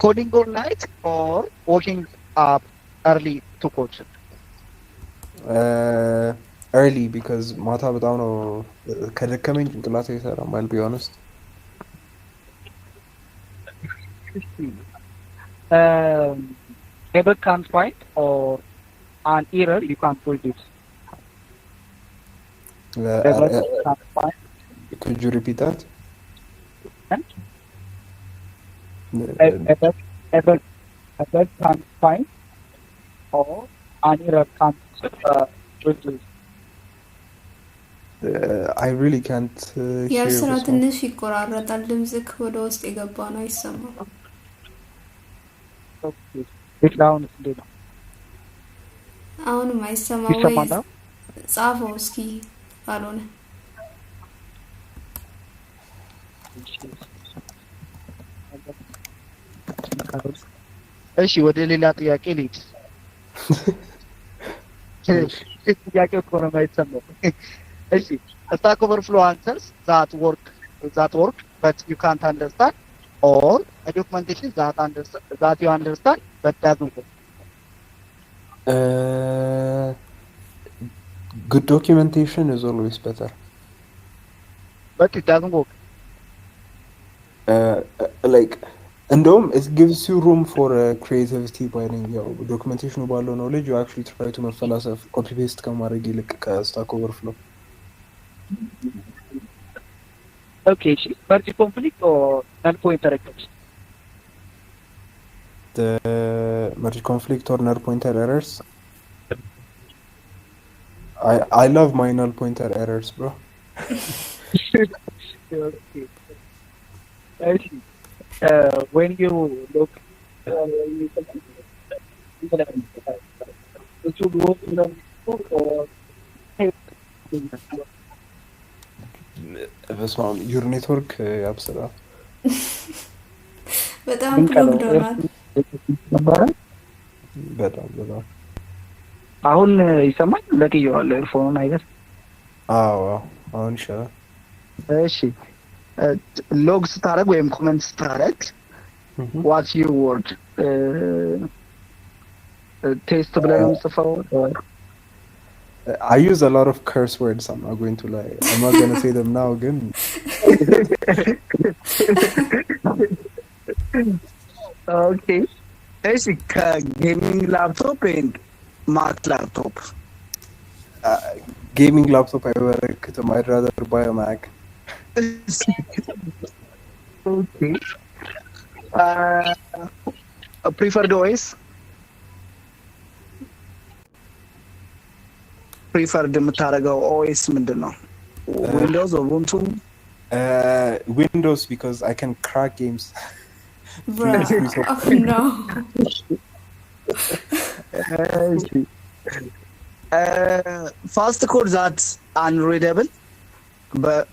Coding all night or waking up early to code? Early because ማታ በጣም ነው ከደከመኝ ጭንቅላቴ አይሰራም። I'll be honest. Never can't find or an error you can't produce. Never can't find. Could you repeat that? Ever can't find or an error can't produce. I really can't hear የስራ this one. ትንሽ ይቆራረጣል። ድምጽክ ወደ ውስጥ የገባ ነው አይሰማም። Okay. It down is there. አሁንም አይሰማም ወይ? ይሰማል? ጻፈው እስኪ ካልሆነ እሺ ወደ ሌላ ጥያቄ ልሂድ። ጥያቄ እኮ ነው የማይሰማው። እሺ Stack Overflow answers that work but you can't understand, or a documentation that you understand but doesn't work? Good documentation is always better. But it doesn't work. Like እንደውም it gives you room for creativity by ያው ዶክመንቴሽኑ ባለው knowledge you actually try to መፈላሰፍ copy paste ከማድረግ ይልቅ ከስታክ ኦቨርፍሎ። Okay, merge conflict or null pointer errors? The merge conflict or null pointer errors. I love my null pointer errors, bro. Okay. When you look, it should work in a or በስመ አብ your network ያብስራ። በጣም ፕሮግድ ሆኗል። በጣም አሁን ይሰማል? ለቅየዋለሁ ኤርፎኑን አይደል? አዎ አሁን ይሻላል። እሺ ሎግ ስታደርግ ወይም ኮመንት ስታደርግ ዋትስ ዩር ወርድ ቴስት ብለህ ነው የምጽፈው? I use a lot of curse words. I'm not going to lie. I'm not going to say them now again. Okay. Basic gaming laptop and Mac laptop. Gaming laptop I work. I'd rather buy a Mac. Okay. Preferred OS? Preferred የምታደርገው OS ምንድን ነው? Windows or Ubuntu? Windows because I can crack games. Bro, oh no. Fast code that's unreadable,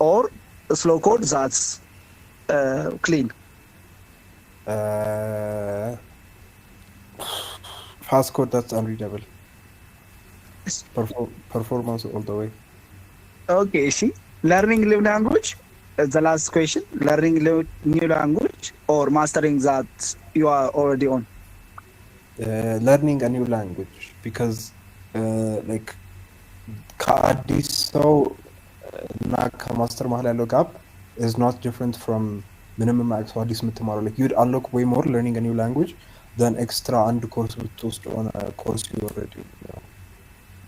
or slow code that's clean? Fast code that's unreadable. Performance all the way. Okay, see, learning new language is the last question. Learning new language or mastering that you are already on? Learning a new language because like ከአዲስ ሰው እና ከማስተር መሀል ያለው ጋፕ is not different from ምንም የማያውቅ ሰው አዲስ የምትማረው. like you'd unlock way more learning a new language than extra አንድ ኮርስ ብትወስድ on a course you already know.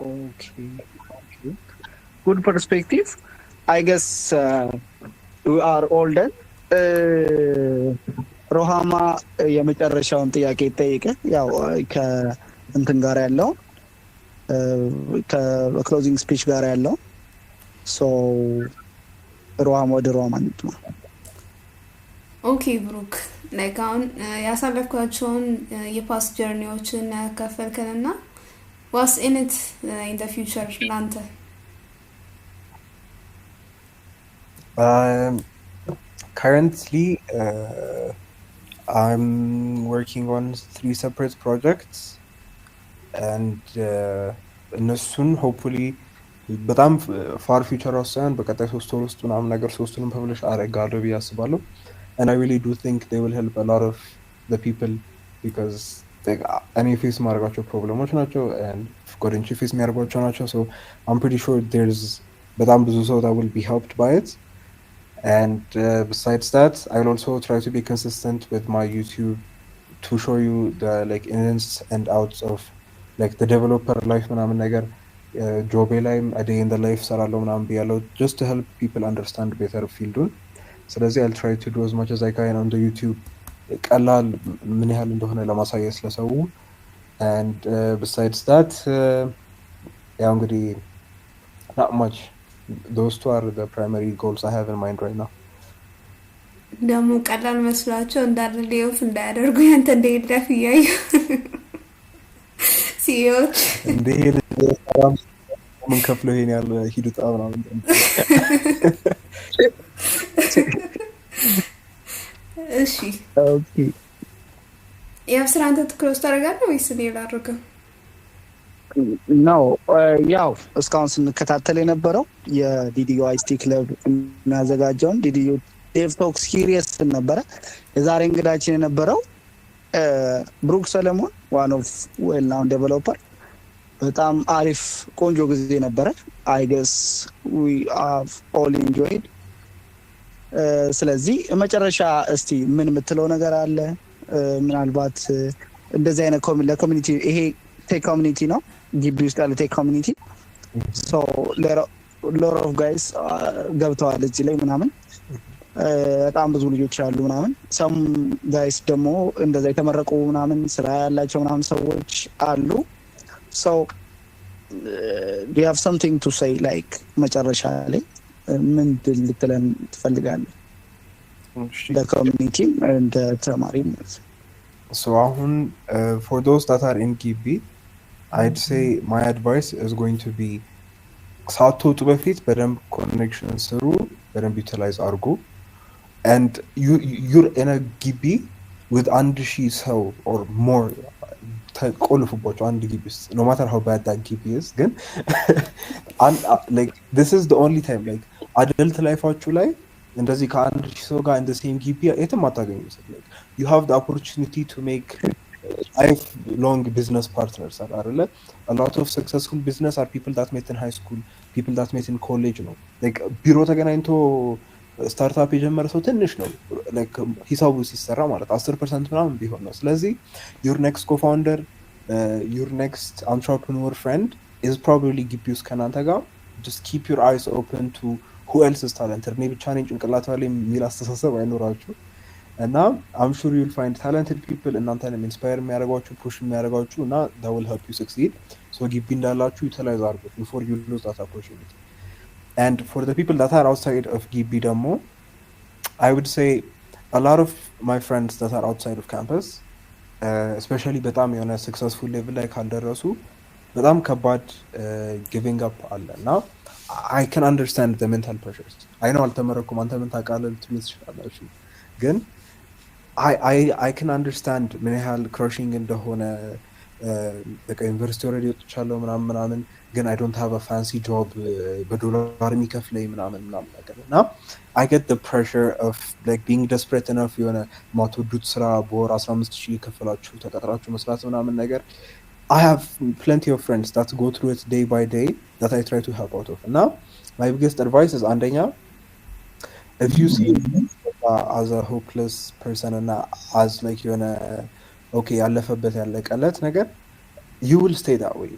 Okay. Good perspective. I guess we are all done. ሮሃማ የመጨረሻውን ጥያቄ ጠይቀ ያው ከእንትን ጋር ያለው ከክሎዚንግ ስፒች ጋር ያለው ሶ ሮሃማ ወደ ሮሃማ እንጥማ። ኦኬ ብሩክ ላይክ አሁን ያሳለፍኳቸውን የፓስት ጀርኒዎችን ያካፈልከንና ዋትስ ኢን ኢት ኢን ዘ ፊውቸር ላንተ? Currently, I'm working on 3 separate projects, and እነሱን ሆፕፉሊ በጣም ፋር ፊውቸር ውስጥ ሳይሆን በቀጣይ 3 ወር ውስጥ ምናምን ነገር 3ቱንም ፐብሊሽ አደርጋለሁ ብዬ አስባለሁ። And I really do think they will help a lot of the people because እኔ ፌስ ማድረጋቸው ፕሮብለሞች ናቸው and ጓደኞቼ ፌስ የሚያደርጓቸው ናቸው. So I'm pretty sure there's በጣም ብዙ ሰው that will be helped by it. And besides that, I'll also try to be consistent with my YouTube to show you the like ins and outs of like the developer life ምናምን ነገር ጆቤ ላይም a day in the life ሰራለሁ ምናምን ብያለሁ just to help people understand better ፊልዱን። ስለዚህ I'll try to do as much as I can on the YouTube ቀላል ምን ያህል እንደሆነ ለማሳየት ለሰው። and besides that ያው እንግዲህ not much. Those 2 are the primary goals I have in mind right now. ደግሞ ቀላል መስሏቸው እንዳለ ሌኦፍ እንዳያደርጉ ያንተ እንደሄድራፍ እያዩ ሲዮች እንደሄድ ምን ከፍለው ይሄን ያለ ሂዱጣ ምናምን እሺ ኦኬ የአብስራ አንተ ትክሮስ ታደርጋለህ ወይስ ሌላ አድርገው? ነው ያው እስካሁን ስንከታተል የነበረው የዲዲዩ አይሲቲ ክለብ የሚያዘጋጀውን ዲዲዩ ዴቭ ቶክስ ሲሪየስ ነበረ። የዛሬ እንግዳችን የነበረው ብሩክ ሰለሞን ዋን ኦፍ ዌል ናውን ዴቨሎፐር። በጣም አሪፍ ቆንጆ ጊዜ ነበረ። አይ ገስ ዊ ሃቭ ኦል ኢንጆይድ። ስለዚህ መጨረሻ እስቲ ምን የምትለው ነገር አለ? ምናልባት እንደዚህ አይነት ለኮሚኒቲ ይሄ ቴክ ኮሚኒቲ ነው ግቢ ውስጥ ያለ ቴክ ኮሚኒቲ ሶ ሎት ኦፍ ጋይስ ገብተዋል እዚህ ላይ ምናምን በጣም ብዙ ልጆች አሉ ምናምን ሰም ጋይስ ደግሞ እንደዛ የተመረቁ ምናምን ስራ ያላቸው ምናምን ሰዎች አሉ። ሶ do you have something to say like መጨረሻ ላይ ምን ልትለን ትፈልጋለህ? ለኮሚኒቲ እንደ ተማሪ so አሁን for those that are in ግቢ I'd say my advice is going to be ሳትወጡ በፊት በደንብ ኮኔክሽን ስሩ፣ በደንብ ዩቲላይዝ አድርጉ። and you're in a ግቢ with 1000 ሰው or more ተቆልፉባቸው አንድ ግቢ ውስጥ no matter how bad that ግቢ is ግን like this is the only time like adult ላይፋችሁ ላይ እንደዚህ ከ1000 ሰው ጋር in the same ግቢ የትም አታገኙት። like you have the opportunity to make lifelong business partners አይደለ? a lot of successful business are people that met in high school, people that met in college ነው። like ቢሮ ተገናኝቶ ስታርታፕ የጀመረ ሰው ትንሽ ነው like ሂሳቡ ሲሰራ ማለት 10% ምናምን ቢሆን ነው። ስለዚህ your next co-founder, your next entrepreneur friend is probably ግቢ ውስጥ ከእናንተ ጋር። just keep your eyes open to who else is talented. maybe ቻሌንጅ ጭንቅላት ላይ የሚል አስተሳሰብ አይኖራችሁ እና I'm sure you'll find talented people እናንተንም ኢንስፓየር የሚያደርጓችሁ ፑሽ የሚያደርጓችሁ እና that will help you succeed. so ግቢ እንዳላችሁ utilize አድርጉት before you lose that opportunity. and for the people that are outside of ግቢ ደግሞ I would say a lot of my friends that are outside of campus especially በጣም የሆነ successful level ላይ ካልደረሱ በጣም ከባድ giving up አለ እና I can understand the mental pressures. I know አልተመረኩም አንተ ምን ታውቃለህ ልትሉ ትችላላችሁ ግን I can understand ምን ያህል crushing እንደሆነ በቃ ዩኒቨርሲቲ ኦልሬዲ ወጥቻለሁ ምናምን ግን I don't have a fancy job በዶላር የሚከፍለኝ ምናምን ነገር እና I get the pressure of like being desperate enough የሆነ ማትወዱት ስራ በወር 15000 ከፈላችሁ ተቀጥራችሁ መስራት ምናምን ነገር. I have plenty of friends that go through it day by day that I try to help out of. Now my biggest advice is አንደኛ if you see as a hopeless person and as like የሆነ okay ያለፈበት ያለቀለት ነገር you will stay that way.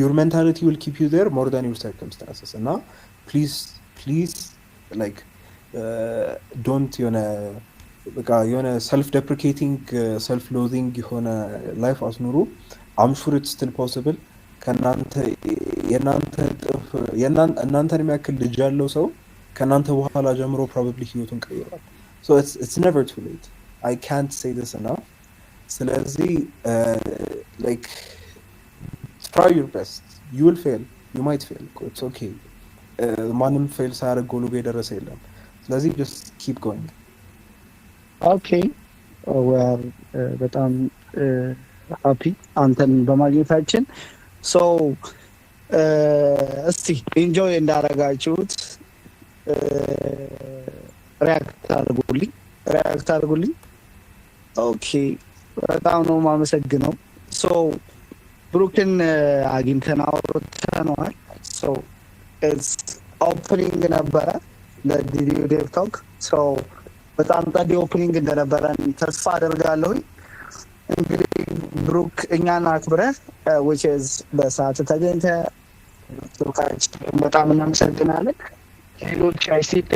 Your mentality will keep you there more than your circumstances. And now please like don't በቃ የሆነ ሰልፍ ዴፕሪኬቲንግ ሰልፍ ሎዚንግ የሆነ ላይፍ አስኑሩ። አም ሹር ኢትስ ስቲል ፖሲብል። ከእናንተ የእናንተ እጥፍ እናንተን የሚያክል ልጅ ያለው ሰው ከእናንተ በኋላ ጀምሮ ፕሮባብሊ ህይወቱን ቀይሯል። ሶ ኢትስ ኔቨር ቱ ሌት። አይ ካንት ሴይ ዲስ ኢናፍ። ስለዚህ ላይክ try your best. You will fail. You might fail. It's okay. ማንም ፌል ሳያደርግ ጎሉ የደረሰ የለም። ስለዚህ just keep going. ኦኬ በጣም ሃፒ አንተን በማግኘታችን። ሶ እስቲ ኢንጆይ እንዳረጋችሁት ሪያክት አድርጉልኝ። ኦኬ በጣም ነው የማመሰግነው። ሶ ብሩክን አግኝተን አውርተነዋል። ሶ ኢትስ ኦፕኒንግ ነበረ ለዲዲዮ ዴቭ ቶክ። ሶ በጣም ጠዲ ኦፕኒንግ እንደነበረን ተስፋ አደርጋለሁ። እንግዲህ ብሩክ እኛን አክብረህ which is በሰዓት ተገኝተ ብሩካችን በጣም እናመሰግናለን። ሌሎች አይሲቲ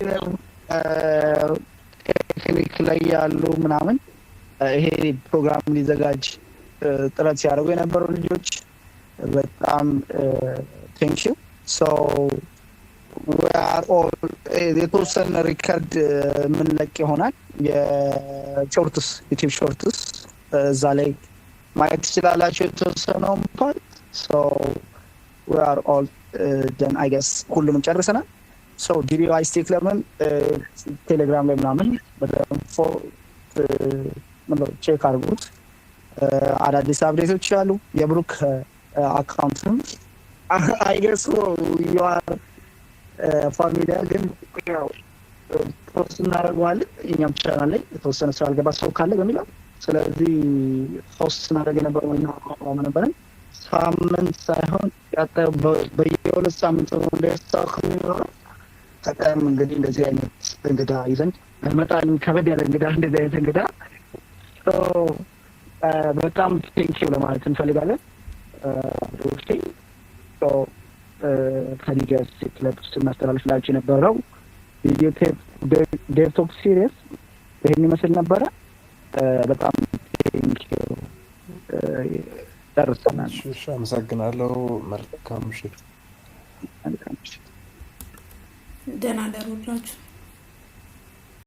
ቴክኒክ ላይ ያሉ ምናምን ይሄ ፕሮግራም ሊዘጋጅ ጥረት ሲያደርጉ የነበሩ ልጆች በጣም ቴንኪዩ። ሶ የተወሰነ ሪከርድ የምንለቅ ይሆናል። የሾርትስ ዩቲዩብ ሾርትስ እዛ ላይ ማየት ትችላላችሁ የተወሰነውን ፓርት። ሶ we are all done I guess ሁሉንም ጨርሰናል። ሶ ዲዲዮ አይሲቲ ክለብን ቴሌግራም ላይ ምናምን በደንብ ቼክ አድርጉት። አዳዲስ አፕዴቶች አሉ። የብሩክ አካውንትም አይ ገስ ዩ አር ፋሚሊያ ግን ያው ፖስት እናደርገዋለን እኛም ቻናል ላይ የተወሰነ ሰው አልገባ ሰው ካለ በሚለው ስለዚህ ፖስት እናደርግ የነበረው እኛ አቋም ነበረን። ሳምንት ሳይሆን ቀጣዩ በየሁለት ሳምንት ነው እንደሳከው ቀጣይም እንግዲህ እንደዚህ አይነት እንግዳ ይዘን እንመጣለን። ከበድ ያለ እንግዳ እንደዚህ አይነት እንግዳ በጣም ቴንኪው ለማለት እንፈልጋለን። ኦኬ ሶ ከዲገስ ክለብ ውስጥ እናስተላልፍላችሁ የነበረው ቪዲዮ ዴቭ ቶክ ሲሪየስ ይሄን ይመስል ነበረ። በጣም ቴንኪው ጨርሰናል። እሺ አመሰግናለሁ። መልካም ምሽት። ደህና ደሩላችሁ።